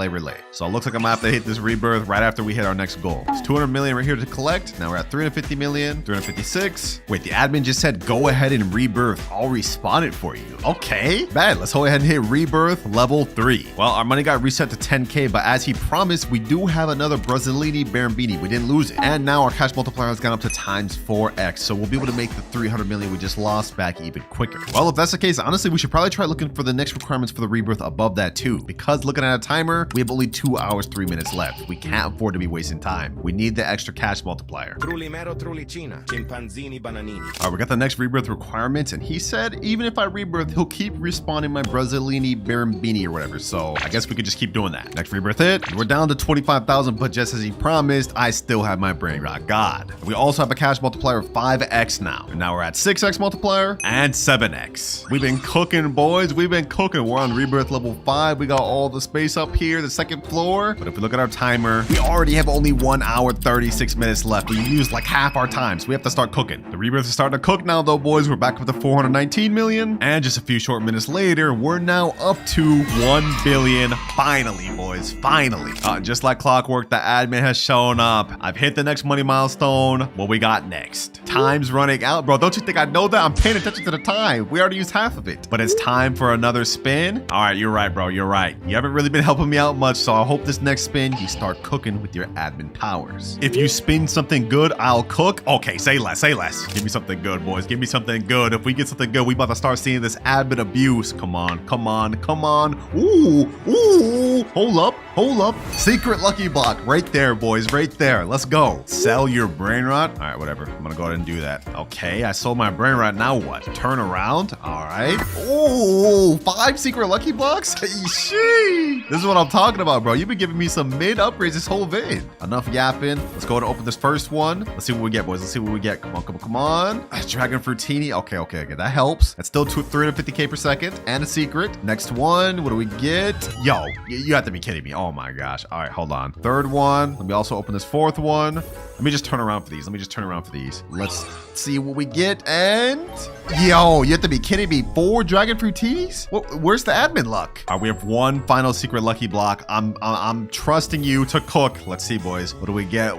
So it looks like I'm gonna have to hit this rebirth right after we hit our next goal. It's 200 million right here to collect. Now we're at 350 million, 356. Wait, the admin just said go ahead and rebirth. I'll respawn it for you. Okay, bad. Let's go ahead and hit rebirth level 3. Well, our money got reset to 10k, but as he promised, we do have another Brazzolini Beanie. We didn't lose it. And now our cash multiplier has gone up to times 4x, so we'll be able to make the 300 million we just lost back even quicker. Well, if that's the case, honestly, we should probably try looking for the next requirements for the rebirth above that too, because looking at a timer, we have only 2 hours, 3 minutes left. We can't afford to be wasting time. We need the extra cash multiplier. All right, we got the next rebirth requirements, and he said even if I rebirth, he'll keep respawning my Brazzolini Beanie or whatever, so I guess we could just keep doing that. Next rebirth hit, we're down to 25,000, but just as he promised, I still have my brain rot god. We also have a cash multiplier of 5x now. And now we're at 6x multiplier and 7x. We've been cooking, boys. We've been cooking. We're on rebirth level 5. We got all the space up here, the second floor. But if we look at our timer, we already have only 1 hour, 36 minutes left. We used like half our time, so we have to start cooking. The rebirth is starting to cook now, though, boys. We're back with the 419 million. And just a few short minutes later, we're now up to 1 billion. Finally, boys. Finally. Just like clockwork, the admin has shown up. I've hit the next money milestone. What we got next? Time's running out, bro. Don't you think I know that? I'm paying attention to the time. We already used half of it, but it's time for another spin. All right, you're right, bro. You're right. You haven't really been helping me out much, so I hope this next spin you start cooking with your admin powers. If you spin something good, I'll cook. Okay, say less, say less. Give me something good, boys. Give me something good. If we get something good, we about to start seeing this admin abuse. Come on. Ooh. Hold up. Secret lucky block right there, boys. Right there. Let's go. Sell your brain rot. All right, whatever. I'm gonna go ahead and do that. Okay, I sold my brain rot. Now what? Turn around. All right. Oh, 5 secret lucky blocks. Sheesh. This is what I'm talking about, bro. You've been giving me some mid upgrades this whole vid. Enough yapping. Let's go ahead and open this first one. Let's see what we get, boys. Let's see what we get. Come on. Dragon Fruitini. Okay. That helps. That's still 350k per second and a secret. Next one. What do we get? Yo, you have to be kidding me. Oh my gosh. All right, hold on. Third one. Let me also open this fourth one. Let me just turn around for these. Let's see what we get. And yo, you have to be kidding me. 4 dragon fruities? Where's the admin luck? All right, we have 1 final secret lucky block. I'm trusting you to cook. Let's see, boys. What do we get?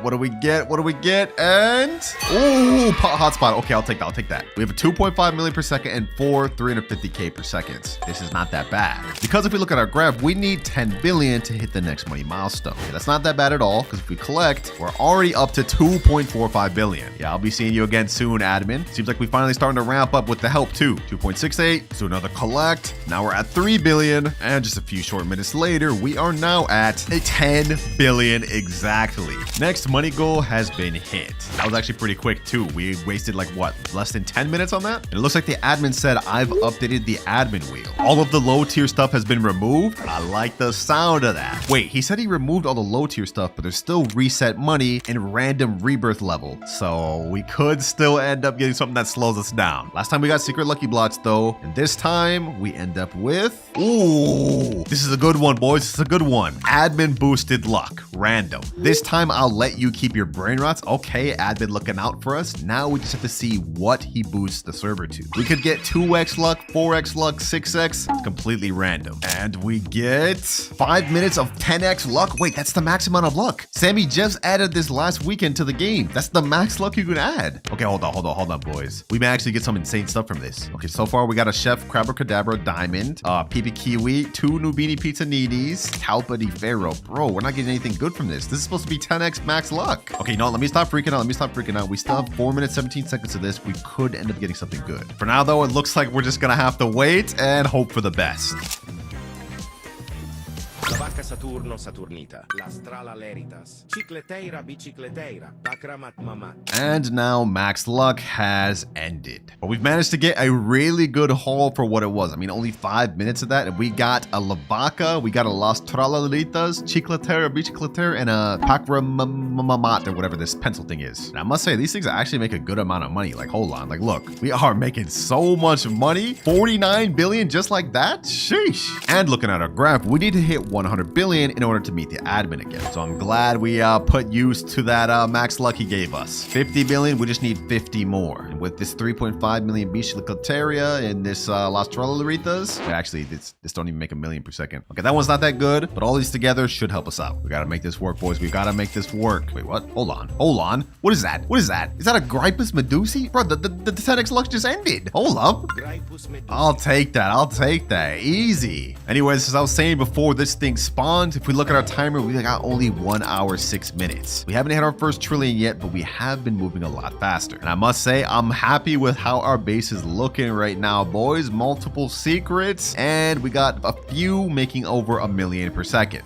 And ooh, hotspot. Okay, I'll take that. We have a 2.5 million per second and 4 350k per second. This is not that bad. Because if we look at our graph, we need 10 billion to hit the next money milestone. Okay, that's not that bad at all, because if we collect, we're already up to 2.45 billion. Yeah, I'll be seeing you again soon, admin. Seems like we finally starting to ramp up with the help too. 2.68, so another collect. Now we're at 3 billion, and just a few short minutes later, we are now at 10 billion exactly. Next money goal has been hit. That was actually pretty quick too. We wasted like what, less than 10 minutes on that? And it looks like the admin said I've updated the admin wheel. All of the low tier stuff has been removed. I like the sound of that. Wait, he said he removed all the low tier stuff, but there's still reset money and random rebirth level. So we could still end up getting something that slows us down. Last time we got secret lucky blocks though, and this time we end up with, ooh, this is a good one, boys. This is a good one. Admin boosted luck, random. This time I'll let you keep your brain rots. Okay, admin looking out for us. Now we just have to see what he boosts the server to. We could get 2x luck, 4x luck, 6x. It's completely random. And we get 5 minutes of 10x luck. Wait, that's the max amount of luck. Sammy just added this last weekend to the game. That's the max luck you can add. Okay, hold on, boys. We may actually get some insane stuff from this. Okay, so far we got a Chef Crabber Diamond, PP Kiwi, 2 Nubini Pizza Needies, Talpa di Ferro. Bro, we're not getting anything good from this. This is supposed to be 10x max luck. Okay, no, let me stop freaking out. We still have 4 minutes, 17 seconds of this. We could end up getting something good. For now, though, it looks like we're just gonna have to wait and hope for the best. Lvaka Saturno Saturnita, la strala leritas, Chicletaria bicicletaria, bakramat mamat. And now max luck has ended. But we've managed to get a really good haul for what it was. I mean, only 5 minutes of that, and we got a Lvaka, we got a Las Tralalitas, Chicletaria bicicletaria, and a Pakramamat, or whatever this pencil thing is. And I must say, these things actually make a good amount of money. Like, hold on, like, look, we are making so much money. 49 billion just like that? Sheesh. And looking at our graph, we need to hit 100 billion in order to meet the admin again. So I'm glad we put use to that max luck he gave us. 50 billion, we just need 50 more. And with this 3.5 million Chicletaria and this Las Tralaritas, actually this don't even make a million per second. Okay, that one's not that good, but all these together should help us out. We gotta make this work, boys. We gotta make this work. Wait, what? Hold on. What is that? Is that a Gripus Medusi? Bro, the 10x luck just ended. Hold up. I'll take that. Easy. Anyways, as I was saying before, this thing spawned. If we look at our timer, we got only 1 hour, 6 minutes. We haven't hit our first trillion yet, but we have been moving a lot faster. And I must say, I'm happy with how our base is looking right now, boys. Multiple secrets, and we got a few making over 1 million per second.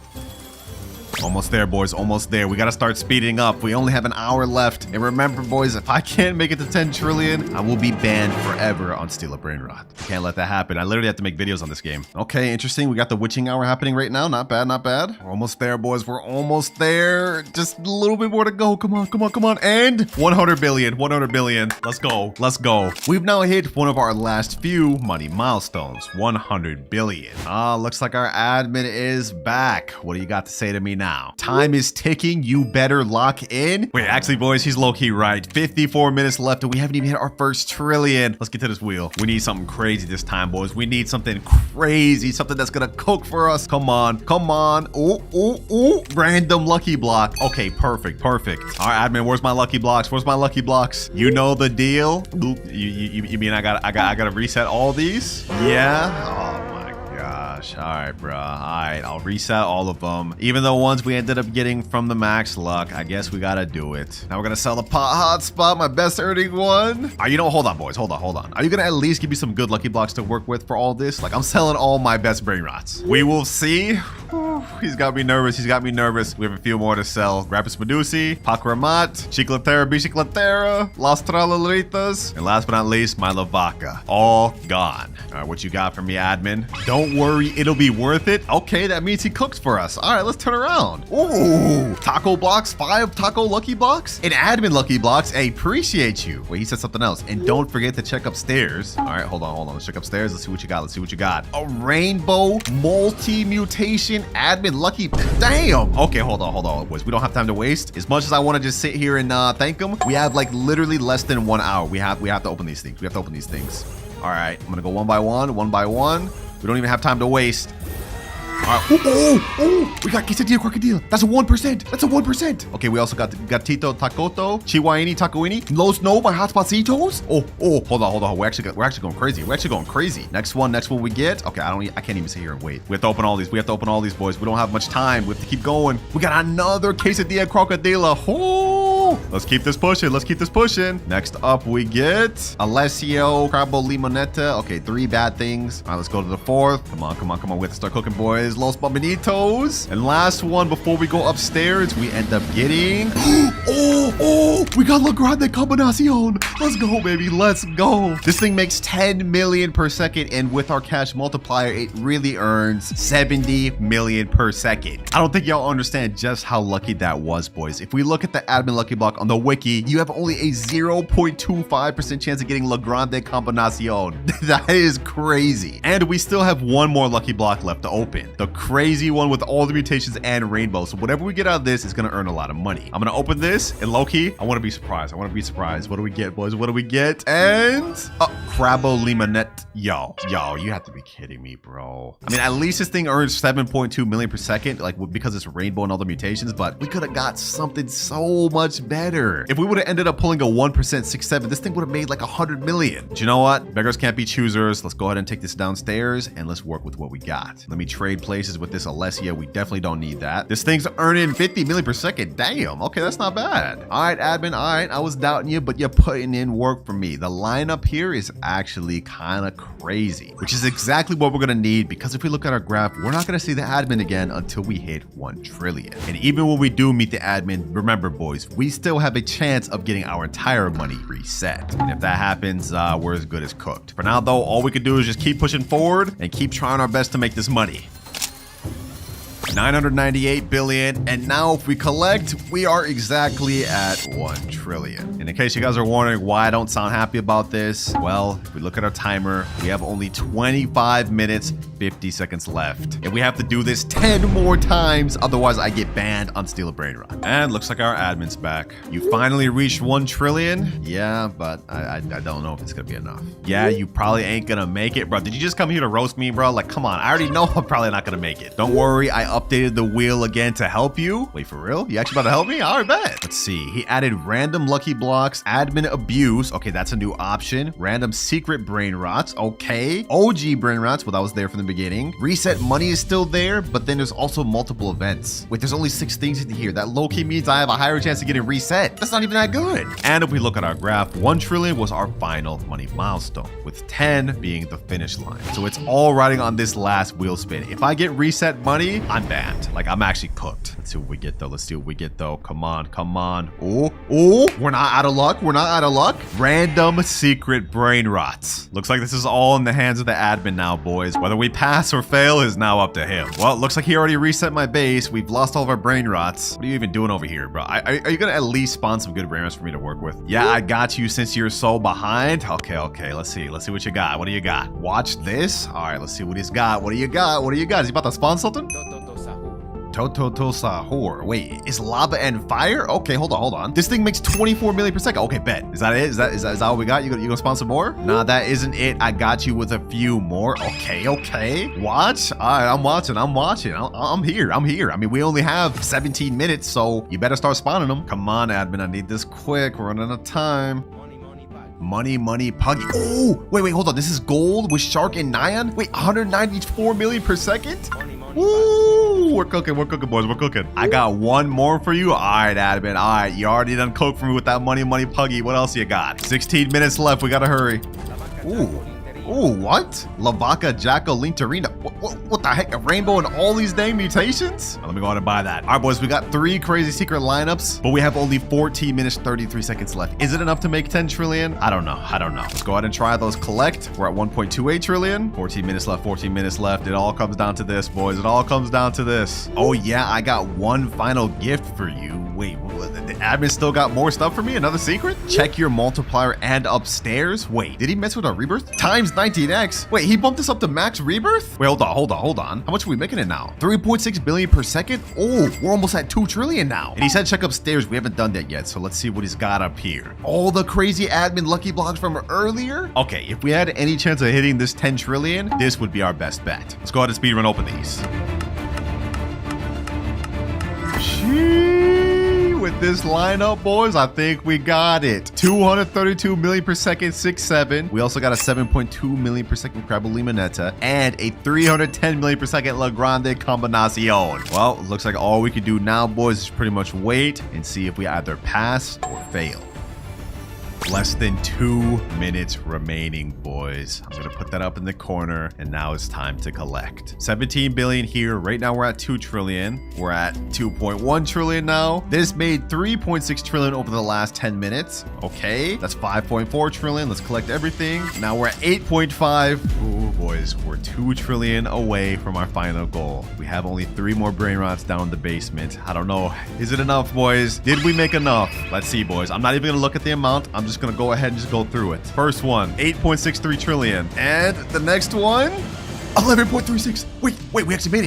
Almost there, boys. Almost there. We got to start speeding up. We only have an hour left. And remember, boys, if I can't make it to 10 trillion, I will be banned forever on Steal a Brainrot. Can't let that happen. I literally have to make videos on this game. Okay, interesting. We got the witching hour happening right now. Not bad, not bad. We're almost there, boys. We're almost there. Just a little bit more to go. Come on. And 100 billion. 100 billion. Let's go. We've now hit one of our last few money milestones. 100 billion. Looks like our admin is back. What do you got to say to me now? Time is ticking. You better lock in. Wait, actually, boys, he's low-key right. 54 minutes left, and we haven't even hit our first trillion. Let's get to this wheel. We need something crazy this time, boys. We need something crazy, something that's gonna cook for us. Come on. Ooh. Random lucky block. Okay, perfect. All right, admin, where's my lucky blocks? You know the deal. You mean I gotta reset all these? Yeah. Oh my gosh. All right, bro. All right, I'll reset all of them. Even the ones we ended up getting from the max luck, I guess we gotta do it. Now we're gonna sell the pot hotspot, my best earning one. You know, hold on, boys. Hold on. Are you gonna at least give me some good lucky blocks to work with for all this? Like, I'm selling all my best brain rots. We will see. He's got me nervous. We have a few more to sell. Grapple Medusi, Pakramat, Chicletaria bicicletaria, Las Tralaritas, and last but not least, my Lvaka. All gone. All right, what you got for me, admin? Don't worry, it'll be worth it. Okay, that means he cooks for us. All right, let's turn around. Ooh, taco blocks, 5 taco lucky blocks, and admin lucky blocks. Hey, appreciate you. Wait, he said something else. And don't forget to check upstairs. All right, hold on. Let's check upstairs. Let's see what you got. A rainbow multi-mutation admin lucky. Damn. Okay, hold on, boys. We don't have time to waste. As much as I want to just sit here and thank him, we have like literally less than 1 hour. We have to open these things. All right, I'm gonna go one by one. We don't even have time to waste. Oh, we got quesadilla crocodile. That's a 1%. That's a 1%. Okay, we also got gatito tacoto, chihuahini tacoini, los no by hotspotsitos. Oh, hold on. We're actually going crazy. Next one we get. Okay, I can't even sit here and wait. We have to open all these. Boys. We don't have much time. We have to keep going. We got another quesadilla crocodile. Oh, let's keep this pushing. Next up we get Alessio Crabo Limonetta. Okay, 3 bad things. All right, let's go to the 4th. Come on. We have to start cooking, boys. Los Bombardinitos. And last one before we go upstairs, we end up getting we got La Grande Combinacion. Let's go, baby. Let's go. This thing makes 10 million per second, and with our cash multiplier, it really earns 70 million per second. I don't think y'all understand just how lucky that was, boys. If we look at the admin lucky block on the wiki, you have only a 0.25% chance of getting La Grande Combinacion. That is crazy. And we still have one more lucky block left to open. The crazy one with all the mutations and rainbow. So whatever we get out of this is going to earn a lot of money. I'm going to open this, and low-key, I want to be surprised. What do we get, boys? What do we get? And Crabo Limonette. Yo, you have to be kidding me, bro. I mean, at least this thing earns 7.2 million per second, like because it's rainbow and all the mutations, but we could have got something so much better. If we would have ended up pulling a 1% 6-7, this thing would have made like 100 million. But you know what? Beggars can't be choosers. Let's go ahead and take this downstairs and let's work with what we got. Let me trade places with this Alessia. We definitely don't need that. This thing's earning 50 million per second. Damn. Okay, that's not bad. All right, admin. All right, I was doubting you, but you're putting in work for me. The lineup here is actually kind of crazy, which is exactly what we're gonna need, because if we look at our graph, we're not gonna see the admin again until we hit 1 trillion. And even when we do meet the admin, remember, boys, we still have a chance of getting our entire money reset. And if that happens, we're as good as cooked. For now, though, all we can do is just keep pushing forward and keep trying our best to make this money. 998 billion, and now if we collect, we are exactly at 1 trillion. And in case you guys are wondering why I don't sound happy about this, well, if we look at our timer, we have only 25 minutes 50 seconds left, and we have to do this 10 more times, otherwise I get banned on Steal a Brainrot. And looks like our admin's back. You finally reached 1 trillion. Yeah, but I don't know if it's gonna be enough. Yeah, you probably ain't gonna make it, bro. Did you just come here to roast me, bro? Like, come on, I already know I'm probably not gonna make it. Don't worry, I updated the wheel again to help you. Wait, for real? You actually about to help me? All right, bet. Let's see. He added random lucky blocks, admin abuse. Okay, that's a new option. Random secret brain rots. Okay. OG brain rots. Well, that was there from the beginning. Reset money is still there, but then there's also multiple events. Wait, there's only 6 things in here. That low-key means I have a higher chance of getting reset. That's not even that good. And if we look at our graph, 1 trillion was our final money milestone, with 10 being the finish line. So it's all riding on this last wheel spin. If I get reset money, I'm banned. Like, I'm actually cooked. Let's see what we get, though. Come on. Oh, we're not out of luck. Random secret brain rots. Looks like this is all in the hands of the admin now, boys. Whether we pass or fail is now up to him. Well, it looks like he already reset my base. We've lost all of our brain rots. What are you even doing over here, bro? Are you gonna at least spawn some good brain rots for me to work with? Yeah, I got you since you're so behind. Okay. Let's see what you got. What do you got? Watch this. All right, let's see what he's got. What do you got? Is he about to spawn something? Toto Sahur. Wait, is lava and fire? Okay, hold on. This thing makes 24 million per second. Okay, bet. Is that it? Is that all we got? You gonna spawn some more? Nah, that isn't it. I got you with a few more. Okay. Watch. All right, I'm watching. I'm here. I mean, we only have 17 minutes, so you better start spawning them. Come on, admin. I need this quick. We're running out of time. Money, puggy. Oh, wait, hold on. This is gold with shark and nyan. Wait, 194 million per second? Ooh, we're cooking, boys. We're cooking. I got one more for you. All right, admin. All right, you already done cooked for me with that money, puggy. What else you got? 16 minutes left. We gotta hurry. Ooh, what? Lvaka Saturino. What the heck? A rainbow and all these dang mutations? Let me go ahead and buy that. All right, boys, we got 3 crazy secret lineups, but we have only 14 minutes, 33 seconds left. Is it enough to make 10 trillion? I don't know. Let's go ahead and try those collect. We're at 1.28 trillion. 14 minutes left. It all comes down to this, boys. Oh, yeah, I got one final gift for you. Wait, the admin still got more stuff for me? Another secret? Check your multiplier and upstairs? Wait, did he mess with our rebirth? Times 19x. Wait, he bumped us up to max rebirth? Wait, hold on. How much are we making it now? 3.6 billion per second? Oh, we're almost at 2 trillion now. And he said check upstairs. We haven't done that yet, so let's see what he's got up here. All the crazy admin lucky blocks from earlier? Okay, if we had any chance of hitting this 10 trillion, this would be our best bet. Let's go ahead and speedrun open these. With this lineup, boys, I think we got it. 232 million per second, 6-7. We also got a 7.2 million per second Grapple Limonetta and a 310 million per second La Grande Combinacion. Well, it looks like all we can do now, boys, is pretty much wait and see if we either pass or fail. Less than 2 minutes remaining, boys. I'm gonna put that up in the corner, and now it's time to collect. 17 billion here. Right now we're at 2 trillion. We're at 2.1 trillion now. This made 3.6 trillion over the last 10 minutes. Okay, that's 5.4 trillion. Let's collect everything. Now we're at 8.5. Ooh, boys, we're 2 trillion away from our final goal. We have only 3 more Brainrots down in the basement. I don't know. Is it enough, boys? Did we make enough? Let's see, boys. I'm not even gonna look at the amount. I'm just gonna go ahead and just go through it. First one, 8.63 trillion. And the next one, 11.36. Wait, we actually made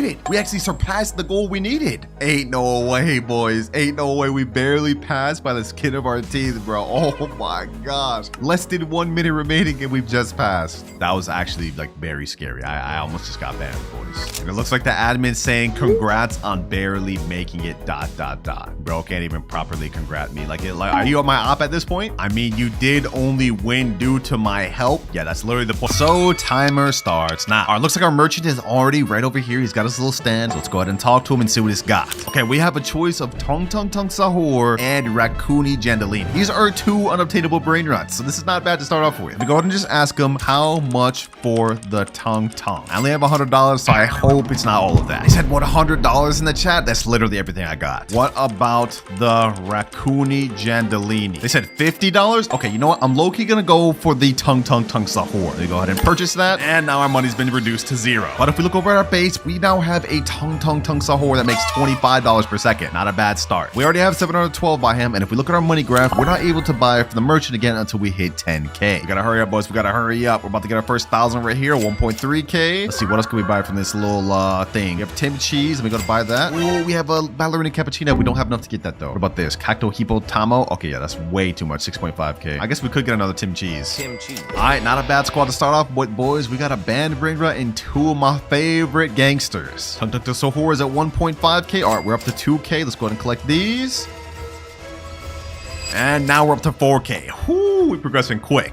it. We actually surpassed the goal we needed. Ain't no way, boys. Ain't no way. We barely passed by the skin of our teeth, bro. Oh my gosh. Less than 1 minute remaining and we've just passed. That was actually like very scary. I almost just got banned, boys. And it looks like the admin's saying congrats on barely making it ... Bro can't even properly congrat me. Like, are you on my op at this point? I mean, you did only win due to my help. Yeah, that's literally the point. So timer starts now. All right, looks like our merchant is already right over here. He's got his little stand. So let's go ahead and talk to him and see what he's got. Okay, we have a choice of Tung Sahur and Raccoony Jandalini. These are 2 unobtainable Brainrots, so this is not bad to start off with. We go ahead and just ask him how much for the Tung. I only have $100, so I hope it's not all of that. He said, what, $100 in the chat? That's literally everything I got. What about the Raccoony Jandalini? They said $50? Okay, you know what? I'm low-key gonna go for the Tung Sahur. Let me go ahead and purchase that, and now our money's been reduced to 0. But if we look over at our base, we now have a Tung Sahur that makes $25 per second. Not a bad start. We already have 712 by him, and if we look at our money graph, we're not able to buy from the merchant again until we hit 10K. We gotta hurry up, boys. We gotta hurry up. We're about to get our first 1,000 right here, 1.3K. Let's see, what else can we buy from this little thing? We have Tim Cheese, and we gotta buy that. Oh, we have a ballerina cappuccino. We don't have enough to get that though. What about this? Cacto Hippotamo? Okay, yeah, that's way too much. 6.5K. I guess we could get another Tim Cheese. All right, not a bad squad to start off, but boys, we got a banned Brainrot and 2 of my favorite gangsters. Tung Sahur is at 1.5K. All right, we're up to 2K. Let's go ahead and collect these. And now we're up to 4K. Whoo, we're progressing quick.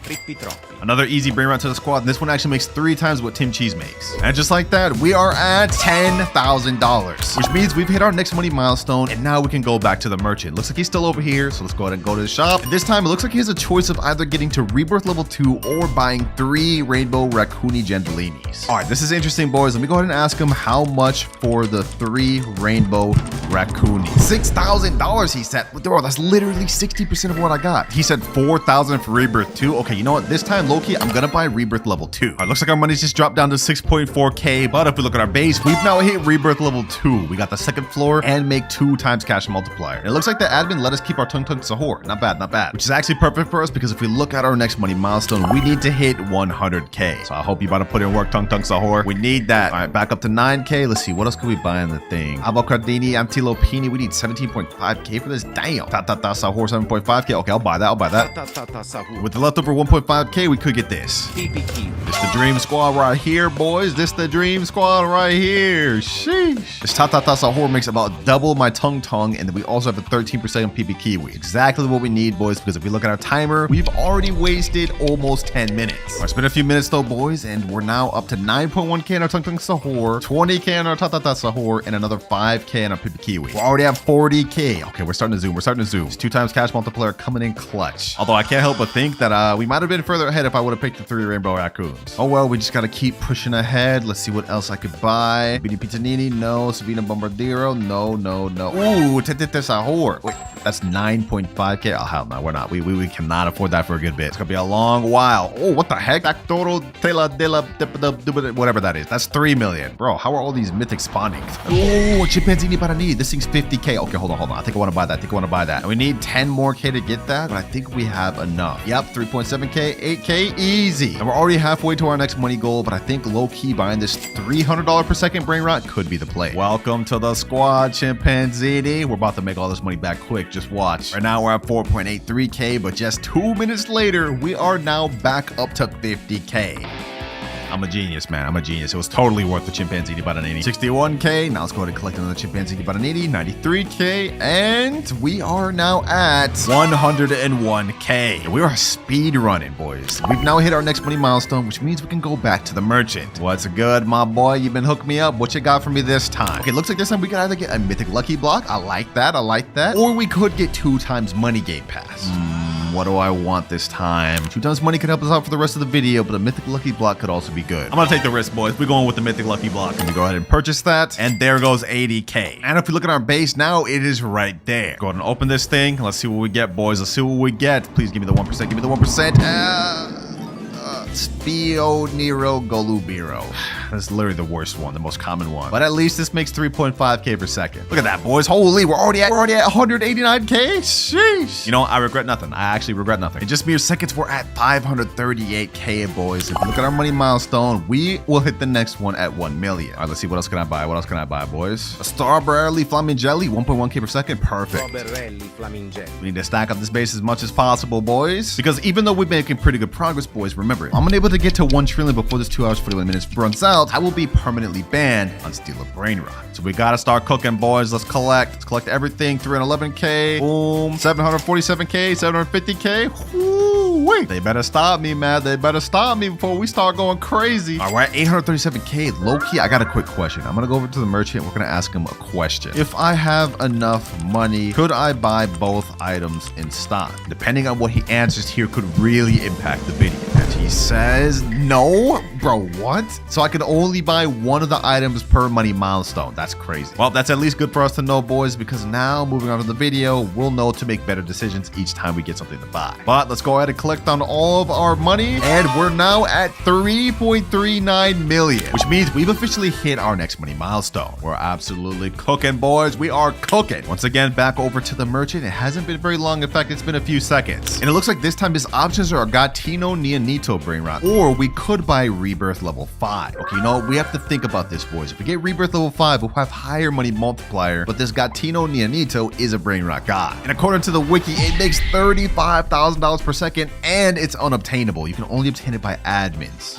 Another easy Brainrot to the squad. This one actually makes 3 times what Tim Cheese makes. And just like that, we are at $10,000, which means we've hit our next money milestone, and now we can go back to the merchant. Looks like he's still over here, so let's go ahead and go to the shop. And this time, it looks like he has a choice of either getting to Rebirth level 2 or buying 3 Rainbow Raccoony Jandalinis. All right, this is interesting, boys. Let me go ahead and ask him how much for the 3 Rainbow Raccoonies. $6,000, he said. Bro, that's literally 60% of what I got. He said 4,000 for Rebirth 2. Okay, you know what? This time, low-key, I'm gonna buy Rebirth level 2. All right, looks like our money's just dropped down to 6.4K, but if we look at our base, we've now hit Rebirth level 2. We got the 2nd floor and make 2 times cash multiplier. And it looks like the admin let us keep our Tung Sahur. Not bad, not bad. Which is actually perfect for us because if we look at our next money milestone, we need to hit 100K. So I hope you about to put in work, Tung Sahur. We need that. All right, back up to 9K. Let's see, what else can we buy in the thing? Avocadini, Antilopini. We need 17.5K for this. Damn. Tatata Sahur, 7.5K. Okay, I'll buy that. I'll buy that. With the leftover 1.5K, we could get this. This the dream squad right here, boys. This the dream squad right here. Sheesh. This Tatata Sahur makes about double my Tung, and then we also have a 13% PP Kiwi. Exactly what we need, boys, because if we look at our timer, we've already wasted almost 10 minutes. All right, it's been a few minutes though, boys, and we're now up to 9.1K in our Tung Sahur, 20K in our Tatata Sahur, and another 5K in our PP Kiwi. We already have 40K. Okay, we're starting to zoom. It's 2 times cash multiplier coming in clutch. Although I can't help but think that we might have been further ahead if I would have picked the 3 Rainbow Raccoons. Oh well, we just gotta keep pushing ahead. Let's see what else I could buy. Beanie Pizzanini, no. Savina Bombardino, no. Ooh, Tetete Sahur. Wait, that's 9.5K. Oh, hell no, we're not. We cannot afford that for a good bit. It's gonna be a long while. Oh, what the heck? Actoro Tela de la whatever that is. That's 3 million. Bro, how are all these mythics spawning? Oh, Chimpanzini Parani. This thing's 50K. Okay, hold on. I think I want to buy that. And we need 10 more K to get that, but I think we have enough. Yep, 3.7K, 8K, easy. And we're already halfway to our next money goal, but I think low-key buying this $300 per second Brainrot could be the play. Welcome to the squad, Chimpanzini. We're about to make all this money back quick. Just watch. Right now, we're at 4.83K, but just 2 minutes later, we are now back up to 50K. I'm a genius, man. I'm a genius. It was totally worth the chimpanzee bananini. 61k. Now let's go ahead and collect another chimpanzee bananini. 93k. And we are now at 101k. We are speed running, boys. We've now hit our next money milestone, which means we can go back to the merchant. What's good, my boy? You've been hooking me up. What you got for me this time? Okay, looks like this time we can either get a mythic lucky block. I like that. I like that. Or we could get 2 times money game pass. What do I want this time? 2 times money could help us out for the rest of the video, but a mythic lucky block could also be good. I'm gonna take the risk, boys. We're going with the mythic lucky block. Let me go ahead and purchase that. And there goes 80k. And if we look at our base now, it is right there. Go ahead and open this thing. Let's see what we get, boys. Let's see what we get. Please give me the 1%. Give me the 1%. Spio Nero Golubiro. That's literally the worst one, the most common one. But at least this makes 3.5k per second. Look at that, boys. Holy, we're already at 189k. Sheesh. You know, I regret nothing. I actually regret nothing. In just mere seconds, we're at 538k, boys. If you look at our money milestone, we will hit the next one at 1 million. All right, let's see. What else can I buy? What else can I buy, boys? A Strawberry Flamingelli, 1.1k per second. Perfect. We need to stack up this base as much as possible, boys. Because even though we're making pretty good progress, boys, remember, I'm unable to get to 1 trillion before this 2 hours 41 minutes runs out. I will be permanently banned on Steal a Brainrot. So we gotta start cooking, boys. Let's collect. Let's collect everything. 311k. Boom. 747k. 750k. Woo, wait. They better stop me, man. They better stop me before we start going crazy. All right, 837k. Low key, I got a quick question. I'm gonna go over to the merchant. We're gonna ask him a question. If I have enough money, could I buy both items in stock? Depending on what he answers here could really impact the video. And he says no. Bro, what? So I could only buy one of the items per money milestone. That's crazy. Well, that's at least good for us to know, boys, because now moving on to the video, we'll know to make better decisions each time we get something to buy. But let's go ahead and collect on all of our money. And we're now at 3.39 million, which means we've officially hit our next money milestone. We're absolutely cooking, boys. We are cooking. Once again, back over to the merchant. It hasn't been very long. In fact, it's been a few seconds. And it looks like this time his options are Gattino Neonito Brainrot, or we could buy Rebirth level 5. Okay, you know, we have to think about this, boys. If we get Rebirth level 5, we'll have higher money multiplier, but this Gattino Neonito is a Brainrot god. And according to the wiki, it makes $35,000 per second, and it's unobtainable. You can only obtain it by admins.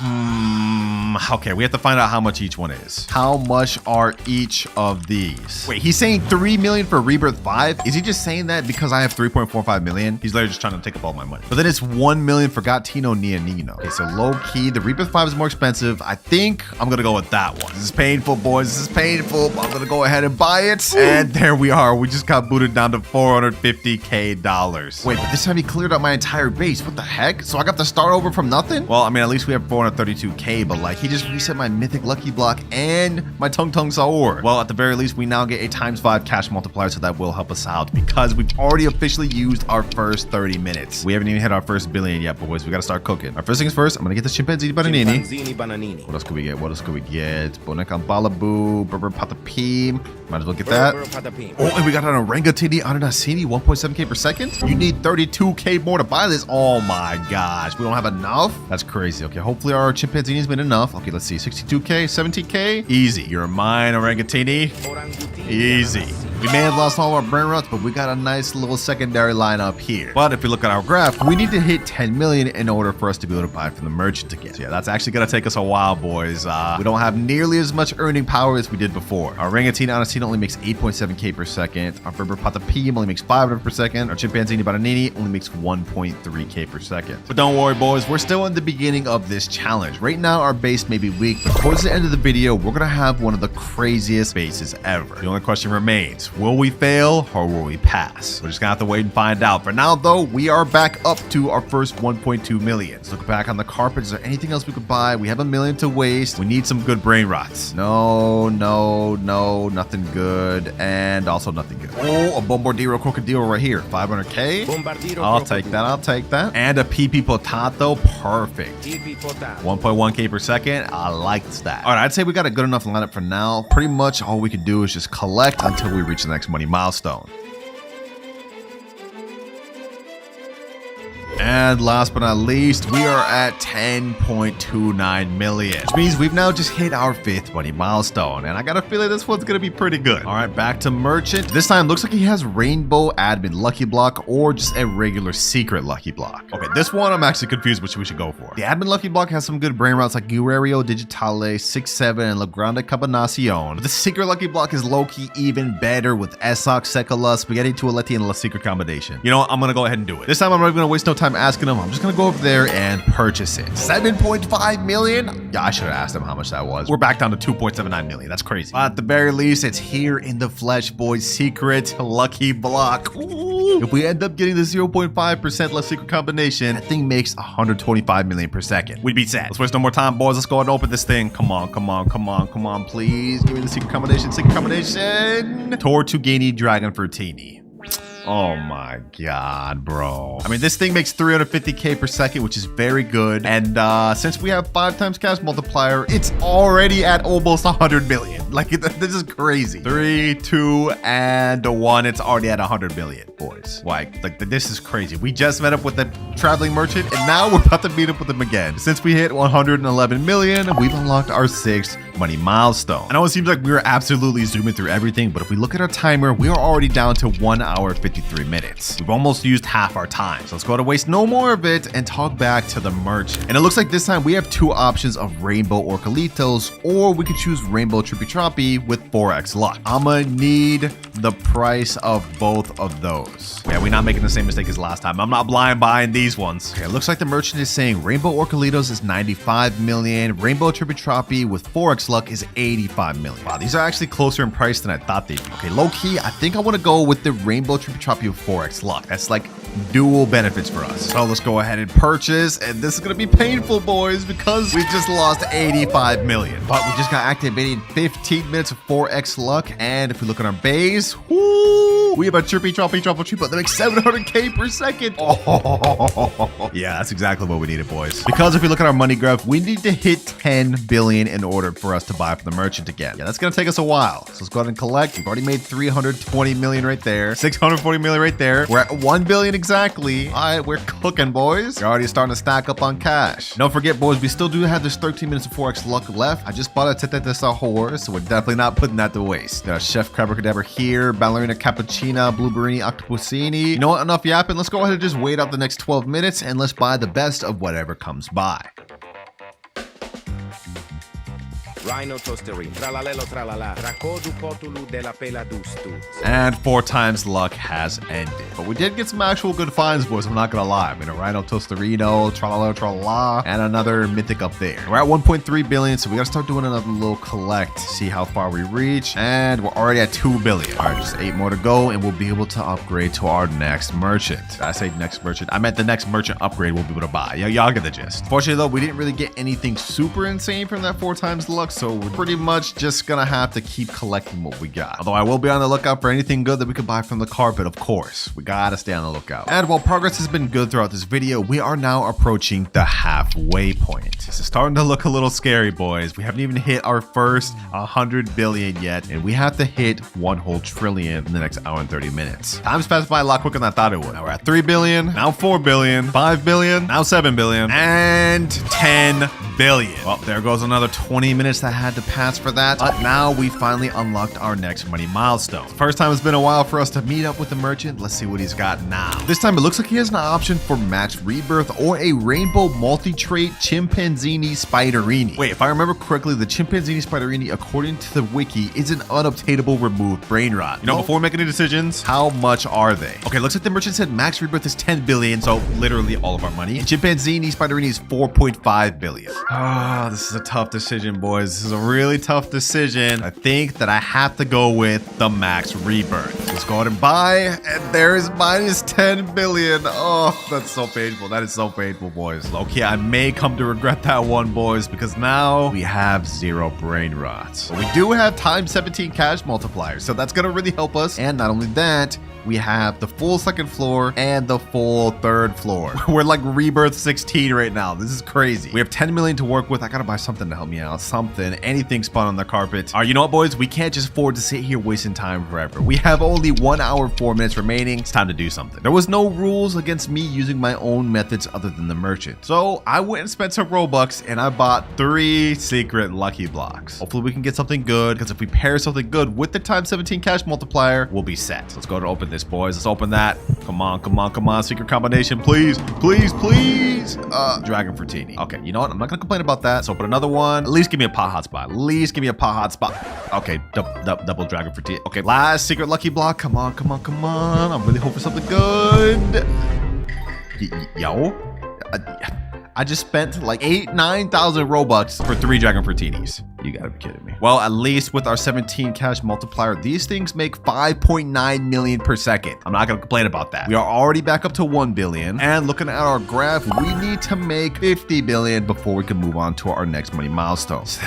Okay, we have to find out how much each one is. How much are each of these? Wait, he's saying 3 million for Rebirth 5? Is he just saying that because I have 3.45 million? He's literally just trying to take up all my money. But then it's 1 million for Gattino Neonino. Okay, so low key, the Rebirth 5 is more expensive. I think I'm gonna go with that one. This is painful, boys. This is painful, but I'm gonna go ahead and buy it. And there we are. We just got booted down to $450k. Wait, but this time he cleared out my entire base. What the heck? So I got to start over from nothing? Well, I mean, at least we have 432k, but like, he just reset my mythic lucky block and my Tung Tung Saur. Well, at the very least, we now get a ×5 cash multiplier, so that will help us out because we've already officially used our first 30 minutes. We haven't even hit our first billion yet, boys. We gotta start cooking. Our first things first, I'm gonna get the chimpanzee bananini. What else could we get? What else could we get? Boneca Balaboo, Berber Patapim. Might as well get that. Oh, and we got an Orangatini Ananasini, 1.7k per second. You need 32k more to buy this. Oh my gosh, we don't have enough? That's crazy. Okay, hopefully our chimpanzee's been enough. Okay, let's see. 62k, 17k. Easy. You're mine, Orangatini. Easy. We may have lost all our Brainrots, but we got a nice little secondary lineup here. But if you look at our graph, we need to hit 10 million in order for us to be able to buy from the merchant again. So yeah, that's actually gonna take us a while, boys. We don't have nearly as much earning power as we did before. Our Orangatini Anasina only makes 8.7k per second. Our Berber Patapim only makes 500 per second. Our Chimpanzini Bananini only makes 1.3k per second. But don't worry, boys, we're still in the beginning of this challenge. Right now, our base may be weak, but towards the end of the video, we're gonna have one of the craziest bases ever. The only question remains, will we fail or will we pass? We're just gonna have to wait and find out. For now, though, we are back up to our first 1.2 million. Let's look back on the carpet. Is there anything else we could buy? We have $1 million to waste. We need some good brain rots. No, nothing good. And also nothing good. Oh, a Bombardino Crocodile right here. 500k. I'll take that. And a PP Potato. Perfect. 1.1k per second. I like that. All right, I'd say we got a good enough lineup for now. Pretty much all we can do is just collect until we reach the next money milestone. And last but not least, we are at 10.29 million, which means we've now just hit our 5th money milestone. And I got a feeling this one's gonna be pretty good. All right, back to merchant. This time looks like he has rainbow admin lucky block or just a regular secret lucky block. Okay, this one I'm actually confused which we should go for. The admin lucky block has some good brain routes like Guerrero Digitale, 6-7, and La Grande Combinacion. But the secret lucky block is low-key even better with Esok, Sekola, Spaghetti Tualetti, and La Secret Combination. You know what? I'm gonna go ahead and do it. This time I'm not even gonna waste no time asking him. I'm just gonna go over there and purchase it. 7.5 million? Yeah, I should have asked him how much that was. We're back down to 2.79 million. That's crazy. But at the very least, it's here in the flesh, boys. Secret lucky block. Ooh. If we end up getting the 0.5% less secret combination, that thing makes 125 million per second. We'd be set. Let's waste no more time, boys. Let's go ahead and open this thing. Come on, come on, come on, come on, please. Give me the secret combination, secret combination. Tortuguini Dragon Fertini. Oh my god, bro. I mean, this thing makes 350k per second, which is very good. And since we have 5 times cash multiplier, it's already at almost 100 million. Like, this is crazy. 3, 2, and 1. It's already at 100 million, boys. Like this is crazy. We just met up with the traveling merchant, and now we're about to meet up with him again. Since we hit 111 million, we've unlocked our 6th money milestone. I know it seems like we were absolutely zooming through everything, but if we look at our timer, we are already down to 1 hour 53 minutes. We've almost used half our time. So let's go to waste no more of it and talk back to the merchant. And it looks like this time we have 2 options of rainbow Orcalitos, or we could choose rainbow Trippy Troppy with 4x luck. I'ma need the price of both of those. Yeah, we're not making the same mistake as last time. I'm not blind buying these ones. Okay, it looks like the merchant is saying rainbow Orcalitos is 95 million, rainbow Trippy Troppy with 4x luck is 85 million. Wow, these are actually closer in price than I thought they'd be. Okay, low key, I think I want to go with the rainbow Trippy Troppy with 4x luck. That's like dual benefits for us. So let's go ahead and purchase, and this is gonna be painful, boys, because we just lost 85 million. But we just got activated 15 minutes of 4x luck, and if we look at our base, whoo, we have a Trippy Troppy Truffle Trooper that makes 700k per second. Oh, yeah, that's exactly what we needed, boys. Because if we look at our money graph, we need to hit 10 billion in order for us to buy from the merchant again. Yeah, that's gonna take us a while. So let's go ahead and collect. We've already made 320 million right there, 640 million right there. We're at 1 billion exactly. All right, we're cooking, boys. We're already starting to stack up on cash. Don't forget, boys, we still do have this 13 minutes of 4x luck left. I just bought a Tete de Sahur, so we're definitely not putting that to waste. There's Chef Crabber here, Ballerina Cappuccina, Blueberry Octopusini. You know what? Enough yapping. Let's go ahead and just wait out the next 12 minutes and let's buy the best of whatever comes by. Rhino tosterin, tralalelo tralala, tracodu cotulu de la pela dustu. And 4 times luck has ended. But we did get some actual good finds, boys, I'm not gonna lie. I mean, a Rhino Tosterino, tralala tralala, and another mythic up there. We're at 1.3 billion, so we gotta start doing another little collect, see how far we reach, and we're already at 2 billion. All right, just 8 more to go, and we'll be able to upgrade to our next merchant. Did I say next merchant? I meant the next merchant upgrade we'll be able to buy. Yeah, y'all get the gist. Fortunately, though, we didn't really get anything super insane from that 4 times luck, so we're pretty much just gonna have to keep collecting what we got. Although I will be on the lookout for anything good that we could buy from the carpet, of course. We gotta stay on the lookout. And while progress has been good throughout this video, we are now approaching the halfway point. This is starting to look a little scary, boys. We haven't even hit our first 100 billion yet, and we have to hit 1 whole trillion in the next hour and 30 minutes. Time's passed by a lot quicker than I thought it would. Now we're at 3 billion, now 4 billion, 5 billion, now 7 billion, and 10 billion. Well, there goes another 20 minutes that had to pass for that. But now we finally unlocked our next money milestone. First time it's been a while for us to meet up with the merchant. Let's see what he's got now. This time it looks like he has an option for max rebirth or a rainbow multi-trait chimpanzini spiderini. Wait, if I remember correctly, the chimpanzini spiderini, according to the wiki, is an unobtainable removed brain rot. You know, before making any decisions, how much are they? Okay, looks like the merchant said max rebirth is 10 billion, so literally all of our money. And chimpanzini spiderini is 4.5 billion. Ah, this is a tough decision, boys. This is a really tough decision. I think that I have to go with the max rebirth. Let's go ahead and buy, and there's minus 10 billion. Oh, that's so painful. That is so painful, boys. Okay, I may come to regret that one, boys, because now we have 0 brain rots. But we do have times 17 cash multipliers, so that's gonna really help us. And not only that, we have the full 2nd floor and the full 3rd floor. We're like rebirth 16 right now. This is crazy. We have 10 million billion to work with. I gotta buy something to help me out. Something, anything spun on the carpet. All right, you know what, boys? We can't just afford to sit here wasting time forever. We have only 1 hour, 4 minutes remaining. It's time to do something. There was no rules against me using my own methods other than the merchant. So I went and spent some Robux and I bought 3 secret lucky blocks. Hopefully we can get something good, because if we pair something good with the times 17 cash multiplier, we'll be set. Let's go to open this, boys. Let's open that. Come on, come on, come on. Secret combination, please, please, please. Dragon Fruitini. Okay, you know what? I'm not gonna complain about that. Let's open another one. At least give me a pot hotspot. At least give me a pot hotspot. Okay, double Dragon Fruitini. Okay, last secret lucky block. Come on, come on, come on. I'm really hoping for something good. Yo. I just spent like 9,000 Robux for 3 Dragon Fruitinis. You gotta be kidding me. Well, at least with our 17 cash multiplier, these things make 5.9 million per second. I'm not gonna complain about that. We are already back up to 1 billion. And looking at our graph, we need to make 50 billion before we can move on to our next money milestones.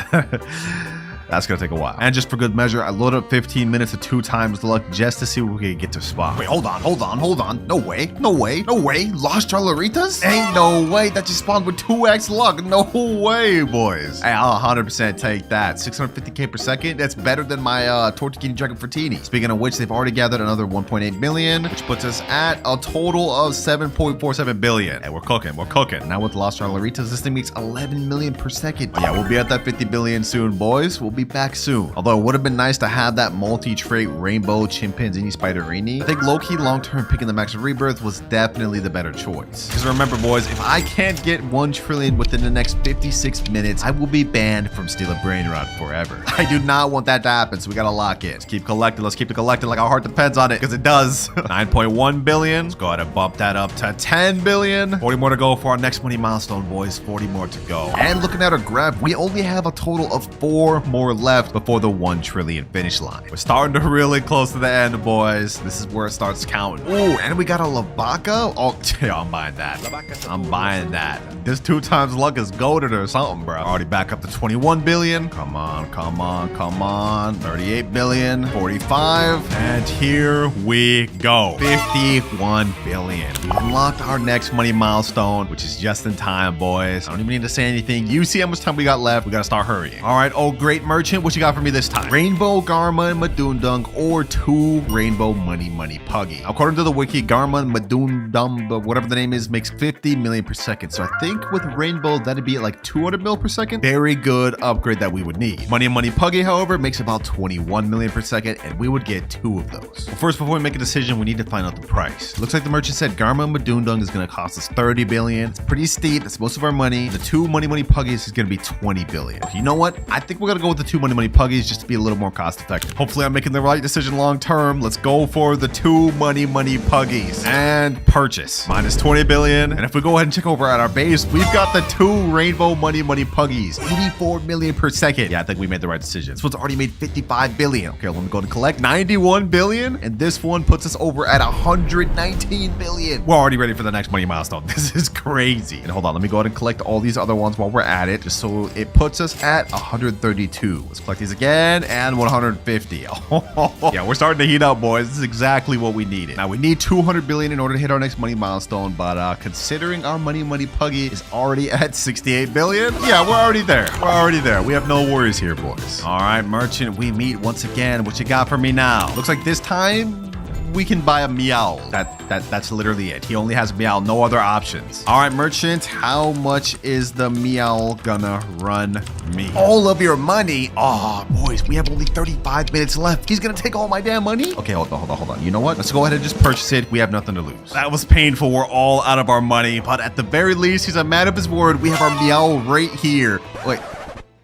That's gonna take a while. And just for good measure, I loaded up 15 minutes of 2 times the luck just to see what we could get to spawn. Wait, hold on, hold on, hold on. No way, no way, no way. Lost Tralaritas? Ain't no way. That just spawned with 2x luck. No way, boys. Hey, I'll 100% take that. 650k per second. That's better than my Tortugini Dragon Fruitini. Speaking of which, they've already gathered another 1.8 million, which puts us at a total of 7.47 billion. Hey, we're cooking, we're cooking. Now with Lost Tralaritas, this thing makes 11 million per second. But yeah, we'll be at that 50 billion soon, boys. We'll be back soon. Although it would have been nice to have that multi-trait rainbow chimpanzini spiderini. I think low-key long-term picking the max Rebirth was definitely the better choice. Because remember, boys, if I can't get 1 trillion within the next 56 minutes, I will be banned from stealing Brainrot forever. I do not want that to happen, so we gotta lock it. Let's keep collecting. Let's keep it collecting like our heart depends on it, because it does. 9.1 billion. Let's go ahead and bump that up to 10 billion. 40 more to go for our next money milestone, boys. 40 more to go. And looking at our graph, we only have a total of 4 more left before the 1 trillion finish line. We're starting to really close to the end, boys. This is where it starts counting. Ooh, and we got a Lvaka. Oh, yeah, I'm buying that. I'm buying that. This 2 times luck is goated or something, bro. Already back up to 21 billion. Come on, come on, come on. 38 billion, 45. And here we go. 51 billion. We unlocked our next money milestone, which is just in time, boys. I don't even need to say anything. You see how much time we got left. We got to start hurrying. All right, oh, great merchant. What you got for me this time? Rainbow Garma Madundung or 2 Rainbow Money Puggy. According to the wiki, Garma Madundum, whatever the name is, makes 50 million per second. So I think with Rainbow, that'd be at like 200 mil per second. Very good upgrade that we would need. Money Puggy, however, makes about 21 million per second, and we would get 2 of those. Well, first, before we make a decision, we need to find out the price. Looks like the merchant said Garma Madundung is going to cost us 30 billion. It's pretty steep. That's most of our money. The 2 Money Puggies is going to be 20 billion. You know what? I think we're going to go with the 2 Money Puggies just to be a little more cost effective. Hopefully I'm making the right decision long term. Let's go for the 2 Money Puggies and purchase. Minus 20 billion. And if we go ahead and check over at our base, we've got the 2 Rainbow Money Puggies. 84 million per second. Yeah, I think we made the right decision. This one's already made 55 billion. Okay, let me go to collect 91 billion. And this one puts us over at 119 billion. We're already ready for the next money milestone. This is crazy. And hold on, let me go ahead and collect all these other ones while we're at it, just so it puts us at 132. Let's collect these again, and 150. Yeah, we're starting to heat up, boys. This is exactly what we needed. Now, we need 200 billion in order to hit our next money milestone, but considering our Money Puggy is already at 68 billion, yeah, we're already there. We're already there. We have no worries here, boys. All right, merchant, we meet once again. What you got for me now? Looks like this time we can buy a meow. That's literally it. He only has meow, no other options. All right, merchant, how much is the meow gonna run me? All of your money? Oh, boys, we have only 35 minutes left. He's gonna take all my damn money? Okay, hold on. You know what? Let's go ahead and just purchase it. We have nothing to lose. That was painful. We're all out of our money, but at the very least, he's a man of his word. We have our meow right here. Wait,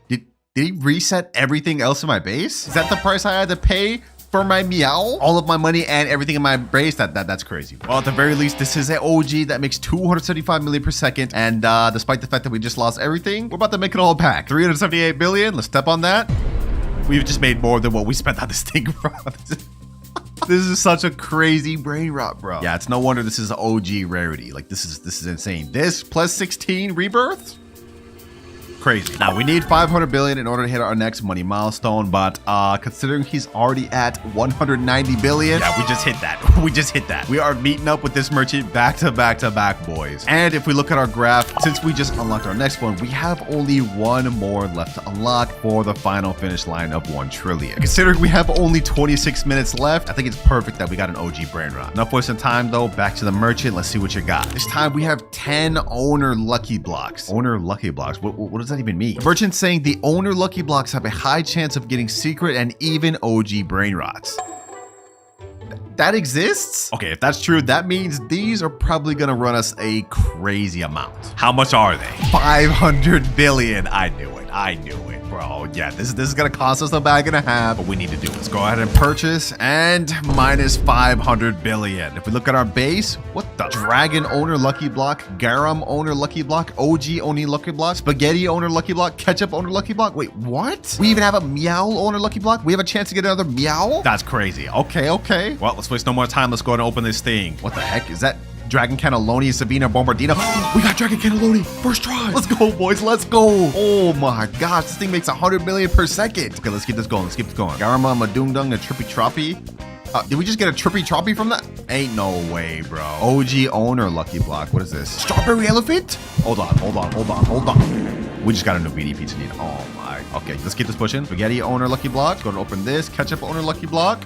did he reset everything else in my base? Is that the price I had to pay for my meow? All of my money and everything in my base? That's crazy. Well, at the very least, this is an OG that makes 275 million per second. And despite the fact that we just lost everything, we're about to make it all back. 378 billion. Let's step on that. We've just made more than what we spent on this thing, bro. This is such a crazy brain rot, bro. Yeah, it's no wonder this is an OG rarity. Like, this is insane. This plus 16 rebirths? Crazy. Now, we need 500 billion in order to hit our next money milestone, but considering he's already at 190 billion, yeah, we just hit that. We just hit that. We are meeting up with this merchant back to back to back, boys. And if we look at our graph, since we just unlocked our next one, we have only one more left to unlock for the final finish line of 1 trillion. Considering we have only 26 minutes left, I think it's perfect that we got an OG Brainrot. Enough wasting time though, back to the merchant. Let's see what you got. This time we have 10 owner lucky blocks. Owner lucky blocks, what does that even mean? The merchant's saying the owner lucky blocks have a high chance of getting secret and even OG Brainrots. That exists? Okay, if that's true, that means these are probably gonna run us a crazy amount. How much are they? 500 billion. I knew it. I knew it, bro. Yeah, this is gonna cost us a bag and a half, but we need to do it. Let's go ahead and purchase, and minus 500 billion. If we look at our base, what the? Dragon owner lucky block, garum owner lucky block, OG owner lucky block, spaghetti owner lucky block, ketchup owner lucky block. Wait, what? We even have a meow owner lucky block? We have a chance to get another meow? That's crazy. Okay, okay. Well, let's waste no more time. Let's go ahead and open this thing. What the heck? Is that Dragon Cannelloni, Savina, Bombardino? We got Dragon Cannelloni. First try. Let's go, boys. Let's go. Oh my gosh. This thing makes 100 million per second. Okay, let's keep this going. Let's keep this going. Garama, Madungdung, a Trippy Troppy. Did we just get a Trippy Troppy from that? Ain't no way, bro. OG owner lucky block. What is this? Strawberry elephant? Hold on, hold on, hold on, hold on. We just got a new Beanie pizza need. Oh my. Okay, let's keep this pushing. Spaghetti owner lucky block. Go to open this. Ketchup owner lucky block.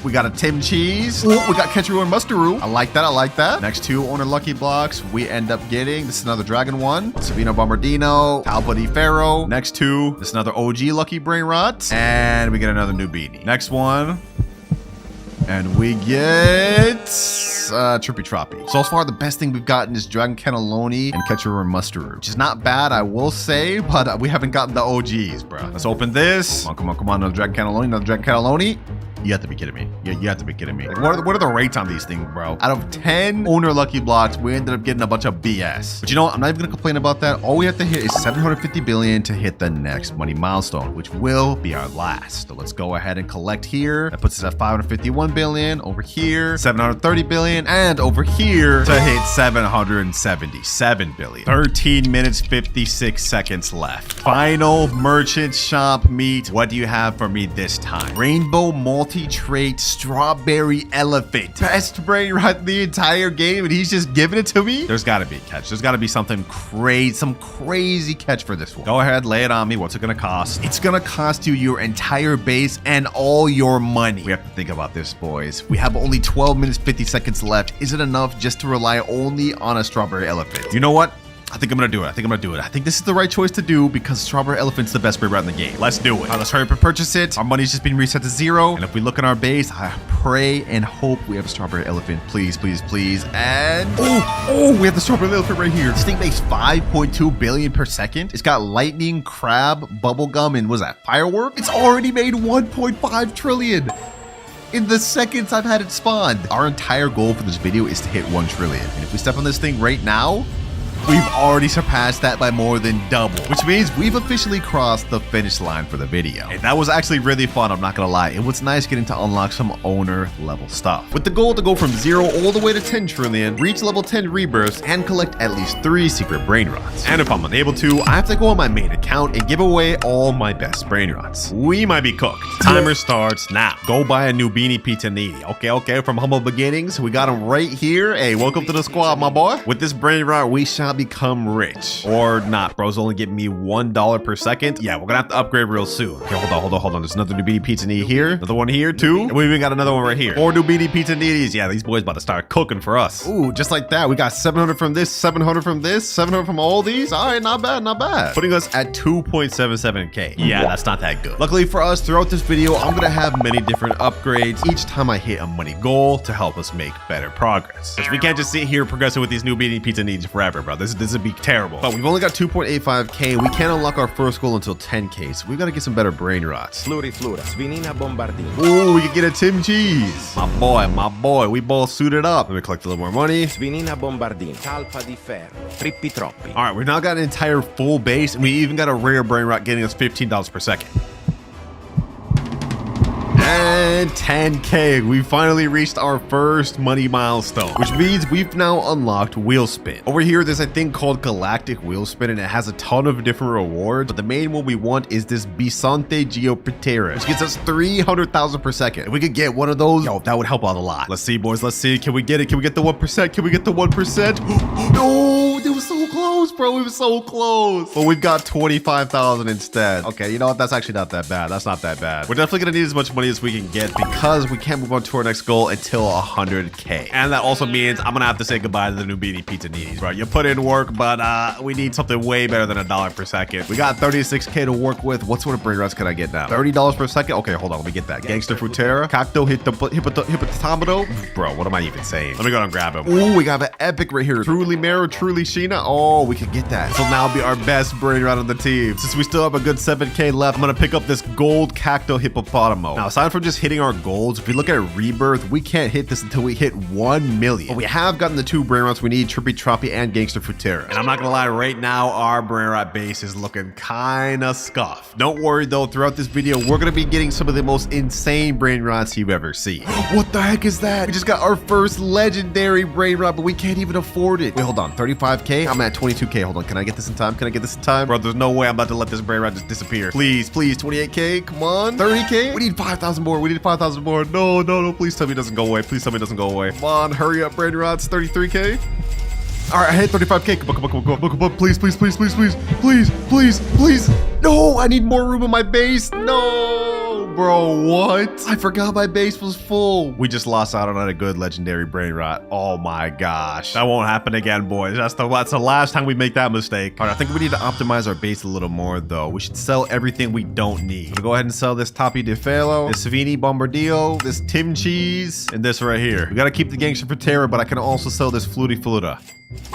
We got a Tim Cheese. Oh, we got Ketcheroo and Mustaroo. I like that. I like that. Next 2 owner lucky blocks we end up getting. This is another Dragon one. Savino Bombardino. Talbot Pharaoh. Next 2. This is another OG lucky Brainrot. And we get another new Beanie. Next one. And we get Trippy Troppy. So far, the best thing we've gotten is Dragon Cannelloni and Ketcheroo and Mustaroo, which is not bad, I will say, but we haven't gotten the OGs, bro. Let's open this. Come on, come on, come on. Another Dragon Cannelloni, another Dragon Cannelloni. You have to be kidding me. Yeah, you have to be kidding me. Like, what are the rates on these things, bro? Out of 10 owner lucky blocks, we ended up getting a bunch of BS. But you know what? I'm not even gonna complain about that. All we have to hit is 750 billion to hit the next money milestone, which will be our last. So let's go ahead and collect here. That puts us at 551 billion. Over here, 730 billion. And over here to hit 777 billion. 13 minutes, 56 seconds left. Final merchant shop meet. What do you have for me this time? Rainbow multi-trait strawberry elephant. Best Brainrot in the entire game, and he's just giving it to me? There's gotta be a catch. There's gotta be something crazy, some crazy catch for this one. Go ahead, lay it on me. What's it gonna cost? It's gonna cost you your entire base and all your money. We have to think about this, boys. We have only 12 minutes, 50 seconds left. Is it enough just to rely only on a strawberry elephant? You know what? I think I'm gonna do it. I think I'm gonna do it. I think this is the right choice to do because Strawberry Elephant's the best Brainrot in the game. Let's do it. All right, let's hurry up and purchase it. Our money's just been reset to 0. And if we look in our base, I pray and hope we have a Strawberry Elephant. Please, please, please. And oh, we have the Strawberry Elephant right here. This thing makes 5.2 billion per second. It's got lightning, crab, bubblegum, and what's that? Firework? It's already made 1.5 trillion. In the seconds I've had it spawned. Our entire goal for this video is to hit 1 trillion. And if we step on this thing right now, we've already surpassed that by more than double, which means we've officially crossed the finish line for the video. And that was actually really fun, I'm not gonna lie. It was nice getting to unlock some owner level stuff. With the goal to go from 0 all the way to 10 trillion, reach level 10 rebirths, and collect at least 3 secret Brainrots. And if I'm unable to, I have to go on my main account and give away all my best Brainrots. We might be cooked. Timer starts now. Go buy a new Beanie Pizza Needy. Okay, from humble beginnings, we got him right here. Hey, welcome to the squad, my boy. With this Brainrot, we shall become rich. Or not, bro's only giving me $1 per second. Yeah, we're gonna have to upgrade real soon. Okay, hold on. There's another new Beanie Pizza Needy here. Another one here, 2. And we even got another one right here. 4 new Beanie Pizza Needies. Yeah, these boys about to start cooking for us. Ooh, just like that. We got 700 from this, 700 from this, 700 from all these. All right, not bad, not bad. Putting us at 2.77k. Yeah, that's not that good. Luckily for us, throughout this video, I'm gonna have many different upgrades each time I hit a money goal to help us make better progress. Because we can't just sit here progressing with these new Beanie Pizza Needs forever, bro. This would be terrible. But we've only got 2.85k. We can't unlock our first goal until 10k, so we gotta get some better Brainrots. Fluriflura, Svinina Bombardino. Ooh, we can get a Tim Cheese. My boy, we both suited up. Let me collect a little more money. Svinina Bombardino, Talpa di Ferro, Trippi Troppi. All right, we've now got an entire full base, and we even got a rare Brainrot getting us $15 per second. And And 10K. We finally reached our first money milestone, which means we've now unlocked wheel spin. Over here, there's a thing called galactic wheel spin, and it has a ton of different rewards, but the main one we want is this Bisonte Geoptera, which gets us 300,000 per second. If we could get one of those, yo, that would help out a lot. Let's see, boys. Let's see. Can we get it? Can we get the 1%? Can we get the 1%? No, it was so close, bro. It was so close. But we've got 25,000 instead. Okay, you know what? That's actually not that bad. That's not that bad. We're definitely gonna need as much money as we can get because we can't move on to our next goal until 100K. And that also means I'm gonna have to say goodbye to the new Beanie Pizzaninis, bro. You put in work, but we need something way better than $1 per second. We got 36K to work with. What sort of Brainrots can I get now? $30 per second? Okay, hold on. Let me get that. Gangster Frutera, Cacto Hippopotamado. Bro, what am I even saying? Let me go and grab him. Ooh, we got an epic right here. Truly Mero, Truly Sheena. Oh, we can get that. This will now be our best Brainrot on the team. Since we still have a good 7K left, I'm gonna pick up this gold Cacto Hippopotamo. Now, aside from just hitting our goals, if we look at Rebirth, we can't hit this until we hit 1 million. But we have gotten the 2 Brainrots we need, Trippy Troppy and Gangster Frutera. And I'm not gonna lie, right now, our Brainrot base is looking kinda scuffed. Don't worry though, throughout this video, we're gonna be getting some of the most insane Brainrots you've ever seen. What the heck is that? We just got our first legendary Brainrot, but we can't even afford it. Wait, hold on, 35K? I'm at 22K. Hold on, can I get this in time? Can I get this in time? Bro, there's no way I'm about to let this Brainrot just disappear. Please, please, 28K, come on. 30K? We need 5,000 more. We need 5,000 more. No, no, no, please tell me it doesn't go away. Please tell me it doesn't go away. Come on, hurry up, Brainrots. 33K. All right, I hit 35K. Come on, come on, come on, come on. Please, please, please, please, please, please, please, please. No, I need more room in my base. No, bro, what? I forgot my base was full. We just lost out on a good legendary Brainrot. Oh my gosh. That won't happen again, boys. That's the last time we make that mistake. All right, I think we need to optimize our base a little more, though. We should sell everything we don't need. We'll go ahead and sell this Toppy de Felo, this Samini Bombardino, this Tim Cheese, and this right here. We got to keep the Gangster Frutera, but I can also sell this Flutie Fluta.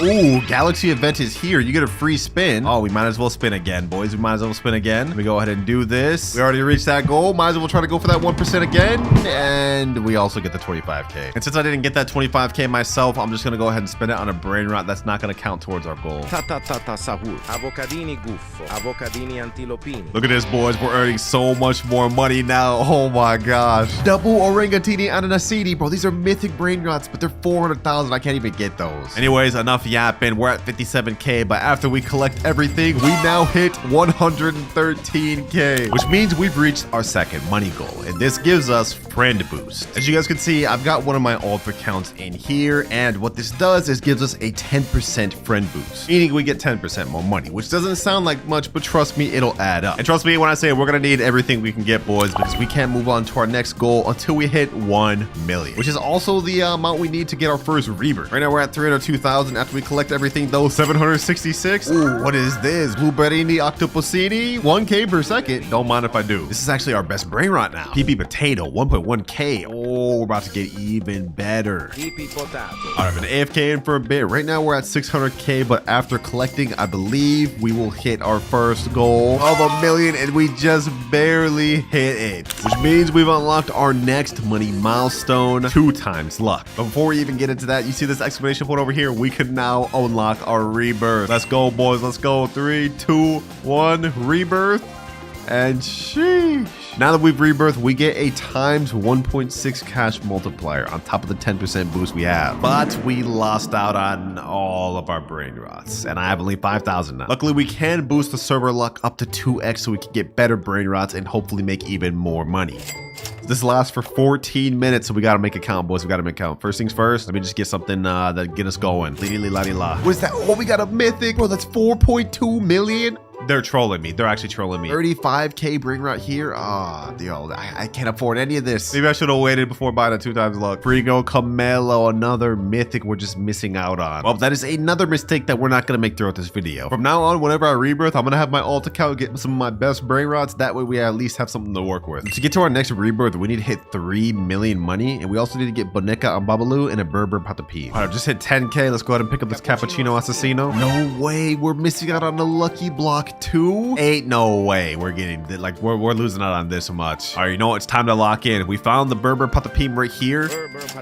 Ooh, Galaxy event is here. You get a free spin. Oh, we might as well spin again, boys. We might as well spin again. Let me go ahead and do this. We already reached that goal. Might as well try to go for that 1% again. And we also get the 25K. And since I didn't get that 25K myself, I'm just going to go ahead and spin it on a Brainrot. That's not going to count towards our goal. Sahur. Avocadini guffo. Avocadini antilopini. Look at this, boys. We're earning so much more money now. Oh my gosh. Double Orangatini Ananasini. Bro, these are mythic Brainrots, but they're 400,000. I can't even get those. Anyways, enough yapping. We're at 57K, but after we collect everything, we now hit 113K, which means we've reached our second money goal, and this gives us friend boost. As you guys can see, I've got one of my altar accounts in here, and what this does is gives us a 10% friend boost, meaning we get 10% more money, which doesn't sound like much, but trust me, it'll add up. And trust me when I say we're gonna need everything we can get, boys, because we can't move on to our next goal until we hit 1 million, which is also the amount we need to get our first Rebirth. Right now we're at 302,000. After we collect everything, though, 766. Ooh, what is this? Blueberrini Octopusini, 1K per second. Don't mind if I do. This is actually our best Brainrot now. PP Potato, 1.1K. Oh, we're about to get even better. PP Potato. All right, I've been AFK in for a bit. Right now we're at 600K, but after collecting, I believe we will hit our first goal of 1 million, and we just barely hit it, which means we've unlocked our next money milestone, 2 times luck. But before we even get into that, you see this exclamation point over here? We could now unlock our Rebirth. Let's go, boys. Let's go. 3, 2, 1, Rebirth. And sheesh. Now that we've Rebirth, we get a times 1.6 cash multiplier on top of the 10% boost we have. But we lost out on all of our Brainrots, and I have only 5,000 now. Luckily, we can boost the server luck up to 2x so we can get better Brainrots and hopefully make even more money. This lasts for 14 minutes, so we gotta make a count, boys. We gotta make a count. First things first, let me just get something that get us going. La. What is that? Oh, we got a mythic, bro. That's 4.2 million. They're trolling me. They're actually trolling me. 35K Brainrot here. Ah, yo, I can't afford any of this. Maybe I should have waited before buying a 2 times luck. Frigo Camelo, another mythic we're just missing out on. Well, that is another mistake that we're not gonna make throughout this video. From now on, whenever I Rebirth, I'm gonna have my alt account get some of my best Brainrots. That way we at least have something to work with. To get to our next Rebirth, we need to hit 3 million money, and we also need to get Boneca on Babalu and a Berber Patapee. All right, just hit 10K. Let's go ahead and pick up this Cappuccino Assassino. No way, we're missing out on a lucky block like 2? Ain't no way we're getting, like, we're losing out on this much. All right, you know what? It's time to lock in. We found the Berber Patapim right here.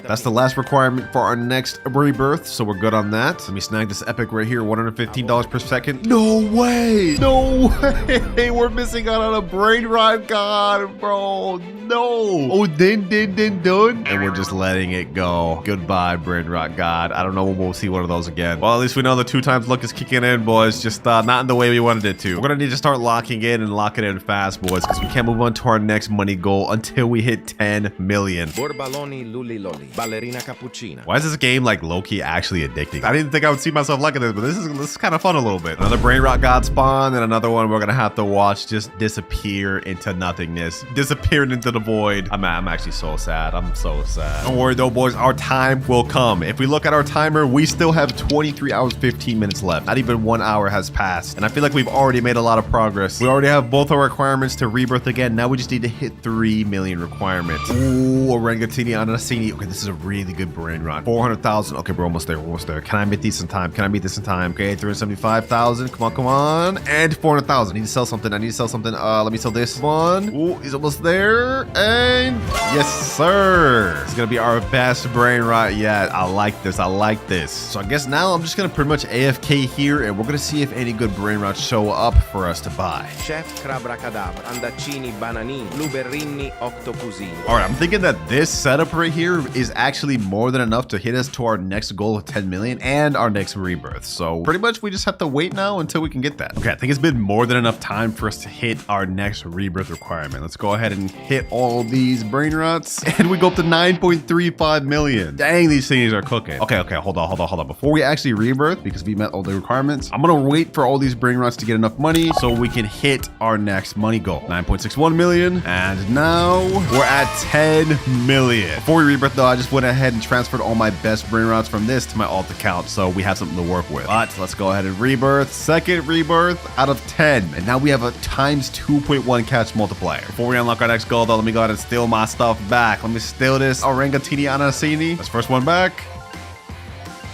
That's the last requirement for our next rebirth, so we're good on that. Let me snag this epic right here, $115 per second. No way! No way! We're missing out on a Brainrot god, bro. No! Oh, done. And we're just letting it go. Goodbye, Brainrot god. I don't know when we'll see one of those again. Well, at least we know the 2 times luck is kicking in, boys. Just not in the way we wanted it to. We're gonna need to start locking in and locking in fast, boys, because we can't move on to our next money goal until we hit 10 million. Borbaloni luli loli. Ballerina cappuccina. Why is this game like low-key actually addicting? I didn't think I would see myself liking this, but this is kind of fun a little bit. Another Brainrot god spawn, and another one we're gonna have to watch just disappear into nothingness, disappearing into the void. I'm actually so sad. I'm so sad. Don't worry though, boys. Our time will come. If we look at our timer, we still have 23 hours 15 minutes left. Not even 1 hour has passed, and I feel like we've already made a lot of progress. We already have both our requirements to rebirth again. Now we just need to hit 3 million requirements. Ooh, Orangatini Anasini. Okay, this is a really good Brainrot. 400,000. Okay, we're almost there. We're almost there. Can I meet these in time? Can I meet this in time? Okay, 375,000. Come on. And 400,000. I need to sell something. Let me sell this one. Ooh, he's almost there. And yes, sir. It's gonna be our best Brainrot yet. I like this. So I guess now I'm just gonna pretty much AFK here, and we're gonna see if any good Brainrots show up for us to buy. Chef Crabracadabra, Andacini Bananini, Luberini Octocusini. All right, I'm thinking that this setup right here is actually more than enough to hit us to our next goal of 10 million and our next rebirth. So pretty much we just have to wait now until we can get that. Okay, I think it's been more than enough time for us to hit our next rebirth requirement. Let's go ahead and hit all these Brainrots, and we go up to 9.35 million. Dang, these things are cooking. Okay, hold on. Before we actually rebirth, because we met all the requirements, I'm gonna wait for all these Brainrots to get enough money so we can hit our next money goal. 9.61 million, and now we're at 10 million. Before we rebirth though, I just went ahead and transferred all my best Brainrots from this to my alt account, so we have something to work with. But let's go ahead and rebirth. Second rebirth out of 10, and now we have a times 2.1 catch multiplier. Before we unlock our next goal though, let me go ahead and steal my stuff back. Let me steal this Orangatini Anasini. That's first one back.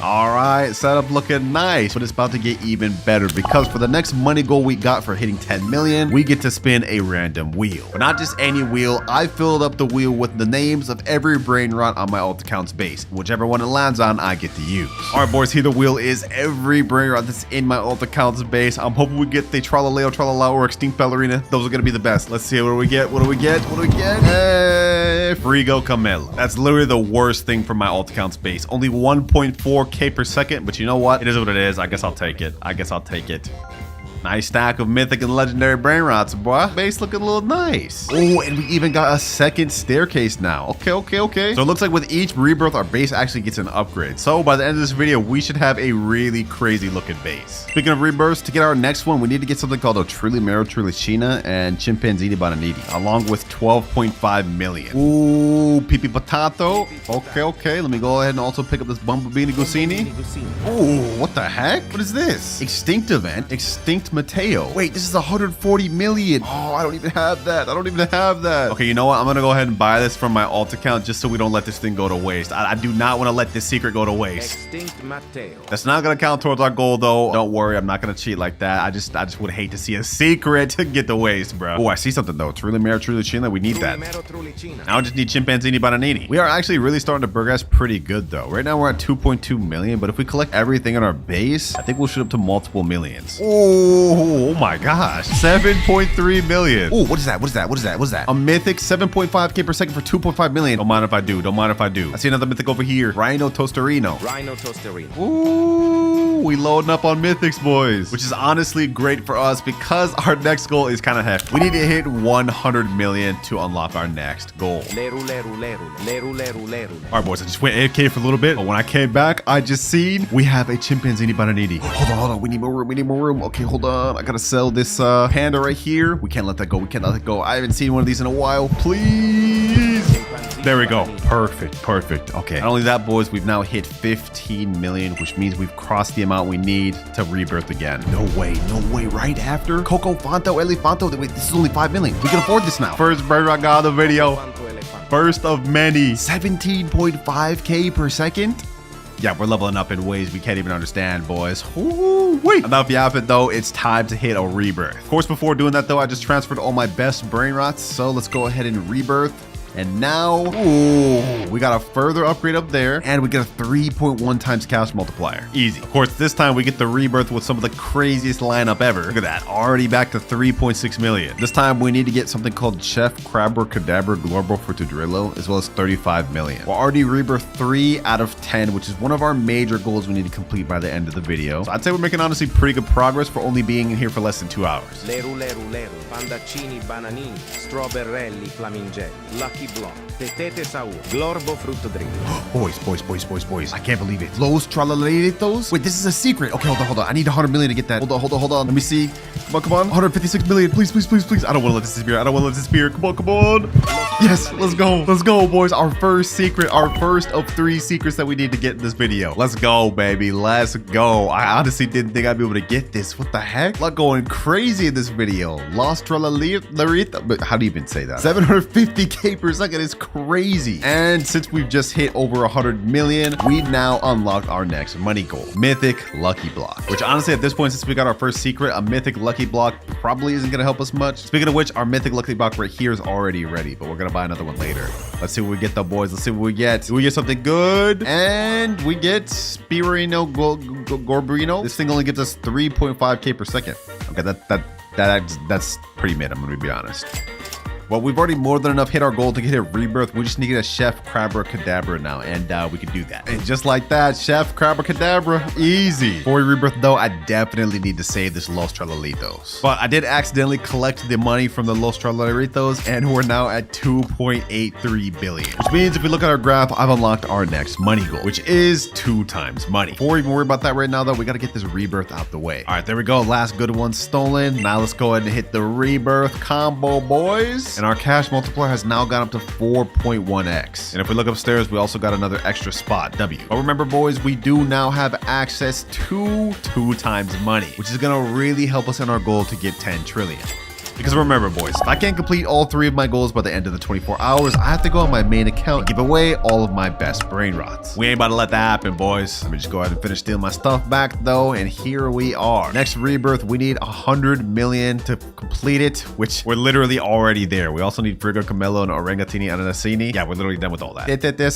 All right, setup looking nice, but it's about to get even better because for the next money goal we got for hitting 10 million, we get to spin a random wheel. But not just any wheel. I filled up the wheel with the names of every Brainrot on my alt account's base. Whichever one it lands on, I get to use. All right, boys, here the wheel is every Brainrot that's in my alt account's base. I'm hoping we get the Tralaleo, Tralala, or Extinct Ballerina. Those are gonna be the best. Let's see, what do we get? Hey, Frigo Camelo. That's literally the worst thing for my alt account's base. Only 1.4K per second, but you know what? It is what it is. I guess I'll take it. Nice stack of mythic and legendary Brainrots, boy. Base looking a little nice. Oh, and we even got a second staircase now. Okay. So it looks like with each rebirth, our base actually gets an upgrade. So by the end of this video, we should have a really crazy looking base. Speaking of rebirths, to get our next one, we need to get something called a Truly Mero Trulicina and Chimpanzini Bananiti, along with 12.5 million. Ooh, Pipi Potato. Okay. Let me go ahead and also pick up this Bombardino Gusini. Ooh, what the heck? What is this? Extinct event. Extinct Matteo. Wait, this is 140 million. Oh, I don't even have that. Okay, you know what? I'm gonna go ahead and buy this from my alt account just so we don't let this thing go to waste. I do not want to let this secret go to waste. Extinct Matteo. That's not gonna count towards our goal though. Don't worry, I'm not gonna cheat like that. I just would hate to see a secret get to waste, bro. Oh, I see something though. Truly Mero Trulicina. We need that. Now I just need Chimpanzini Bananini. We are actually really starting to progress pretty good though. Right now we're at 2.2 million, but if we collect everything in our base, I think we'll shoot up to multiple millions. Oh my gosh. 7.3 million. Oh, what is that? A mythic 7.5K per second for 2.5 million. Don't mind if I do. I see another mythic over here. Rhino Toasterino. Ooh, we loading up on mythics, boys, which is honestly great for us because our next goal is kind of hefty. We need to hit 100 million to unlock our next goal. All right, boys, I just went AFK for a little bit, but when I came back, I just seen we have a Chimpanzini Bananiti. Hold on. We need more room. Okay, hold on. I gotta sell this panda right here. We can't let that go. I haven't seen one of these in a while. Please. There we go. Perfect. Okay. Not only that, boys, we've now hit 15 million, which means we've crossed the amount we need to rebirth again. No way. Right after Coco Fanto, Elefanto. Wait, this is only 5 million. We can afford this now. First Brainrot God of the video. First of many. 17.5K per second. Yeah, we're leveling up in ways we can't even understand, boys. Woo-wee. Enough yapping, though. It's time to hit a rebirth. Of course, before doing that, though, I just transferred all my best brain rots. So let's go ahead and rebirth. And now, ooh, we got a further upgrade up there, and we get a 3.1 times cash multiplier. Easy. Of course, this time we get the rebirth with some of the craziest lineup ever. Look at that, already back to 3.6 million. This time we need to get something called Chef Crabber Cadabra Global for Tudrillo, as well as 35 million. We're already rebirth 3 out of 10, which is one of our major goals we need to complete by the end of the video. So I'd say we're making honestly pretty good progress for only being in here for less than 2 hours. Leru, leru, leru, pandaccini, bananini, strawberrelli, flamingelli, lucky block, tetete saur, glorbo frutto drillo. Boys. I can't believe it. Los Tralaleritos? Wait, this is a secret. Okay, hold on. I need 100 million to get that. Hold on. Let me see. Come on. 156 million. Please. I don't want to let this disappear. Come on. Yes, let's go, boys. Our first secret. Our first of 3 secrets that we need to get in this video. Let's go, baby. Let's go. I honestly didn't think I'd be able to get this. What the heck? Lot going crazy in this video. Los Tralaleritos. But how do you even say that? 750k per second is crazy. And since we've just hit over 100 million, we now unlocked our next money goal, Mythic Lucky Block, which honestly at this point, since we got our first secret, a Mythic Lucky Block probably isn't going to help us much. Speaking of which, our Mythic Lucky Block right here is already ready, but we're going to buy another one later. Let's see what we get though, boys. Let's see what we get. Do we get something good? And we get Spirino Gorbrino. This thing only gives us 3.5k per second. Okay, that's pretty mid, I'm going to be honest. Well, we've already more than enough hit our goal to get a rebirth. We just need to get a Chef Crabber Cadabra now, and we can do that. And just like that, Chef Crabber Cadabra, easy. Before we rebirth, though, I definitely need to save this Los Tralalitos. But I did accidentally collect the money from the Los Tralalitos, and we're now at 2.83 billion. Which means if we look at our graph, I've unlocked our next money goal, which is 2 times money. Before we even worry about that right now, though, we got to get this rebirth out the way. All right, there we go. Last good one stolen. Now let's go ahead and hit the rebirth combo, boys. And our cash multiplier has now gone up to 4.1x. And if we look upstairs, we also got another extra spot, W. But remember, boys, we do now have access to 2 times money, which is gonna really help us in our goal to get 10 trillion. Because remember, boys, if I can't complete all 3 of my goals by the end of the 24 hours, I have to go on my main account and give away all of my best brain rots. We ain't about to let that happen, boys. Let me just go ahead and finish stealing my stuff back, though, and here we are. Next rebirth, we need 100 million to complete it, which we're literally already there. We also need Frigo, Camelo, and Orangatini Ananasini. Yeah, we're literally done with all that.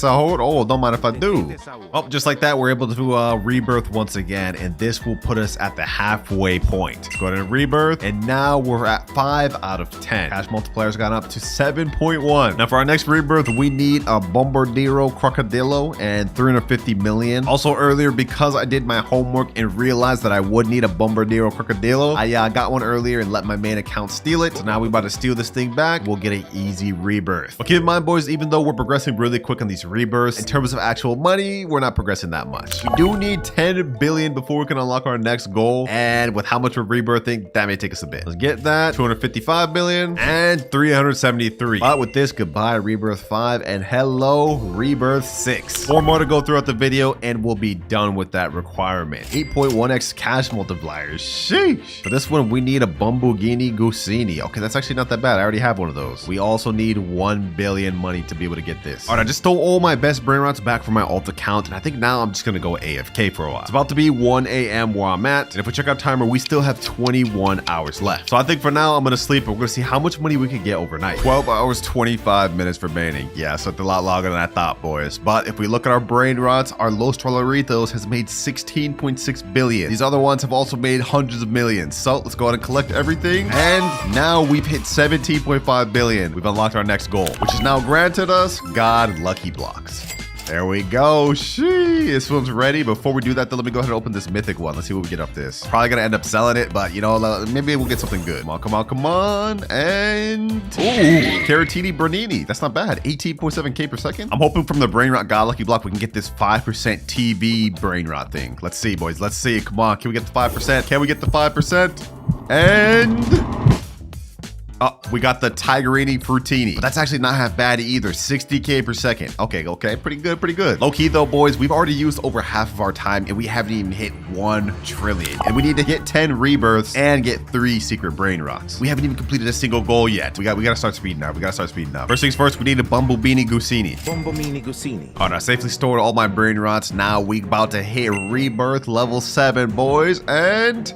Oh, don't mind if I do. Oh, just like that, we're able to do a rebirth once again, and this will put us at the halfway point. Let's go ahead and rebirth, and now we're at 5 out of 10. Cash multiplier's gone up to 7.1. Now for our next rebirth, we need a Bombardino Crocodilo and 350 million. Also earlier, because I did my homework and realized that I would need a Bombardino Crocodilo, I got one earlier and let my main account steal it. So now we're about to steal this thing back. We'll get an easy rebirth. But keep in mind, boys, even though we're progressing really quick on these rebirths, in terms of actual money, we're not progressing that much. We do need 10 billion before we can unlock our next goal. And with how much we're rebirthing, that may take us a bit. Let's get that. 255 billion and 373. But with this, goodbye rebirth 5 and hello rebirth 6. 4 more to go throughout the video and we'll be done with that requirement. 8.1x cash multipliers. Sheesh. For this one, we need a Bombardino Gusini. Okay, that's actually not that bad. I already have one of those. We also need 1 billion money to be able to get this. All right, I just stole all my best brain rots back from my alt account, and I think now I'm just gonna go AFK for a while. It's about to be 1 a.m. where I'm at, and if we check our timer, we still have 21 hours left. So I think for now, I'm gonna sleep, and we're gonna see how much money we can get overnight. 12 hours, 25 minutes for banning. Yeah, so it's a lot longer than I thought, boys. But if we look at our brain rots, our Los Trolaritos has made 16.6 billion. These other ones have also made hundreds of millions. So let's go ahead and collect everything. And now we've hit 17.5 billion. We've unlocked our next goal, which has now granted us God Lucky Blocks. There we go. Sheesh. This one's ready. Before we do that, though, let me go ahead and open this mythic one. Let's see what we get up this. Probably gonna end up selling it, but you know, maybe we'll get something good. Come on, come on, come on. And ooh, Caratini Bernini. That's not bad. 18.7k per second. I'm hoping from the Brainrot God Lucky Block we can get this 5% TV Brainrot thing. Let's see, boys. Let's see. Come on. Can we get the 5%? Can we get the 5%? And Oh, we got the Tigerini Frutini. But that's actually not half bad either. 60k per second. Okay, pretty good. Low key though, boys, we've already used over half of our time and we haven't even hit 1 trillion. And we need to get 10 rebirths and get 3 secret Brainrots. We haven't even completed a single goal yet. We gotta start speeding up. First things first, we need a Bombardino Gusini. All right, I safely stored all my Brainrots. Now we about to hit rebirth level 7, boys, and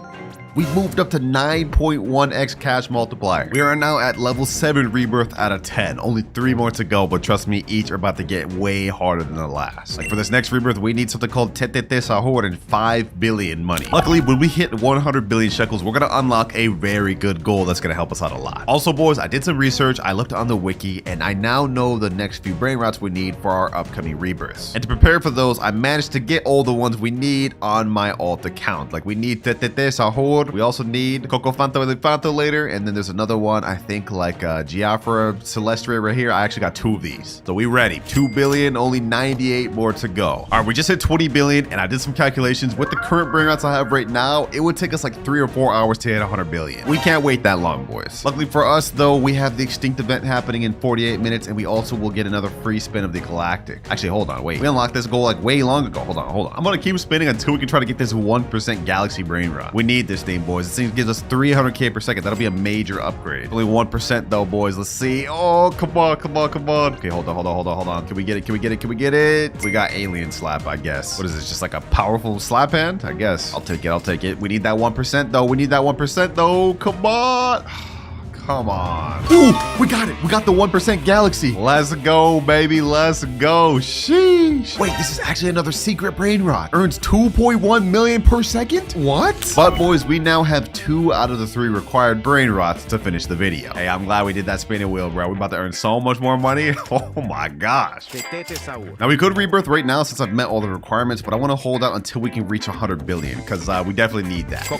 we've moved up to 9.1x cash multiplier. We are now at level 7 rebirth out of 10. Only 3 more to go, but trust me, each are about to get way harder than the last. Like for this next rebirth, we need something called Tetete Sahur and 5 billion money. Luckily, when we hit 100 billion shekels, we're gonna unlock a very good goal that's gonna help us out a lot. Also, boys, I did some research. I looked on the wiki, and I now know the next few Brainrots we need for our upcoming rebirths. And to prepare for those, I managed to get all the ones we need on my alt account. Like we need Tetete Sahur. We also need Coco Fanto Elefanto later, and then there's another one, I think like Giafra Celestria right here. I actually got 2 of these. So we ready. 2 billion, only 98 more to go. All right, we just hit 20 billion, and I did some calculations. With the current Brainrots I have right now, it would take us like 3 or 4 hours to hit 100 billion. We can't wait that long, boys. Luckily for us, though, we have the Extinct event happening in 48 minutes, and we also will get another free spin of the Galactic. Actually, hold on, wait. We unlocked this goal like way long ago. Hold on. I'm gonna keep spinning until we can try to get this 1% Galaxy Brainrot. We need this thing, boys. This thing gives us 300k per second. That'll be a major upgrade. Only 1% though, boys. Let's see. Oh, come on. Okay, hold on. Can we get it? We got alien slap, I guess. What is this? Just like a powerful slap hand? I guess. I'll take it. We need that 1% though. Come on. Come on. Ooh, we got it. We got the 1% Galaxy. Let's go, baby. Let's go. Sheesh. Wait, this is actually another secret Brainrot. Earns 2.1 million per second? What? But boys, we now have 2 out of the 3 required Brainrots to finish the video. Hey, I'm glad we did that spinning wheel, bro. We're about to earn so much more money. Oh my gosh. Now we could rebirth right now since I've met all the requirements, but I want to hold out until we can reach 100 billion because we definitely need that.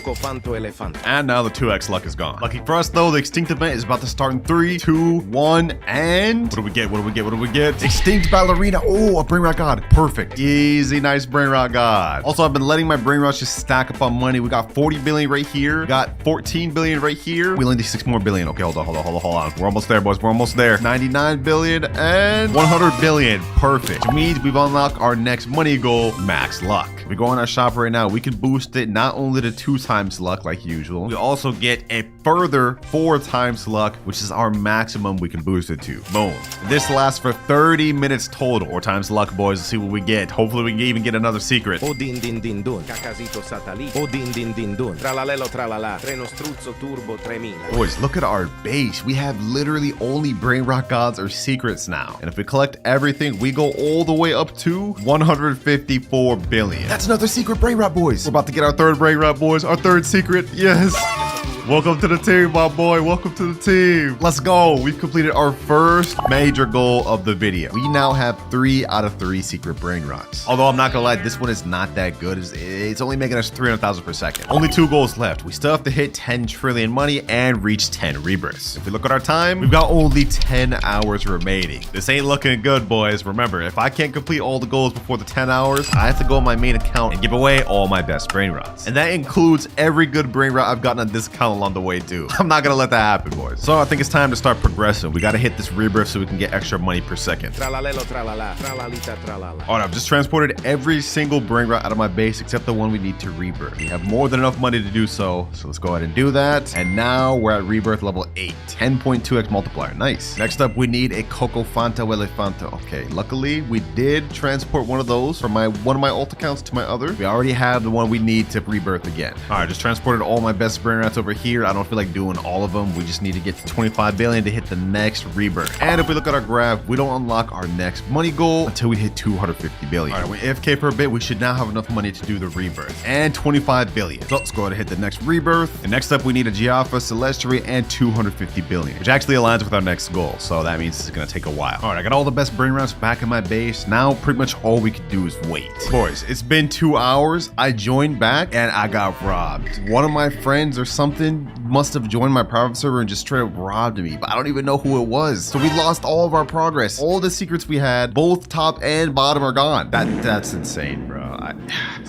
And now the 2x luck is gone. Lucky for us though, the Extinct event is about to start in 3, 2, 1, and what do we get? Extinct Ballerina. Oh, a Brainrot God. Perfect. Easy, nice Brainrot God. Also, I've been letting my Brainrots just stack up on money. We got 40 billion right here. We got 14 billion right here. We only need 6 more billion. Okay, hold on. We're almost there, boys. We're almost there. 99 billion and 100 billion. Perfect. Which means we've unlocked our next money goal, max luck. If we go on our shop right now, we can boost it not only to 2 times luck like usual, we also get a further 4 times luck, which is our maximum we can boost it to. Boom. This lasts for 30 minutes total. 4 times luck, boys. Let's see what we get. Hopefully we can even get another secret. O din din din dun. Cacasito satali. O din din din dun. Tralalelo tralala. Treno struzzo turbo 3000. Boys, look at our base. We have literally only Brainrot Gods or secrets now. And if we collect everything, we go all the way up to 154 billion. That's another secret Brainrot, boys. We're about to get our 3rd Brainrot, boys. Our 3rd secret. Yes. Welcome to the team, my boy. Welcome to the team. Let's go. We've completed our first major goal of the video. We now have 3 out of 3 secret Brainrots. Although I'm not gonna lie, this one is not that good. It's only making us 300,000 per second. Only 2 goals left. We still have to hit 10 trillion money and reach 10 rebirths. If we look at our time, we've got only 10 hours remaining. This ain't looking good, boys. Remember, if I can't complete all the goals before the 10 hours, I have to go on my main account and give away all my best Brainrots. And that includes every good Brainrot I've gotten on this account along the way too. I'm not gonna let that happen, boys. So I think it's time to start progressing. We gotta hit this rebirth so we can get extra money per second. Tralalelo tralala. Tralalita tralala. All right, I've just transported every single Brainrot out of my base except the one we need to rebirth. We have more than enough money to do so, so let's go ahead and do that. And now we're at rebirth level 8. 10.2x multiplier. Nice. Next up, we need a Coco Fanta Elefanto. Okay, luckily we did transport one of those from one of my alt accounts to my other. We already have the one we need to rebirth again. All right, just transported all my best Brainrots over here. I don't feel like doing all of them. We just need to get to 25 billion to hit the next rebirth. And if we look at our graph, we don't unlock our next money goal until we hit 250 billion. All right, we AFK for a bit. We should now have enough money to do the rebirth and 25 billion. So let's go ahead and hit the next rebirth. And next up, we need a Giafra Celestria and 250 billion, which actually aligns with our next goal. So that means it's gonna take a while. All right, I got all the best Brainrots back in my base. Now pretty much all we can do is wait. Boys, it's been 2 hours. I joined back and I got robbed. One of my friends or something must have joined my private server and just straight up robbed me, but I don't even know who it was. So we lost all of our progress. All the secrets we had, both top and bottom, are gone. That's insane, bro.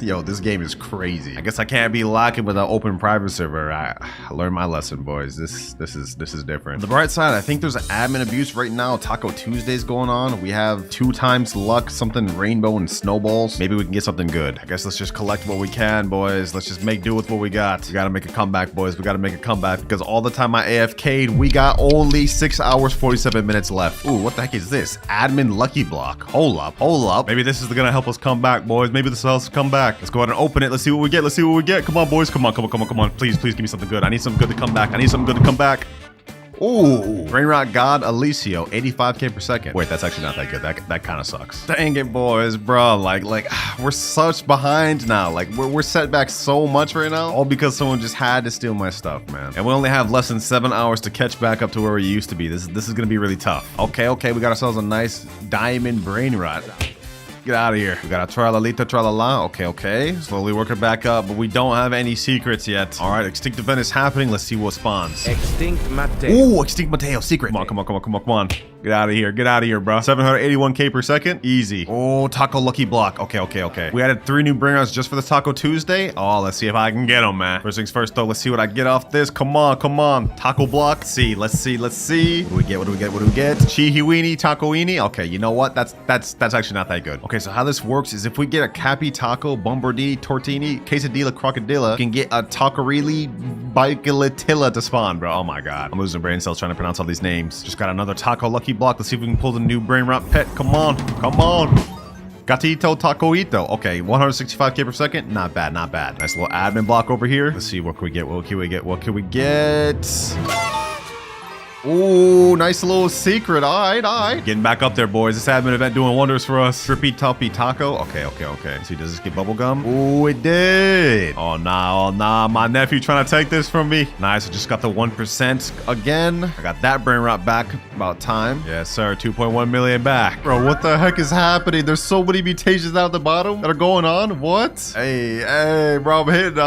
Yo, this game is crazy. I guess I can't be locking with an open private server. I learned my lesson, boys. This is different. On the bright side, I think there's an admin abuse right now. Taco Tuesday's going on. We have 2 times luck, something rainbow and snowballs. Maybe we can get something good. I guess let's just collect what we can, boys. Let's just make do with what we got. We gotta make a comeback, boys. We gotta make a comeback because all the time I AFK'd, we got only 6 hours, 47 minutes left. Ooh, what the heck is this? Admin lucky block. Hold up. Maybe this is gonna help us come back, boys. Maybe this will help us come back. Let's go ahead and open it. Let's see what we get. Come on, boys. Come on. Please give me something good. I need something good to come back. Ooh, Brainrot God Alicio, 85k per second. Wait, that's actually not that good. That kind of sucks. Dang it, boys, bro. Like we're such behind now. Like we're set back so much right now, all because someone just had to steal my stuff, man. And we only have less than 7 hours to catch back up to where we used to be. This is gonna be really tough. Okay, we got ourselves a nice diamond Brainrot. Get out of here. We got a tralalita tralala. Okay. Slowly working back up, but we don't have any secrets yet. All right, extinct event is happening. Let's see what spawns. Extinct Matteo. Ooh, extinct Matteo secret. Come on. Get out of here, bro. 781k per second. Easy. Oh, taco lucky block. Okay. We added 3 new Brainrots just for the Taco Tuesday. Oh, let's see if I can get them, man. First things first, though. Let's see what I get off this. Come on. Taco block. Let's see. What do we get? Chihiwini, tacoini. Okay, you know what? That's actually not that good. Okay, so how this works is if we get a Cappy Taco, Bombardini, Tortini, Quesadilla, Crocodilla, we can get a Tacorini, Bicada to spawn, bro. Oh my god. I'm losing brain cells trying to pronounce all these names. Just got another Taco lucky block. Let's see if we can pull the new Brainrot pet. Come on. Gatito Tacoito. Okay, 165k per second. Not bad. Nice little admin block over here. Let's see, what can we get? Ooh, nice little secret. All right. Getting back up there, boys. This admin event doing wonders for us. Trippy Toppy Taco. Okay. Let's see, does this get bubblegum? Ooh, it did. Oh, nah. My nephew trying to take this from me. Nice. I just got the 1% again. I got that Brainrot back. About time. Yes, sir. 2.1 million back. Bro, what the heck is happening? There's so many mutations out at the bottom that are going on. What? Hey, bro, I'm hitting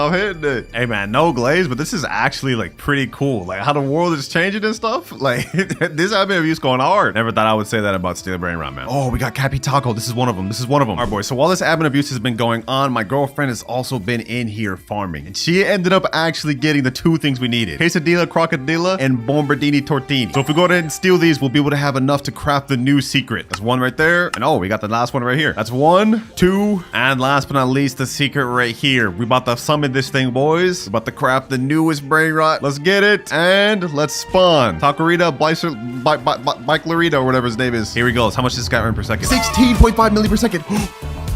it. Hey, man, no glaze, but this is actually like pretty cool. Like how the world is changing and stuff. Like this admin abuse going hard. Never thought I would say that about Stealing Brainrot, man. Oh, we got Cappy Taco. This is one of them. All right, boys. So while this admin abuse has been going on, my girlfriend has also been in here farming, and she ended up actually getting the 2 things we needed: Quesadilla, Crocodilla, and Bombardini Tortini. So if we go ahead and steal these, we'll be able to have enough to craft the new secret. That's 1 right there, and oh, we got the last one right here. That's 1, 2, and last but not least, the secret right here. We about to summon this thing, boys. We're about to craft the newest Brainrot. Let's get it, and let's spawn Tacorita, Biclarita, or whatever his name is. Here we go. How much does this guy earn per second? 16.5 million per second.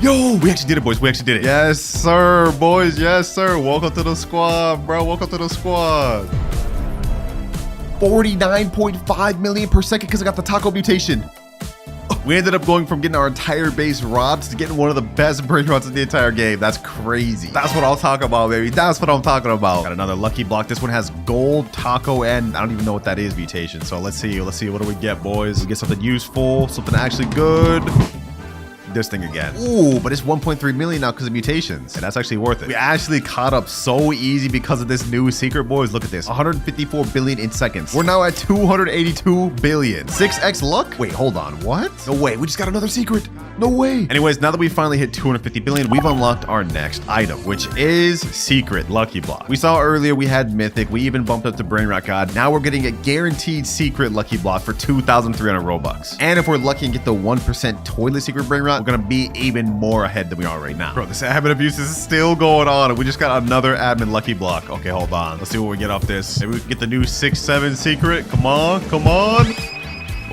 Yo, we actually did it, boys. Yes, sir, boys. Yes, sir. Welcome to the squad, bro. 49.5 million per second because I got the taco mutation. We ended up going from getting our entire base robbed to getting one of the best Brainrots in the entire game. That's crazy. That's what I'll talk about, baby. That's what I'm talking about. Got another lucky block. This one has gold, taco, and I don't even know what that is, mutation. So let's see. What do we get, boys? We get something useful, something actually good. This thing again. Ooh, but it's 1.3 million now because of mutations. And that's actually worth it. We actually caught up so easy because of this new secret, boys. Look at this. 154 billion in seconds. We're now at 282 billion. 6x luck? Wait, hold on. What? No way. We just got another secret. No way. Anyways, now that we finally hit 250 billion, we've unlocked our next item, which is secret lucky block. We saw earlier we had mythic. We even bumped up to Brainrot God. Now we're getting a guaranteed secret lucky block for 2,300 Robux. And if we're lucky and get the 1% toilet secret Brainrot, we're gonna be even more ahead than we are right now. Bro, this admin abuse is still going on, and we just got another admin lucky block. Okay, hold on. Let's see what we get off this. Maybe we can get the new 6-7 secret. Come on.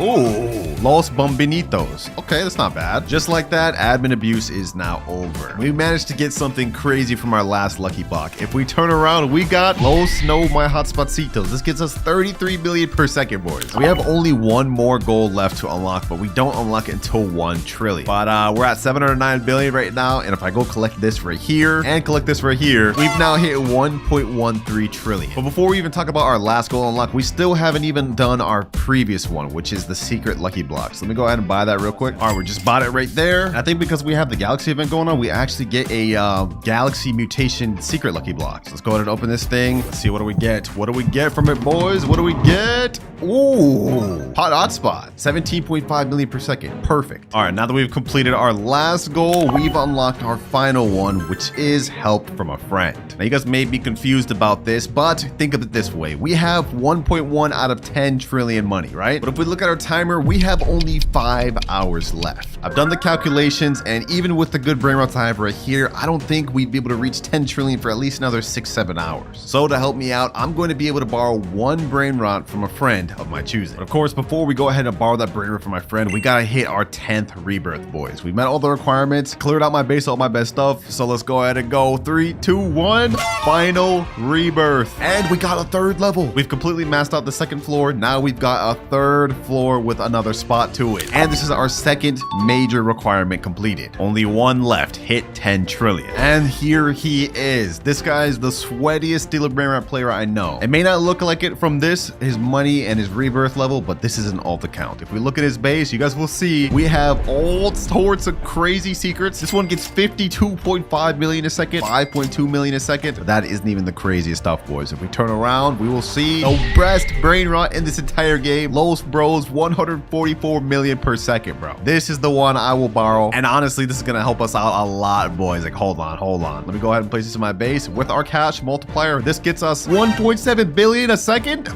Ooh, Los Bombinitos. Okay, that's not bad. Just like that, admin abuse is now over. We managed to get something crazy from our last lucky block. If we turn around, we got Los No My Hotspotcitos. This gets us 33 million per second, boys. We have only 1 more goal left to unlock, but we don't unlock it until 1 trillion. But we're at 709 billion right now, and if I go collect this right here and collect this right here, we've now hit 1.13 trillion. But before we even talk about our last goal unlock, we still haven't even done our previous one, which is the the secret lucky blocks. Let me go ahead and buy that real quick. All right, we just bought it right there. And I think because we have the galaxy event going on, we actually get a galaxy mutation secret lucky blocks. Let's go ahead and open this thing. Let's see, what do we get? What do we get from it, boys? What do we get? Ooh, hotspot, 17.5 million per second. Perfect. All right, now that we've completed our last goal, we've unlocked our final one, which is help from a friend. Now, you guys may be confused about this, but think of it this way. We have 1.1 out of 10 trillion money, right? But if we look at our timer, we have only 5 hours left. I've done the calculations, and even with the good Brainrot I have right here, I don't think we'd be able to reach 10 trillion for at least another 6-7 hours. So to help me out, I'm going to be able to borrow one Brainrot from a friend of my choosing. But of course, before we go ahead and borrow that Brainrot from my friend, we gotta hit our 10th rebirth, boys. We met all the requirements, cleared out my base, all my best stuff. So let's go ahead and go 3, 2, 1, final rebirth. And we got a 3rd level. We've completely maxed out the 2nd floor. Now we've got a 3rd floor with another spot to it. And this is our 2nd major requirement completed. Only one left, hit 10 trillion. And here he is. This guy is the sweatiest Stealer Brainrot player I know. It may not look like it from his money and his rebirth level, but this is an alt account. If we look at his base, you guys will see we have all sorts of crazy secrets. This one gets 52.5 million a second, 5.2 million a second. But that isn't even the craziest stuff, boys. If we turn around, we will see the best Brainrot in this entire game. Lowest bros, 144 million per second, bro. This is the one I will borrow. And honestly, this is gonna help us out a lot, boys. Like, hold on. Let me go ahead and place this in my base. With our cash multiplier, this gets us 1.7 billion a second.